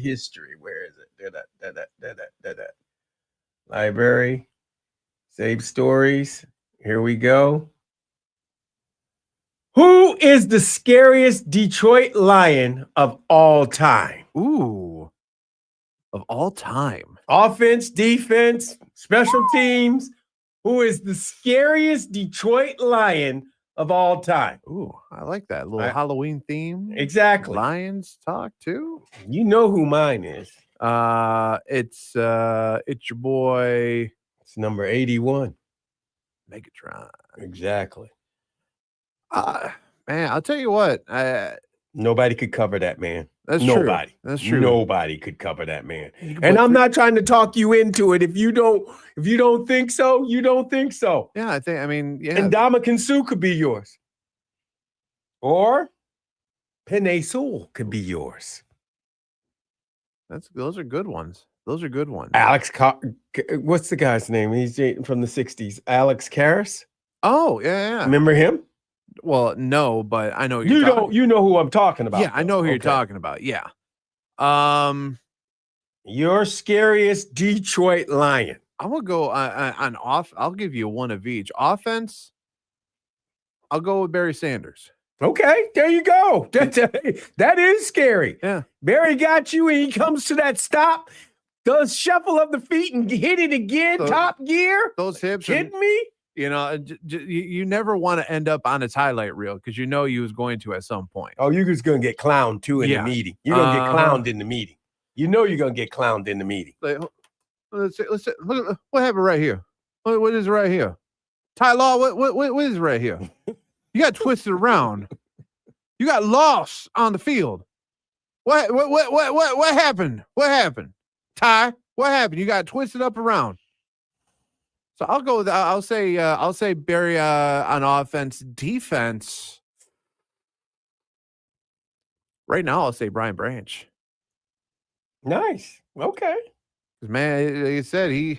History. Where is it? Library. Save stories. Here we go. Who is the scariest Detroit Lion of all time? Ooh, of all time. Offense, defense, special teams. Who is the scariest Detroit Lion of all time? Ooh, I like that little Halloween theme. Exactly. Lions talk too. You know who mine is. It's your boy. It's number 81. Megatron. Exactly. Man, I'll tell you what. Nobody could cover that man. That's Nobody. True. That's true. Nobody could cover that man. And I'm not trying to talk you into it. If you don't think so, you don't think so. Yeah, I mean, yeah. And Ndamukong Suh could be yours. Or Penei Sewell could be yours. Those are good ones. Those are good ones. What's the guy's name? He's from the 60s. Alex Karras? Oh, yeah. Remember him? Well, no, but I know you know who I'm talking about. Yeah, I know who you're talking about. Yeah. Your scariest Detroit Lion. I'm gonna go on off. I'll give you one of each. Offense, I'll go with Barry Sanders. Okay, there you go. That is scary. Yeah. Barry got you, and he comes to that stop, does shuffle of the feet and hit it again, top gear. Those hips. Kidding me? You know, you never want to end up on its highlight reel because you know you was going to at some point. Oh, you're just going to get clowned, too, in the meeting. You're going to get clowned in the meeting. You know you're going to get clowned in the meeting. Let's see, what happened right here? What is right here? Ty Law, what is right here? You got twisted around. You got lost on the field. What happened? What happened? Ty, what happened? You got twisted up around. So I'll go with I'll say Barry on offense. Defense. Right now I'll say Brian Branch. Nice. Okay. Because man, like I said,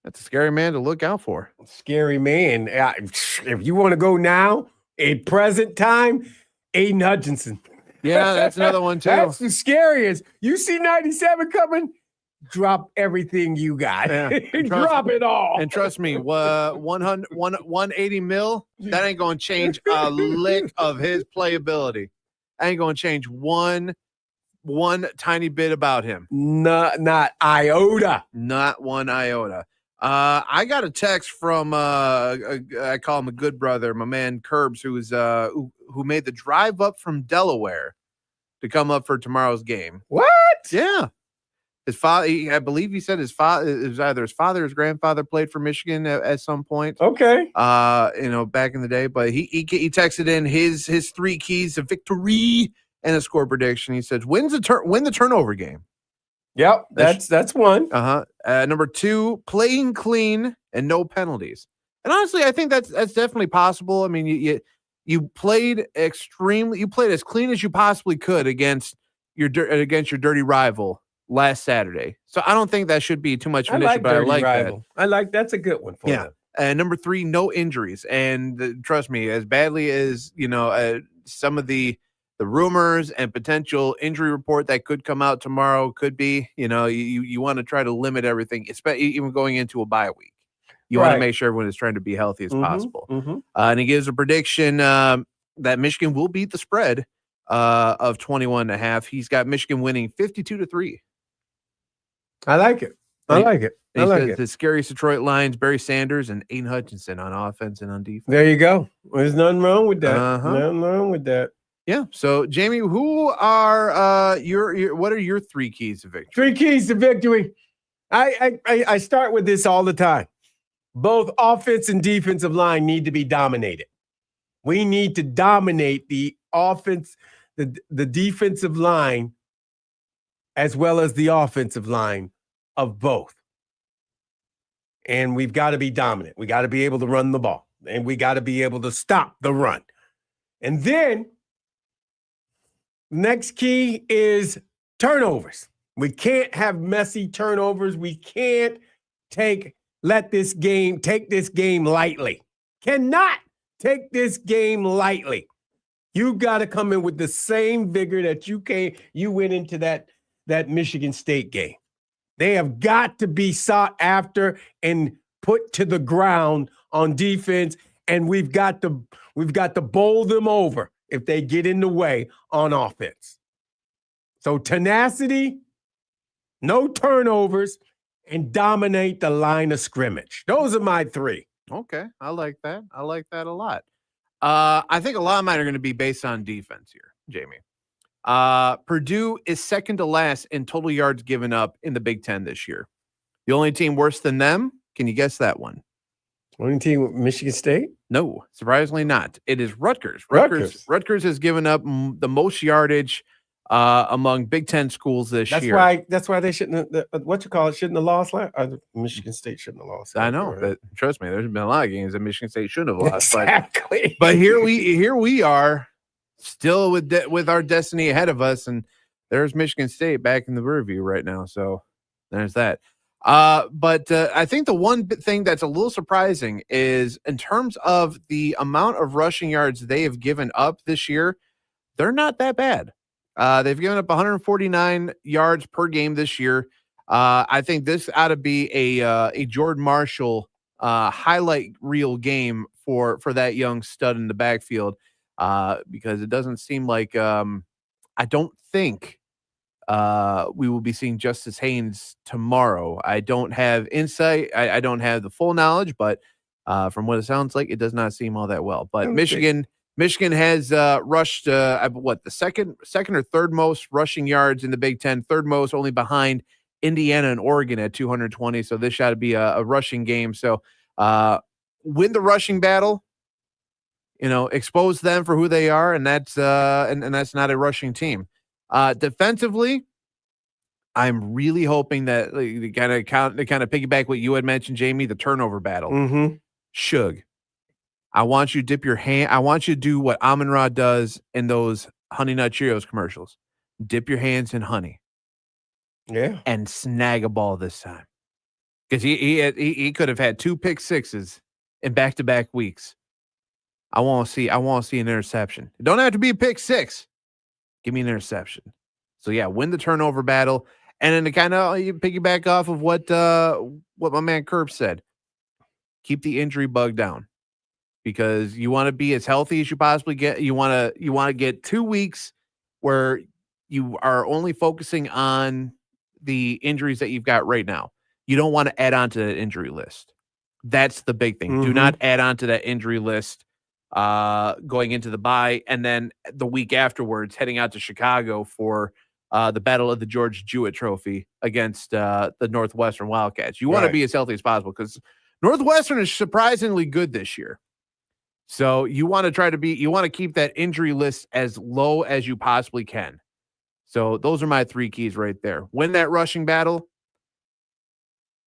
that's a scary man to look out for. Scary man. If you want to go now, in present time, Aiden Hutchinson. Yeah, that's another one too. That's the scariest. You see 97 coming? Drop everything you got. Yeah. Drop it all. And trust me, 180 mil, that ain't going to change a lick of his playability. Ain't going to change one tiny bit about him. Not iota. Not one iota. I got a text from I call him a good brother, my man Curbs, who made the drive up from Delaware to come up for tomorrow's game. What? Yeah. His father, I believe he said his father, it was either his father or his grandfather played for Michigan at some point. Okay. Back in the day, but he texted in his 3 keys to victory and a score prediction. He says, win the turnover game. Yep. That's one. Number 2, playing clean and no penalties. And honestly, I think that's definitely possible. I mean, you played as clean as you possibly could against your dirty rival last Saturday. So I don't think that should be too much of an issue, but I like rival. That's a good one for them. And number 3, no injuries. And trust me, as badly as, some of the rumors and potential injury report that could come out tomorrow could be, you want to try to limit everything, especially even going into a bye week. You want to make sure everyone is trying to be healthy as possible. And he gives a prediction that Michigan will beat the spread of 21.5. He's got Michigan winning 52-3. I like it. I like it. I He like says it. the scariest Detroit Lions, Barry Sanders and Aiden Hutchinson on offense and on defense. There you go. There's nothing wrong with that. Uh-huh. Nothing wrong with that. Yeah. So, Jamie, who are your what are your 3 keys to victory? 3 keys to victory. I start with this all the time. Both offense and defensive line need to be dominated. We need to dominate the offense, the defensive line, as well as the offensive line of both. And we've got to be dominant. We got to be able to run the ball, and we got to be able to stop the run. And then next key is turnovers. We can't have messy turnovers. We can't take this game lightly. Cannot take this game lightly. You got to come in with the same vigor that you went into that Michigan State game. They have got to be sought after and put to the ground on defense, and we've got to bowl them over if they get in the way on offense. So tenacity, no turnovers, and dominate the line of scrimmage. Those are my 3. Okay. I like that. I like that a lot. I think a lot of mine are going to be based on defense here, Jamie. Purdue is second to last in total yards given up in the Big Ten this year. The only team worse than them, can you guess that one? Only team with Michigan State? No, surprisingly not. It is Rutgers. Rutgers has given up the most yardage among Big Ten schools this year. That's why they shouldn't have, shouldn't have lost last. Michigan State shouldn't have lost. I know, but trust me, there's been a lot of games that Michigan State should have lost. Exactly. But here we are, still with our destiny ahead of us, and there's Michigan State back in the rear view right now. So there's that. But I think the one thing that's a little surprising is in terms of the amount of rushing yards they have given up this year, they're not that bad. They've given up 149 yards per game this year. I think this ought to be a Jordan Marshall highlight reel game for that young stud in the backfield, because it doesn't seem like I don't think we will be seeing Justice Haynes tomorrow. I don't have insight. I don't have the full knowledge, but from what it sounds like, it does not seem all that well. But Michigan has rushed the second or third most rushing yards in the Big Ten, third most, only behind Indiana and Oregon at 220. So this ought to be a rushing game. So win the rushing battle, expose them for who they are, and that's and that's not a rushing team. Defensively, I'm really hoping that to kind of piggyback what you had mentioned, Jamie, the turnover battle. Mm-hmm. Shug, I want you to dip your hand. I want you to do what Amon-Ra does in those Honey Nut Cheerios commercials. Dip your hands in honey. Yeah. And snag a ball this time. Because he could have had 2 pick sixes in back-to-back weeks. I want to see an interception. It don't have to be a pick six. Give me an interception. So yeah, win the turnover battle. And then to kind of piggyback off of what my man Curb said, keep the injury bug down, because you want to be as healthy as you possibly get. You want to get 2 weeks where you are only focusing on the injuries that you've got right now. You don't want to add on to that injury list. That's the big thing. Mm-hmm. Do not add on to that injury list going into the bye, and then the week afterwards heading out to Chicago for the Battle of the George Jewett Trophy against the Northwestern Wildcats. You want to be as healthy as possible, because Northwestern is surprisingly good this year. So you want to keep that injury list as low as you possibly can. So those are my 3 keys right there. Win that rushing battle,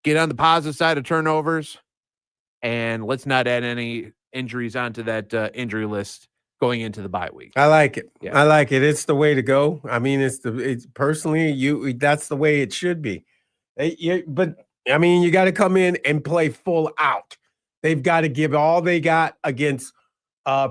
get on the positive side of turnovers, and let's not add any injuries onto that injury list going into the bye week. I like it. Yeah. I like it. It's the way to go. I mean, it's personally, that's the way it should be. But I mean, you got to come in and play full out. They've got to give all they got against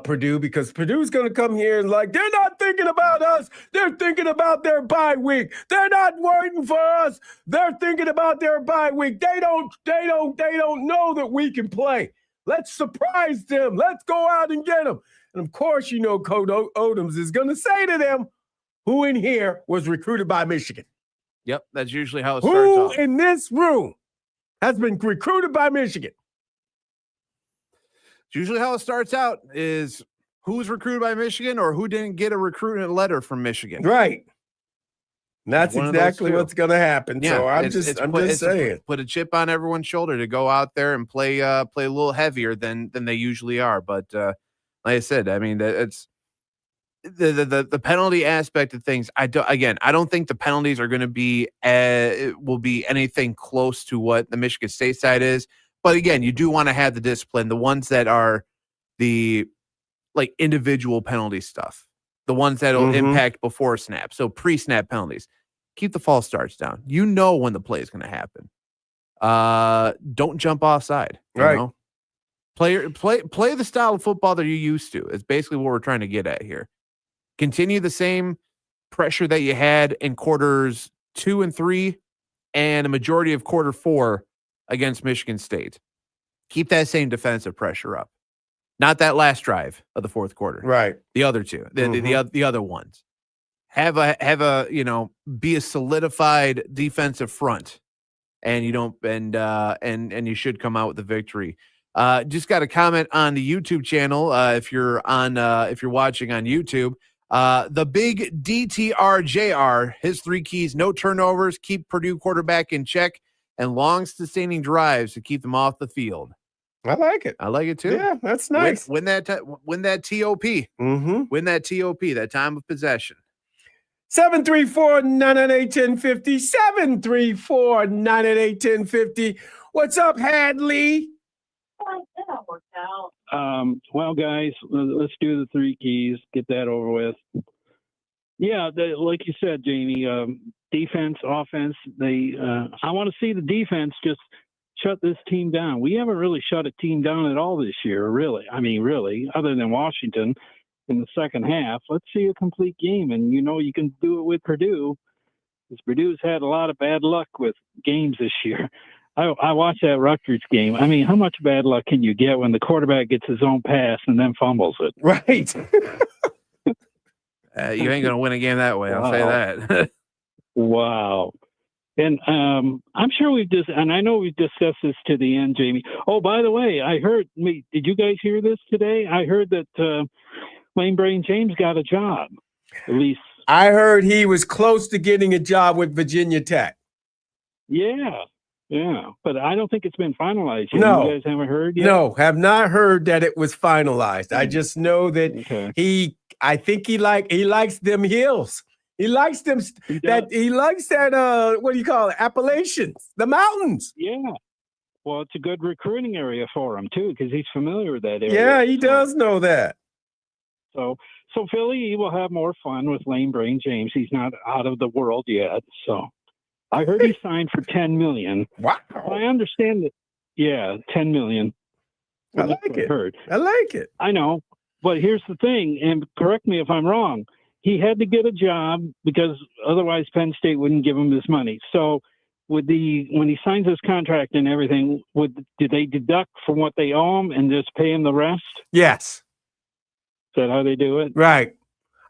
Purdue, because Purdue's going to come here and they're not thinking about us. They're thinking about their bye week. They're not waiting for us. They're thinking about their bye week. They don't know that we can play. Let's surprise them. Let's go out and get them. And of course, Coach Odoms is going to say to them, who in here was recruited by Michigan? Yep, that's usually how it starts off. Who in this room has been recruited by Michigan. It's usually how it starts out is who's recruited by Michigan or who didn't get a recruitment letter from Michigan. Right. And that's One of exactly those two. what's going to happen. Yeah, So I'm it's just put saying. Put a chip on everyone's shoulder to go out there and play a little heavier than they usually are. But like I said, I mean, it's the penalty aspect of things. I don't think the penalties are going to be will be anything close to what the Michigan State side is. But again, you do want to have the discipline, the ones that are the like individual penalty stuff, the ones that will impact before snap. So pre-snap penalties. Keep the false starts down. You know when the play is going to happen. Don't jump offside. Right. Know? Play the style of football that you're used to. It's basically what we're trying to get at here. Continue the same pressure that you had in quarters 2 and 3 and a majority of quarter 4 against Michigan State. Keep that same defensive pressure up. Not that last drive of the fourth quarter. Right. The other two. The other ones. Have a be a solidified defensive front, and you don't and you should come out with the victory. Just got a comment on the YouTube channel. If you're watching on YouTube, the big DTRJR, his 3 keys: no turnovers, keep Purdue quarterback in check, and long sustaining drives to keep them off the field. I like it. I like it too. Yeah, that's nice. Win that TOP. Win that TOP. That time of possession. 734-998-1050. 734-998-1050. What's up, Hadley? Well, guys, let's do the 3 keys. Get that over with. Yeah, like you said, Jamie, defense, offense. I want to see the defense just shut this team down. We haven't really shut a team down at all this year, really. I mean, really, other than Washington in the second half. Let's see a complete game, and you can do it with Purdue, because Purdue's had a lot of bad luck with games this year. I watched that Rutgers game. I mean, how much bad luck can you get when the quarterback gets his own pass and then fumbles it? Right. You ain't going to win a game that way. I'll say that. Wow. And I'm sure and I know we've discussed this to the end, Jamie. Oh, by the way, did you guys hear this today? I heard that Lane Brain James got a job, at least. I heard he was close to getting a job with Virginia Tech. Yeah, but I don't think it's been finalized yet. No. You guys haven't heard yet? No, have not heard that it was finalized. I just know that I think he likes them hills. He likes them. He likes that. What do you call it? Appalachians, the mountains. Yeah. Well, it's a good recruiting area for him too, because he's familiar with that area. Yeah, he does know that. So Philly, he will have more fun with Lane Brain James. He's not out of the world yet. So I heard he signed for $10 million. Wow. I understand that. Yeah, $10 million. I like it. I like it. I know, but here's the thing, and correct me if I'm wrong. He had to get a job because otherwise Penn State wouldn't give him this money. So when he signs his contract and everything, did they deduct from what they owe him and just pay him the rest? Yes. Is that how they do it? Right.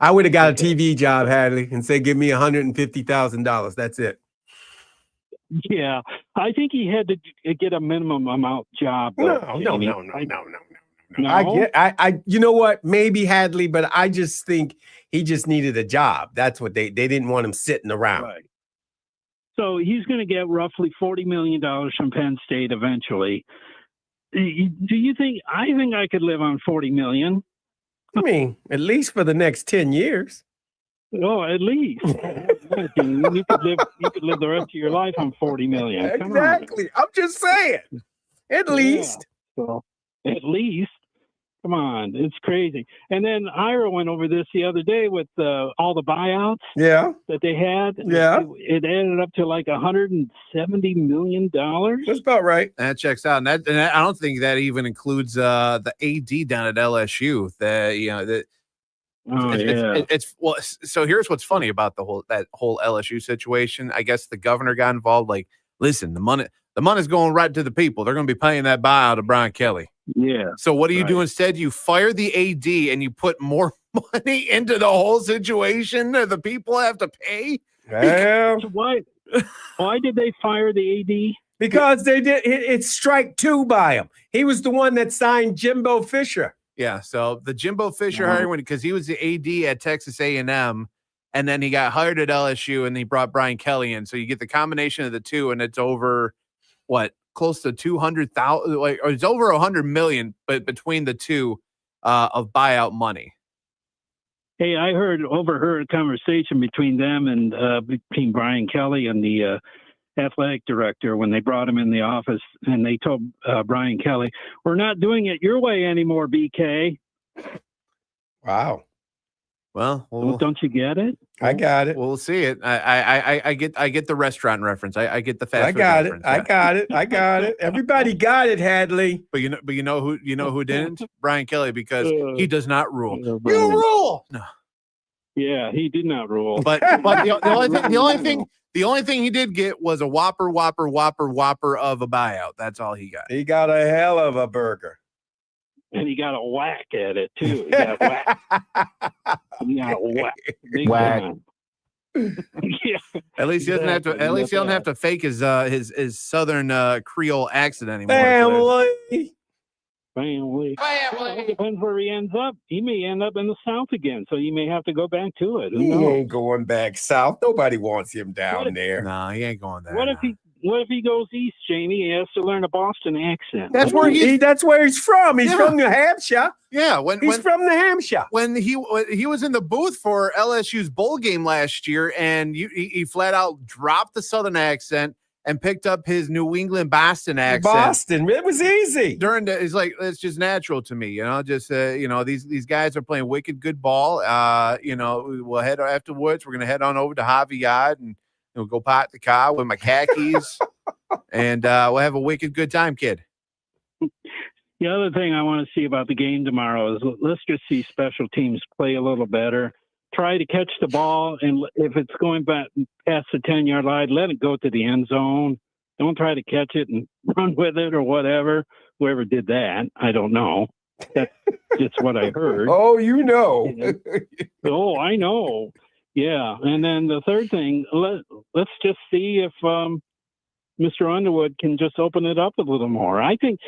I would have got a TV job, Hadley, and say, give me $150,000. That's it. Yeah. I think he had to get a minimum amount job. No. I you know what? Maybe Hadley, but I just think he just needed a job. That's what they didn't want him sitting around. Right. So he's going to get roughly $40 million from Penn State eventually. Do you think? I think I could live on $40 million. I mean, at least for the next 10 years. Oh, at least. You could live the rest of your life on $40 million. Exactly. I'm just saying. At least. So, at least. Come on. It's crazy. And then Ira went over this the other day with all the buyouts that they had. Yeah. It added up to like $170 million. That's about right. That checks out. And I don't think that even includes the AD down at LSU. So here's what's funny about that whole LSU situation. I guess the governor got involved. Like, listen, the money's going right to the people. They're going to be paying that buyout of Brian Kelly. Yeah. So what do you do instead? You fire the AD and you put more money into the whole situation that the people have to pay. Well, why did they fire the AD? Because they did it's strike 2 by him. He was the one that signed Jimbo Fisher. Yeah, so the Jimbo Fisher hiring because he was the AD at Texas A&M, and then he got hired at LSU, and he brought Brian Kelly in. So you get the combination of the two, and it's over close to 200,000, or it's over 100 million, but between the two of buyout money. Hey, I overheard a conversation between them and between Brian Kelly and the athletic director when they brought him in the office, and they told Brian Kelly, "We're not doing it your way anymore, BK." Wow. Well, don't you get it? I got it. We'll see it. I get the restaurant reference. I get the fast food reference. I got it. Everybody got it, Hadley. But you know who didn't? Brian Kelly, because he does not rule. You rule. No. Yeah, he did not rule. But the only thing he did get was a whopper of a buyout. That's all he got. He got a hell of a burger. And he got a whack at it too. He got a whack. He got a whack. Big Whack. time. Yeah. At least he doesn't have to. At least he don't have to fake his southern Creole accent anymore. Family. Well, depends where he ends up. He may end up in the South again, so you may have to go back to it. Who He knows? ain't going back south. Nobody wants him down there. No, he ain't going there. What if he goes east, Jamie? He has to learn a Boston accent. That's where that's where he's from. He's from New Hampshire. Yeah, he's from New Hampshire. When he was in the booth for LSU's bowl game last year, and he flat out dropped the southern accent and picked up his New England Boston accent. Boston, it was easy. It's like it's just natural to me, just these guys are playing wicked good ball. We'll head afterwards. We're gonna head on over to Javier and we'll go park the car with my khakis, and we'll have a wicked good time, kid. The other thing I want to see about the game tomorrow is let's just see special teams play a little better. Try to catch the ball, and if it's going back past the 10-yard line, let it go to the end zone. Don't try to catch it and run with it or whatever. Whoever did that, I don't know. That's just what I heard. Oh, you know. Oh, I know. Yeah, and then the third thing, let's just see if Mr. Underwood can just open it up a little more. I think,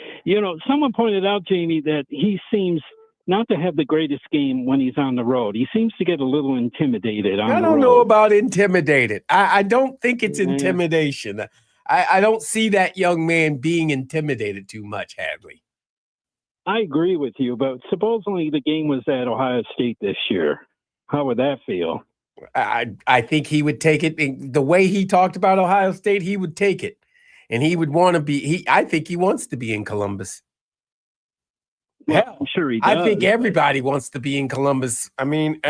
someone pointed out, Jamie, that he seems not to have the greatest game when he's on the road. He seems to get a little intimidated on the road. I don't know about intimidated. I don't think it's intimidation. I don't see that young man being intimidated too much, Hadley. I agree with you, but supposedly the game was at Ohio State this year. How would that feel? I think he would take it. The way he talked about Ohio State, he would take it. And he would want to be, I think he wants to be in Columbus. Well, I'm sure he does. I think everybody wants to be in Columbus. I mean,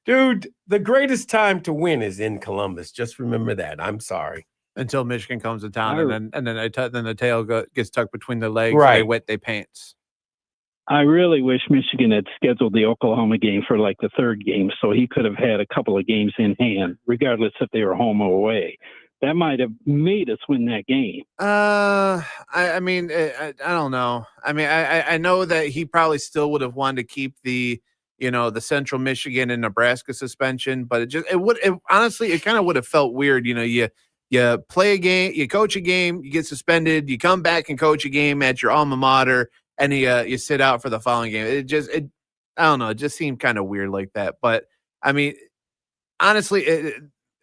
dude, the greatest time to win is in Columbus. Just remember that. I'm sorry. Until Michigan comes to town, and then the tail gets tucked between the legs. Right. And they wet their pants. I really wish Michigan had scheduled the Oklahoma game for like the third game, so he could have had a couple of games in hand, regardless if they were home or away. That might have made us win that game. I don't know. I mean, I know that he probably still would have wanted to keep the Central Michigan and Nebraska suspension, but honestly, it kind of would have felt weird. You play a game, you coach a game, you get suspended, you come back and coach a game at your alma mater, and you sit out for the following game. I don't know. It just seemed kind of weird like that. But I mean, honestly,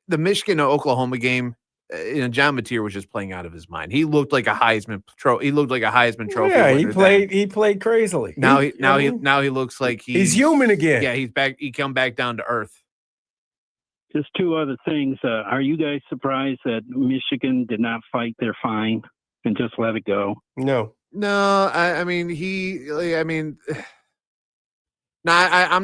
the Michigan Oklahoma game, John Mateer was just playing out of his mind. He looked like a Heisman trophy. He looked like a Heisman trophy. Yeah, winner he played crazily. Now he looks like he's human again. Yeah, he's back. He come back down to earth. Just two other things. Are you guys surprised that Michigan did not fight their fine and just let it go? No. I'm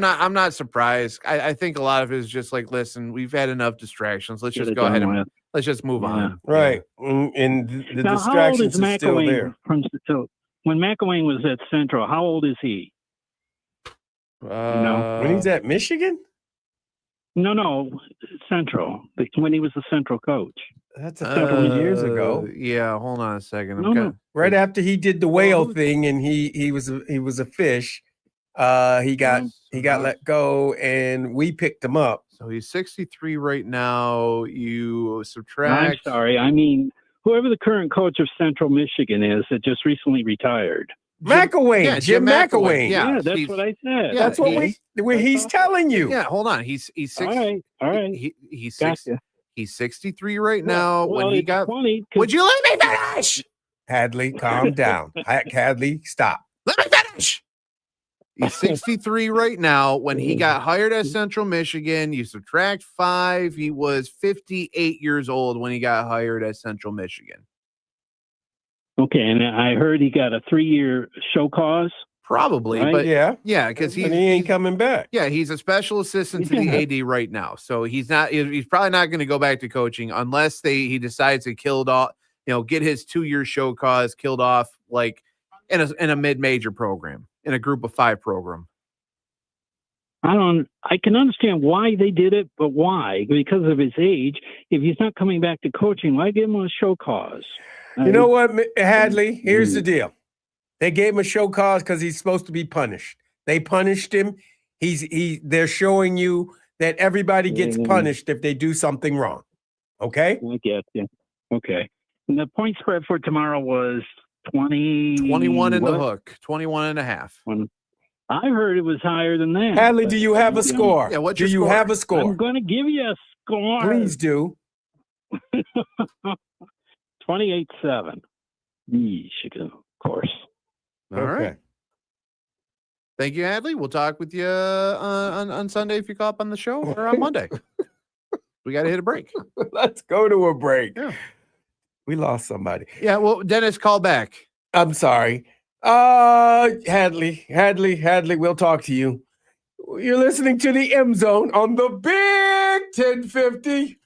not surprised. I think a lot of it is just like, listen, we've had enough distractions. Let's just go ahead and let's just move on. Right. And the now, distractions are still there. When McElwain was at Central, how old is he? When he's at Michigan? No, Central. When he was the Central coach. That's a couple of years ago. Yeah, hold on a second. Right after he did the whale thing, and he was a fish. He got let go, and we picked him up. So he's 63 right now. You subtract. I'm sorry. I mean, whoever the current coach of Central Michigan is that just recently retired. McElwain, Jim McElwain. Yeah, that's what I said. Yeah, that's what he's telling you. Yeah, hold on. He's All right. He's Gotcha. he's 63 right now. Well, when he it's got funny 'cause- Would you let me finish? Hadley, calm down. Hadley, stop. Let me finish. He's 63 right now. When he got hired at Central Michigan, you subtract 5, he was 58 years old when he got hired at Central Michigan. Okay, and I heard he got a 3-year show cause. Probably, Right? but Yeah, because he ain't coming back. Yeah, he's a special assistant to the AD right now, so he's probably not going to go back to coaching unless he decides to get his 2-year show cause killed off, like in a mid-major program, in a group of 5 program. I can understand why they did it, but why? Because of his age. If he's not coming back to coaching, why give him a show cause? You know what, Hadley? Here's the deal. They gave him a show cause because he's supposed to be punished. They punished him. They're showing you that everybody gets punished if they do something wrong. Okay? I get you. Okay. And the point spread for tomorrow was 21 in the hook, 21 and a half. I heard it was higher than that. Hadley, do you have a score? Yeah, what's do your you score? have a score? I'm going to give you a score. Please do. 28-7. Michigan, of course. All right. Thank you, Hadley. We'll talk with you on Sunday if you call up on the show, or on Monday. We got to hit a break. Let's go to a break. Yeah. We lost somebody. Yeah, well, Dennis, call back. I'm sorry. Hadley, we'll talk to you. You're listening to the M Zone on the Big 1050.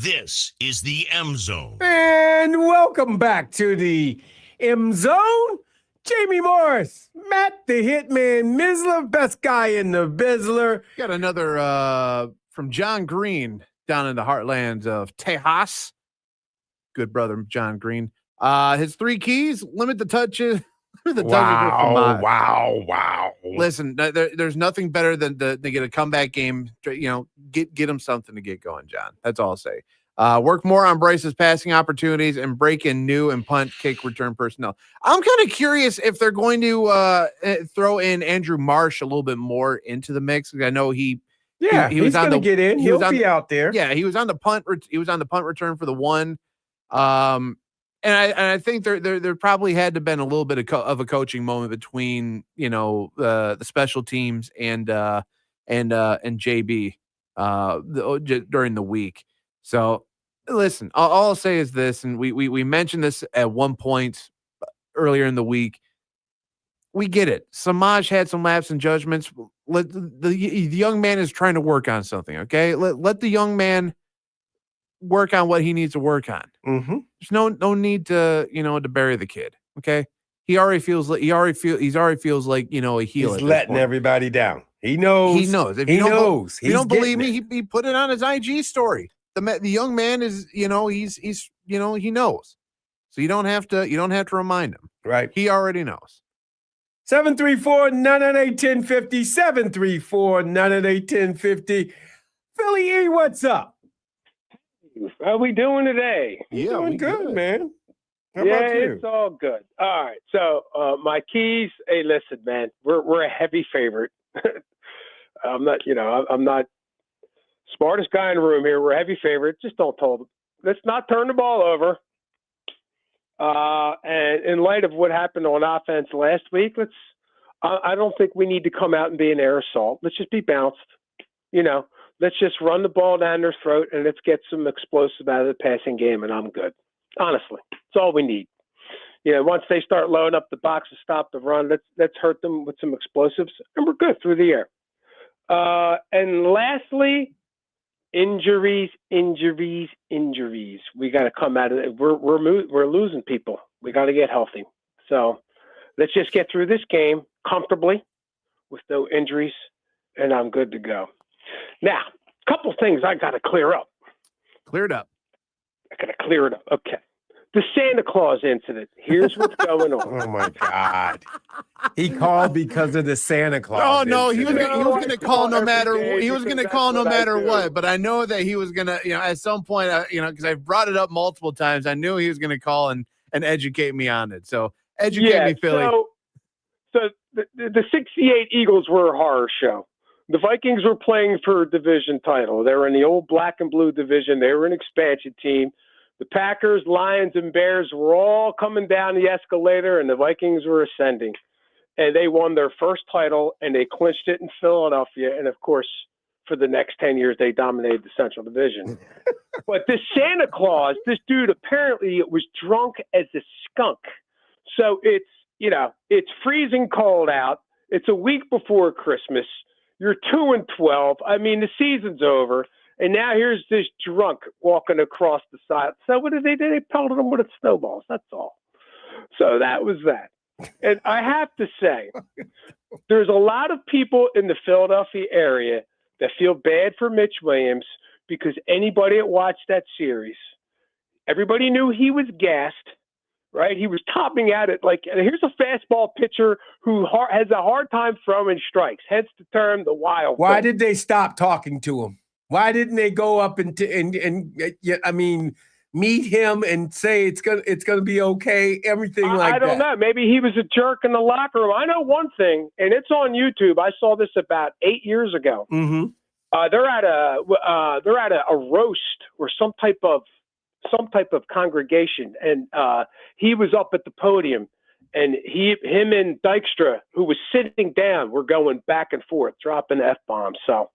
This is the M Zone. And welcome back to the M Zone. Jamie Morris, Matt the Hitman Missler, best guy in the Bizzler. Got another from John Green down in the heartlands of Tejas. Good brother, John Green. His 3 keys: limit the touches. Wow. Listen, there's nothing better than to get a comeback game. Get him something to get going, John. That's all I'll say. Work more on Bryce's passing opportunities and break in new and punt kick return personnel. I'm kind of curious if they're going to throw in Andrew Marsh a little bit more into the mix. I know he was going to get in. He'll be out there. Yeah, he was on the punt. He was on the punt return for the one. And I think there probably had to have been a little bit of a coaching moment between the special teams and JB during the week. So listen, all I'll say is this, and we mentioned this at one point earlier in the week. We get it. Samaj had some lapses in judgments. The young man is trying to work on something. Okay, let the young man work on what he needs to work on. Mm-hmm. There's no need to to bury the kid. Okay, he already feels like a heel. He's letting everybody down. He knows. He knows. If you don't believe me, he put it on his IG story. The young man is he knows. So you don't have to remind him. Right. He already knows. 734-998-1050. 734-998-1050. Philly E, what's up? How we doing today? Yeah, doing good, man. How yeah, about you? It's all good. All right. So my keys. Hey, listen, man. We're a heavy favorite. I'm not smartest guy in the room here. We're a heavy favorite. Just don't tell them. Let's not turn the ball over. And in light of what happened on offense last week, I don't think we need to come out and be an air assault. Let's just be bounced. Let's just run the ball down their throat and let's get some explosive out of the passing game, and I'm good. Honestly, it's all we need. Once they start loading up the box to stop the run, let's hurt them with some explosives, and we're good through the air. And lastly, injuries. We got to come out of it. We're losing people. We got to get healthy. So let's just get through this game comfortably with no injuries, and I'm good to go. Now, a couple things I got to clear up. Clear it up. I got to clear it up. Okay. The Santa Claus incident. Here's what's going on. Oh, my God. He called because of the Santa Claus. Oh, no, he was incident. going to call no matter. He was going to call no matter what. But I know that he was going to, at some point, because I've brought it up multiple times. I knew he was going to call and educate me on it. So educate me, Philly. So the 68 Eagles were a horror show. The Vikings were playing for a division title. They were in the old black and blue division. They were an expansion team. The Packers, Lions, and Bears were all coming down the escalator, and the Vikings were ascending. And they won their first title, and they clinched it in Philadelphia. And, of course, for the next 10 years, they dominated the Central Division. But this Santa Claus, this dude apparently was drunk as a skunk. So it's freezing cold out. It's a week before Christmas. You're 2-12. I mean, the season's over. And now here's this drunk walking across the side. So what did they do? They pelted him with snowballs. That's all. So that was that. And I have to say, there's a lot of people in the Philadelphia area that feel bad for Mitch Williams because anybody that watched that series, everybody knew he was gassed. Right, he was topping at it here's a fastball pitcher who has a hard time throwing strikes. Hence the term, the wild. Why did they stop talking to him? Why didn't they go up and meet him and say it's gonna be okay? Everything like that. I don't know. Maybe he was a jerk in the locker room. I know one thing, and it's on YouTube. I saw this about 8 years ago. Mm-hmm. They're at a roast or some type of congregation, and he was up at the podium, and him and Dykstra, who was sitting down, were going back and forth, dropping F-bombs. So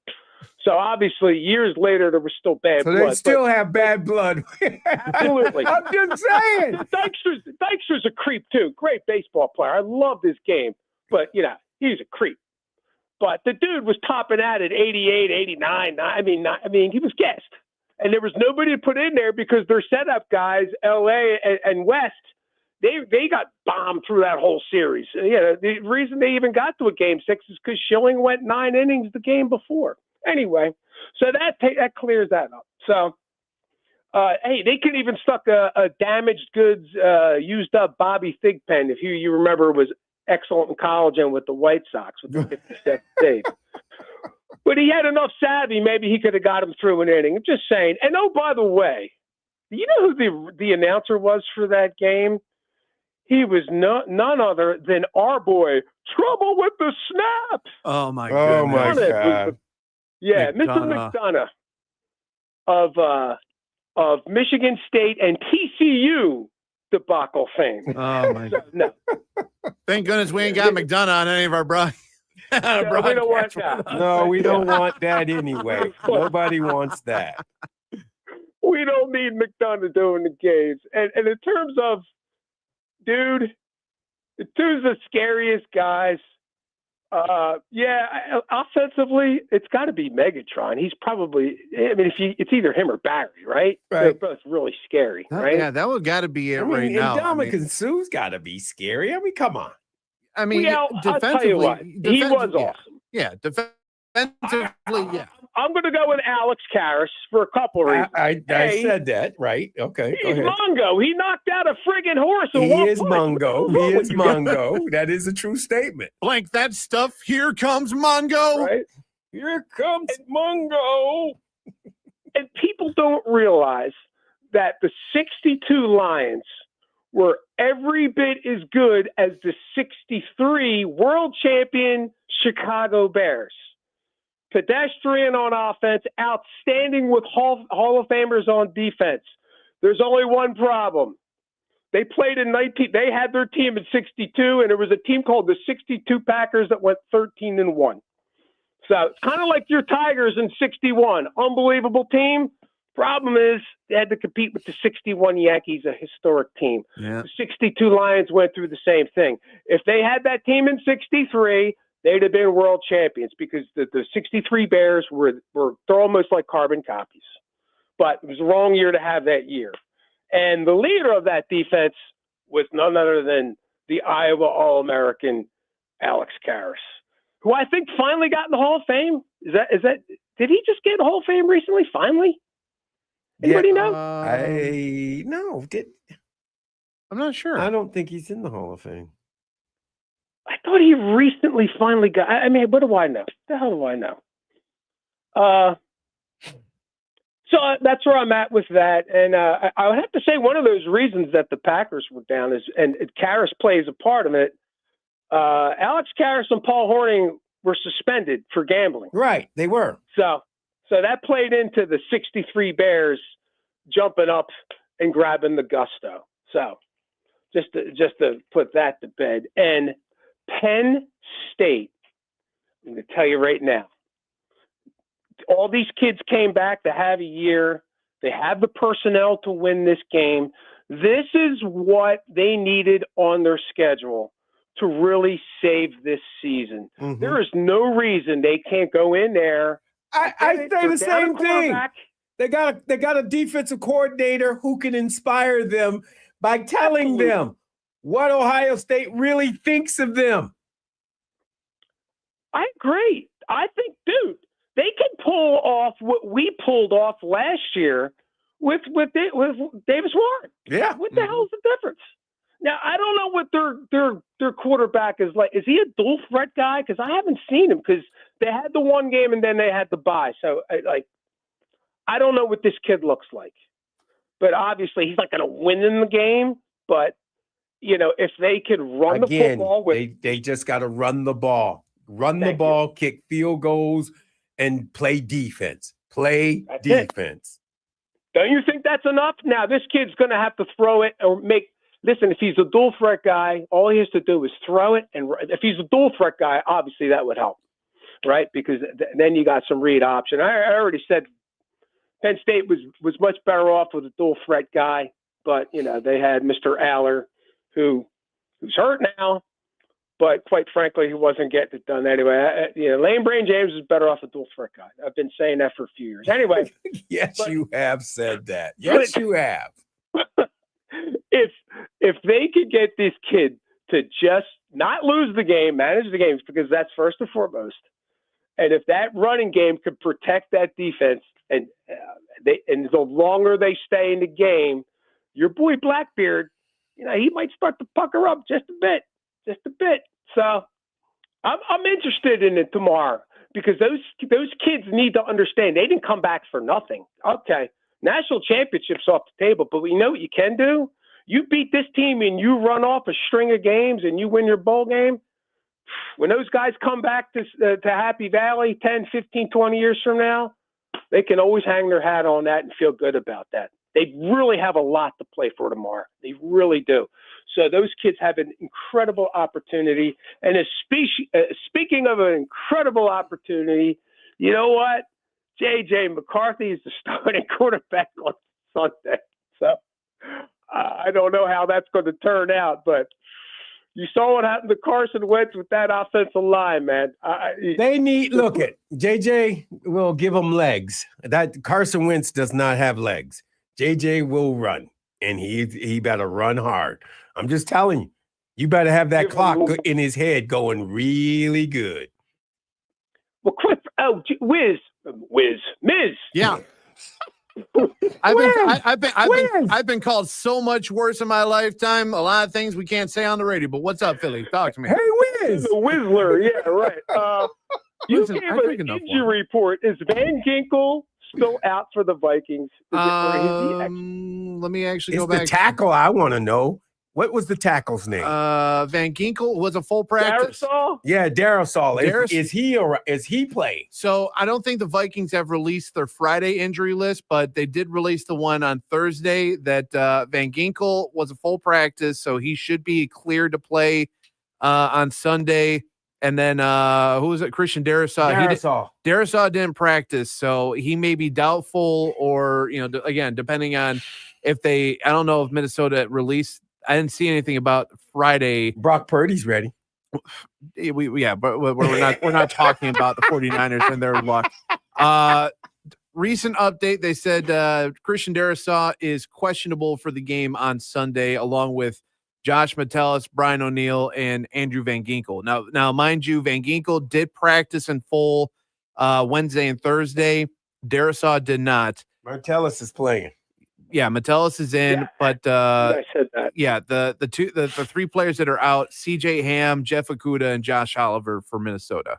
obviously, years later, there was still bad blood. So they still have bad blood. Absolutely. I'm just saying. Dykstra's a creep, too. Great baseball player. I love this game, but, he's a creep. But the dude was topping out at 88, 89. I mean, he was gassed. And there was nobody to put in there because their setup guys, LA and West, they got bombed through that whole series. The reason they even got to a game 6 is because Schilling went 9 innings the game before. Anyway, so that clears that up. So, hey, they could even stuck a damaged goods, used up Bobby Thigpen, if you remember, was excellent in college and with the White Sox with the 57th save. But he had enough savvy, maybe he could have got him through an inning. I'm just saying. And oh, by the way, you know who the announcer was for that game? He was none other than our boy, Trouble with the Snap. Oh, my goodness. Oh, my God. Mr. McDonough of Michigan State and TCU debacle fame. Oh, my God. No. Thank goodness we ain't got McDonough on any of our broadcasts. We don't want that. No, we don't want that anyway. Nobody wants that. We don't need McDonough doing the games. And in terms of, dude, the two's the scariest guys. Offensively, it's got to be Megatron. He's probably, it's either him or Barry, right? They're both really scary, right? Yeah, that would got to be it right and now. Dominican Sue's got to be scary. I mean, come on. I mean, defensively, I'll tell you what, he was awesome. Yeah, defensively, yeah. I'm going to go with Alex Karras for a couple of reasons. I said that, right? Okay, he's Mongo. He knocked out a friggin' horse. He is Mongo. He is Mongo. That is a true statement. Blank that stuff. Here comes Mongo. Right? Here comes Mongo. And people don't realize that the 62 Lions were every bit as good as the 63 world champion Chicago Bears. Pedestrian on offense, outstanding with Hall of Famers on defense. There's only one problem. They played in 19. They had their team in 62, and there was a team called the 62 Packers that went 13-1. So it's kind of like your Tigers in 61. Unbelievable team. Problem is they had to compete with the 61 Yankees, a historic team. Yeah. The 62 Lions went through the same thing. If they had that team in 63, they'd have been world champions because the 63 Bears they're almost like carbon copies. But it was the wrong year to have that year. And the leader of that defense was none other than the Iowa All-American Alex Karras, who I think finally got in the Hall of Fame. Is that did he just get in the Hall of Fame recently? Finally? Anybody know? I'm not sure. I don't think he's in the Hall of Fame. I thought he recently finally got. I mean, what do I know? The hell do I know? So that's where I'm at with that. And I would have to say one of those reasons that the Packers were down is, and Karras plays a part of it. Alex Karras and Paul Hornung were suspended for gambling. Right, they were. So that played into the 63 Bears jumping up and grabbing the gusto. So just to put that to bed. And Penn State, I'm going to tell you right now, all these kids came back to have a year. They have the personnel to win this game. This is what they needed on their schedule to really save this season. Mm-hmm. There is no reason they can't go in there. I say the same thing. They got a defensive coordinator who can inspire them by telling them what Ohio State really thinks of them. I agree. I think, dude, they can pull off what we pulled off last year with Davis Warren. Yeah. What the hell's the difference? Now, I don't know what their quarterback is like. Is he a dual threat guy? Because I haven't seen him because they had the one game and then they had the bye. So, I don't know what this kid looks like. But obviously, he's not going to win in the game. But, if they could run the football with... They just got to run the ball. Run the ball, kick field goals, and play defense. That's defense. Don't you think that's enough? Now, this kid's going to have to throw it or listen, if he's a dual threat guy, all he has to do is throw it. And if he's a dual threat guy, obviously that would help, right? Because then you got some read option. I already said Penn State was much better off with a dual threat guy, but they had Mr. Aller, who's hurt now, But quite frankly, he wasn't getting it done anyway. Lane Brain James is better off a dual threat guy. I've been saying that for a few years. Anyway. Yes, you have said that. Yes, you have. If they could get this kid to just not lose the game, manage the games, because that's first and foremost. And if that running game could protect that defense, and the longer they stay in the game, your boy Blackbeard, he might start to pucker up just a bit. So I'm interested in it tomorrow because those kids need to understand they didn't come back for nothing. Okay, national championships off the table, but we know what you can do. You beat this team and you run off a string of games and you win your bowl game. When those guys come back to Happy Valley 10, 15, 20 years from now, they can always hang their hat on that and feel good about that. They really have a lot to play for tomorrow. They really do. So those kids have an incredible opportunity. And speaking of an incredible opportunity, you know what? J.J. McCarthy is the starting quarterback on Sunday. So I don't know how that's going to turn out, but you saw what happened to Carson Wentz with that offensive line, man. Look at JJ will give them legs. That Carson Wentz does not have legs. JJ will run, and he better run hard. I'm just telling you, you better have that clock in his head going really good. Well, quick, Miz. Yeah. I've been called so much worse in my lifetime. A lot of things we can't say on the radio. But what's up, Philly? Talk to me. Hey, Wiz. The Whistler, yeah, right. You gave an injury report. Is Van Ginkel still out for the Vikings? Let me actually go back. It's the tackle I want to know. What was the tackle's name? Van Ginkel was a full practice. Darrisaw? Yeah, Darrisaw. Is he playing? So I don't think the Vikings have released their Friday injury list, but they did release the one on Thursday that Van Ginkel was a full practice, so he should be cleared to play on Sunday. And then who was it? Christian Darrisaw. Darrisaw didn't practice, so he may be doubtful, or again, depending on if I don't know if Minnesota released. I didn't see anything about Friday. Brock Purdy's ready. But we're not talking about the 49ers and their luck. Recent update, they said Christian Darrisaw is questionable for the game on Sunday, along with Josh Metellus, Brian O'Neill, and Andrew Van Ginkel. Now, mind you, Van Ginkel did practice in full Wednesday and Thursday. Darrisaw did not. Metellus is playing. Yeah, Metellus is in, but I said that. Yeah, the three players that are out: C.J. Ham, Jeff Okudah, and Josh Oliver for Minnesota.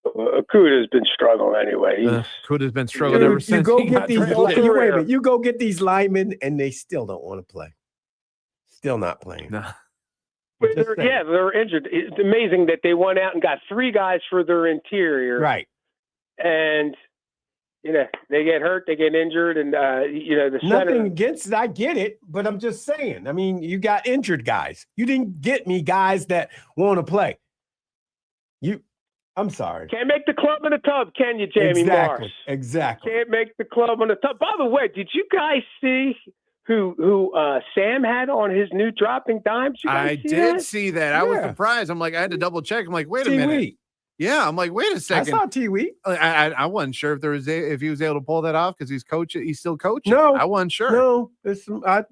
Okudah's been struggling anyway. Okudah's been struggling ever since. You go get these linemen, and they still don't want to play. Still not playing. No. But they're injured. It's amazing that they went out and got three guys for their interior. Right. And they get hurt, they get injured, and the center. Nothing against it. I get it, but I'm just saying. I mean, you got injured guys. You didn't get me guys that want to play. I'm sorry. Can't make the club in the tub, can you, Jamie Morris? Exactly. Can't make the club in the tub. By the way, did you guys see who Sam had on his new dropping dimes? I did see that. I was surprised. I'm like, I had to double check. I'm like, wait a minute. Yeah, I'm like, wait a second. I saw T-Wheat. I wasn't sure if he was able to pull that off because he's still coaching. No, I wasn't sure. No,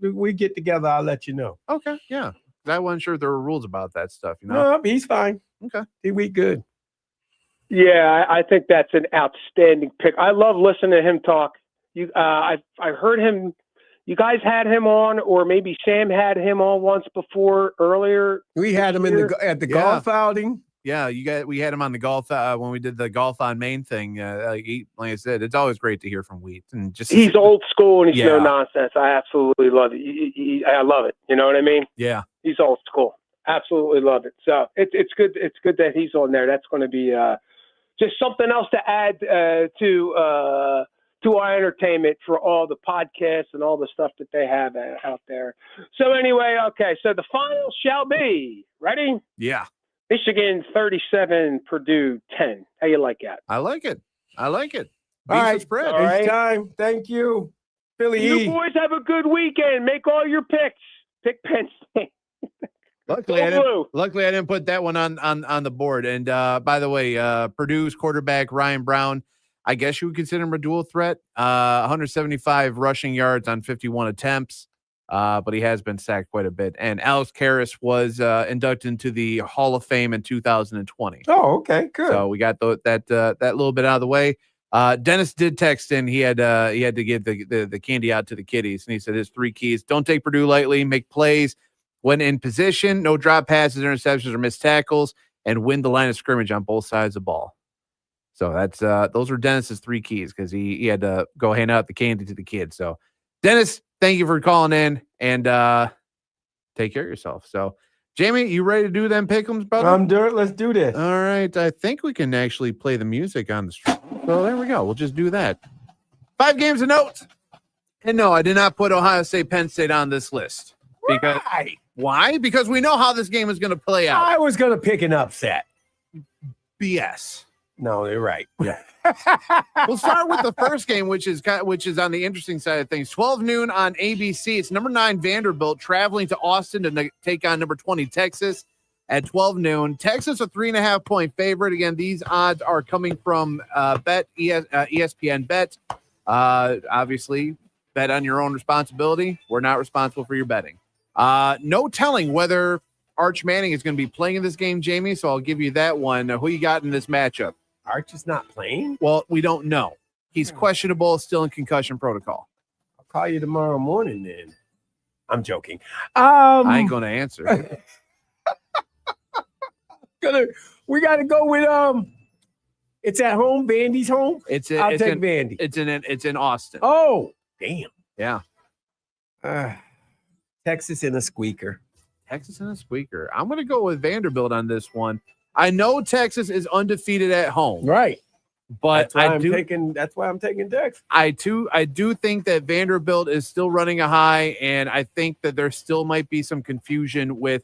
we get together. I'll let you know. Okay, yeah. I wasn't sure if there were rules about that stuff. No, he's fine. Okay, T-Wheat good. Yeah, I think that's an outstanding pick. I love listening to him talk. I heard him. You guys had him on, or maybe Sam had him on once before earlier. We had him at the golf outing. Yeah, we had him on the golf when we did the golf on Main thing. Like I said, it's always great to hear from Wheat, and he's old school and he's no nonsense. I absolutely love it. I love it. You know what I mean? Yeah, he's old school. Absolutely love it. So it's good. It's good that he's on there. That's going to be just something else to add to our entertainment for all the podcasts and all the stuff that they have out there. So anyway, okay. So the final shall be ready. Yeah. Michigan 37, Purdue 10. How you like that? I like it. All right, spread. All right. Time. Thank you, Philly. You boys have a good weekend. Make all your picks. Pick Penn State. Luckily, I didn't put that one on the board. And by the way, Purdue's quarterback Ryan Brown, I guess you would consider him a dual threat. 175 rushing yards on 51 attempts, but he has been sacked quite a bit. And Alex Karras was inducted into the Hall of Fame in 2020. Oh, okay, good. So we got that little bit out of the way. Dennis did text in. He had to give the candy out to the kiddies, and he said his 3 keys: don't take Purdue lightly, make plays when in position, no drop passes, interceptions, or missed tackles, and win the line of scrimmage on both sides of the ball. So that's those are Dennis's 3 keys, because he had to go hand out the candy to the kids. So Dennis, thank you for calling in, and take care of yourself. So Jamie, you ready to do them pick'ems, brother? I'm doing it. Let's do this. All right. I think we can actually play the music on the stream. So there we go. We'll just do that. 5 games of notes. And no, I did not put Ohio State, Penn State on this list. Because why? Because we know how this game is going to play out. I was going to pick an upset. BS. No, you're right. Yeah. We'll start with the first game, which is on the interesting side of things. 12 noon on ABC. It's number 9 Vanderbilt traveling to Austin to take on number 20 Texas at 12 noon. Texas a 3.5-point favorite. Again, these odds are coming from ESPN Bet. Obviously, bet on your own responsibility. We're not responsible for your betting. No telling whether Arch Manning is going to be playing in this game, Jamie. So I'll give you that one. Who you got in this matchup? Arch is not playing? Well, we don't know. He's questionable, still in concussion protocol. I'll call you tomorrow morning then. I'm joking. I ain't going to answer. We got to go with it's at home. Vandy's home. I'll take Vandy. It's in Austin. Oh, damn. Yeah. Texas in a squeaker. Texas in a squeaker. I'm going to go with Vanderbilt on this one. I know Texas is undefeated at home. Right. But that's why I'm taking Texas. I do think that Vanderbilt is still running a high, and I think that there still might be some confusion with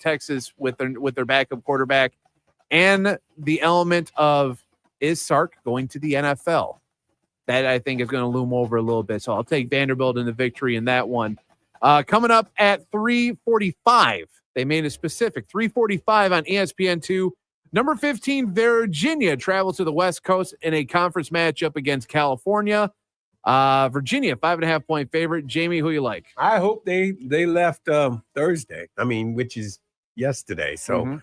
Texas with their backup quarterback, and the element of, is Sark going to the NFL? That I think is going to loom over a little bit. So I'll take Vanderbilt in the victory in that one. Coming up at 3:45, they made it specific. 3:45 on ESPN2. Number 15, Virginia travels to the West Coast in a conference matchup against California. Virginia, 5.5-point favorite. Jamie, who you like? I hope they left Thursday. Which is yesterday. So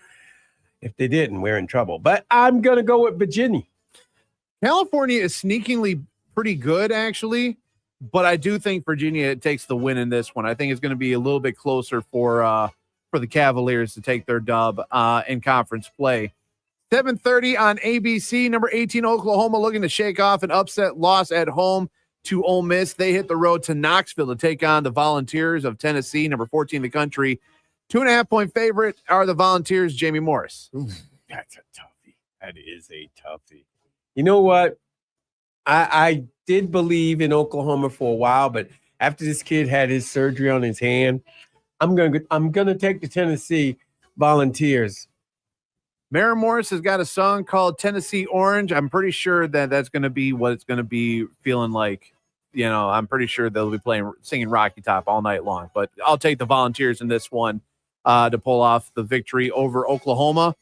if they didn't, we're in trouble. But I'm going to go with Virginia. California is sneakingly pretty good, actually. But I do think Virginia takes the win in this one. I think it's going to be a little bit closer for the Cavaliers to take their dub in conference play. 7:30 on ABC. Number 18, Oklahoma, looking to shake off an upset loss at home to Ole Miss. They hit the road to Knoxville to take on the Volunteers of Tennessee, number 14 in the country. 2.5-point favorite are the Volunteers, Jamie Morris. Ooh, that's a toughie. That is a toughie. You know what? I did believe in Oklahoma for a while, but after this kid had his surgery on his hand, I'm gonna take the Tennessee Volunteers. Mara Morris has got a song called Tennessee Orange. I'm pretty sure that's going to be what it's going to be feeling like. I'm pretty sure they'll be singing Rocky Top all night long. But I'll take the Volunteers in this one to pull off the victory over Oklahoma.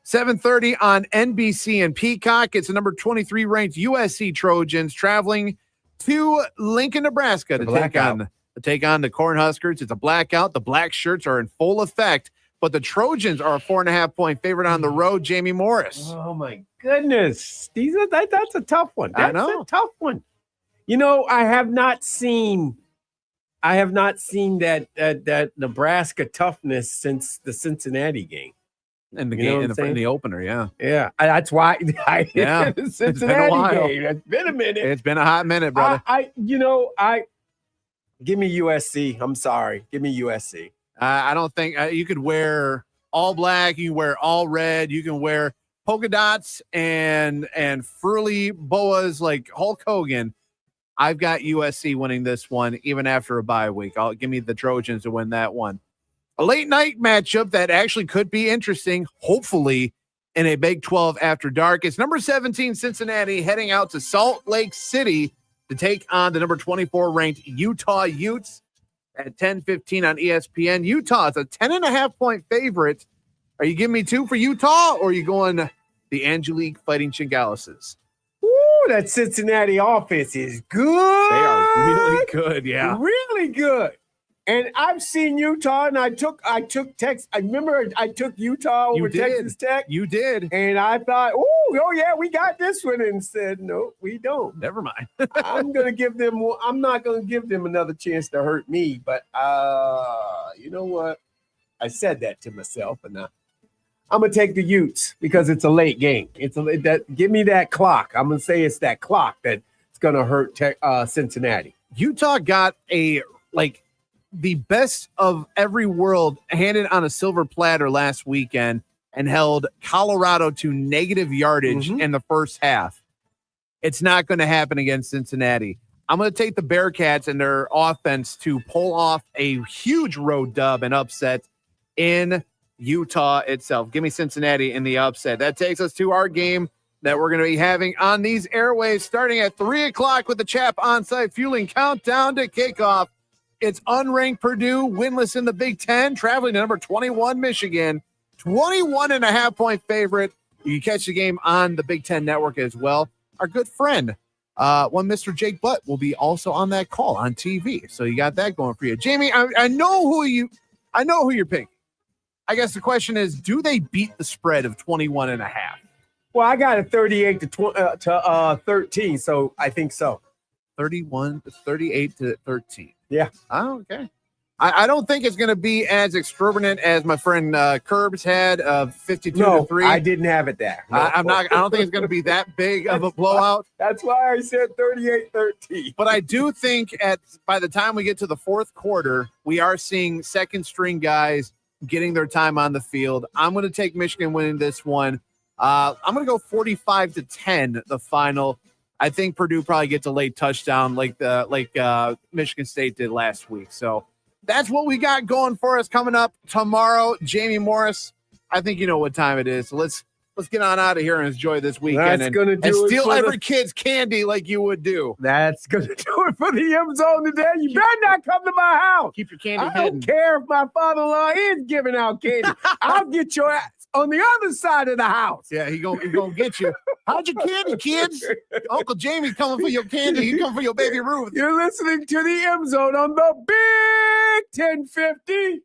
7:30 on NBC and Peacock. It's the number 23 ranked USC Trojans traveling to Lincoln, Nebraska to take on the Cornhuskers. It's a blackout. The black shirts are in full effect, but the Trojans are a 4.5-point favorite on the road. Jamie Morris. Oh my goodness, that's a tough one. That's a tough one. I have not seen that Nebraska toughness since the Cincinnati game. In the game, in the opener, yeah. That's why. The Cincinnati game. It's been a minute. It's been a hot minute, brother. Give me USC. I'm sorry. Give me USC. I don't think you could wear all black. You can wear all red. You can wear polka dots and frilly boas like Hulk Hogan. I've got USC winning this one, even after a bye week. Give me the Trojans to win that one. A late night matchup that actually could be interesting, hopefully, in a Big 12 after dark. It's number 17 Cincinnati heading out to Salt Lake City to take on the number 24 ranked Utah Utes. at 10:15 on ESPN. Utah is a 10.5-point favorite. Are you giving me 2 for Utah, or are you going the Angelique Fighting Chingalises? Ooh, that Cincinnati offense is good. They are really good, yeah. Really good. And I've seen Utah, and I took Texas. I remember I took Utah over Texas Tech. You did. And I thought, oh yeah, we got this one. And said, no, we don't. Never mind. I'm not gonna give them another chance to hurt me. But you know what? I said that to myself, and I'm gonna take the Utes because it's a late game. Give me that clock. I'm gonna say it's that clock that's gonna hurt Cincinnati. Utah got the best of every world handed on a silver platter last weekend and held Colorado to negative yardage in the first half. It's not going to happen against Cincinnati. I'm going to take the Bearcats and their offense to pull off a huge road dub and upset in Utah itself. Give me Cincinnati in the upset. That takes us to our game that we're going to be having on these airwaves starting at 3 o'clock with the Chap On-Site Fueling countdown to kickoff. It's unranked Purdue, winless in the Big Ten, traveling to number 21 Michigan, 21.5-point favorite. You can catch the game on the Big Ten Network as well. Our good friend, one Mr. Jake Butt, will be also on that call on TV. So you got that going for you. Jamie, I know who you're picking. I guess the question is, do they beat the spread of 21.5? Well, I got a 38 to 13, so I think so. 38 to 13. Yeah. Oh, okay. I don't think it's going to be as exorbitant as my friend Curbs had of 52 to 3. I didn't have it there. No. I don't think it's going to be that big of a blowout. That's why I said 38-13. But I do think by the time we get to the fourth quarter, we are seeing second string guys getting their time on the field. I'm going to take Michigan winning this one. I'm going to go 45-10, the final. I think Purdue probably gets a late touchdown like Michigan State did last week. So that's what we got going for us coming up tomorrow. Jamie Morris, I think you know what time it is. So let's get on out of here and enjoy this weekend and steal every kid's candy like you would do. That's going to do it for the M Zone today. You better not come to my house. Keep your candy hidden. I don't care if my father-in-law is giving out candy. I'll get your ass on the other side of the house. Yeah, he gonna get you. How'd your candy, kids? Uncle Jamie's coming for your candy. He coming for your baby Ruth. You're listening to the M Zone on the Big 1050.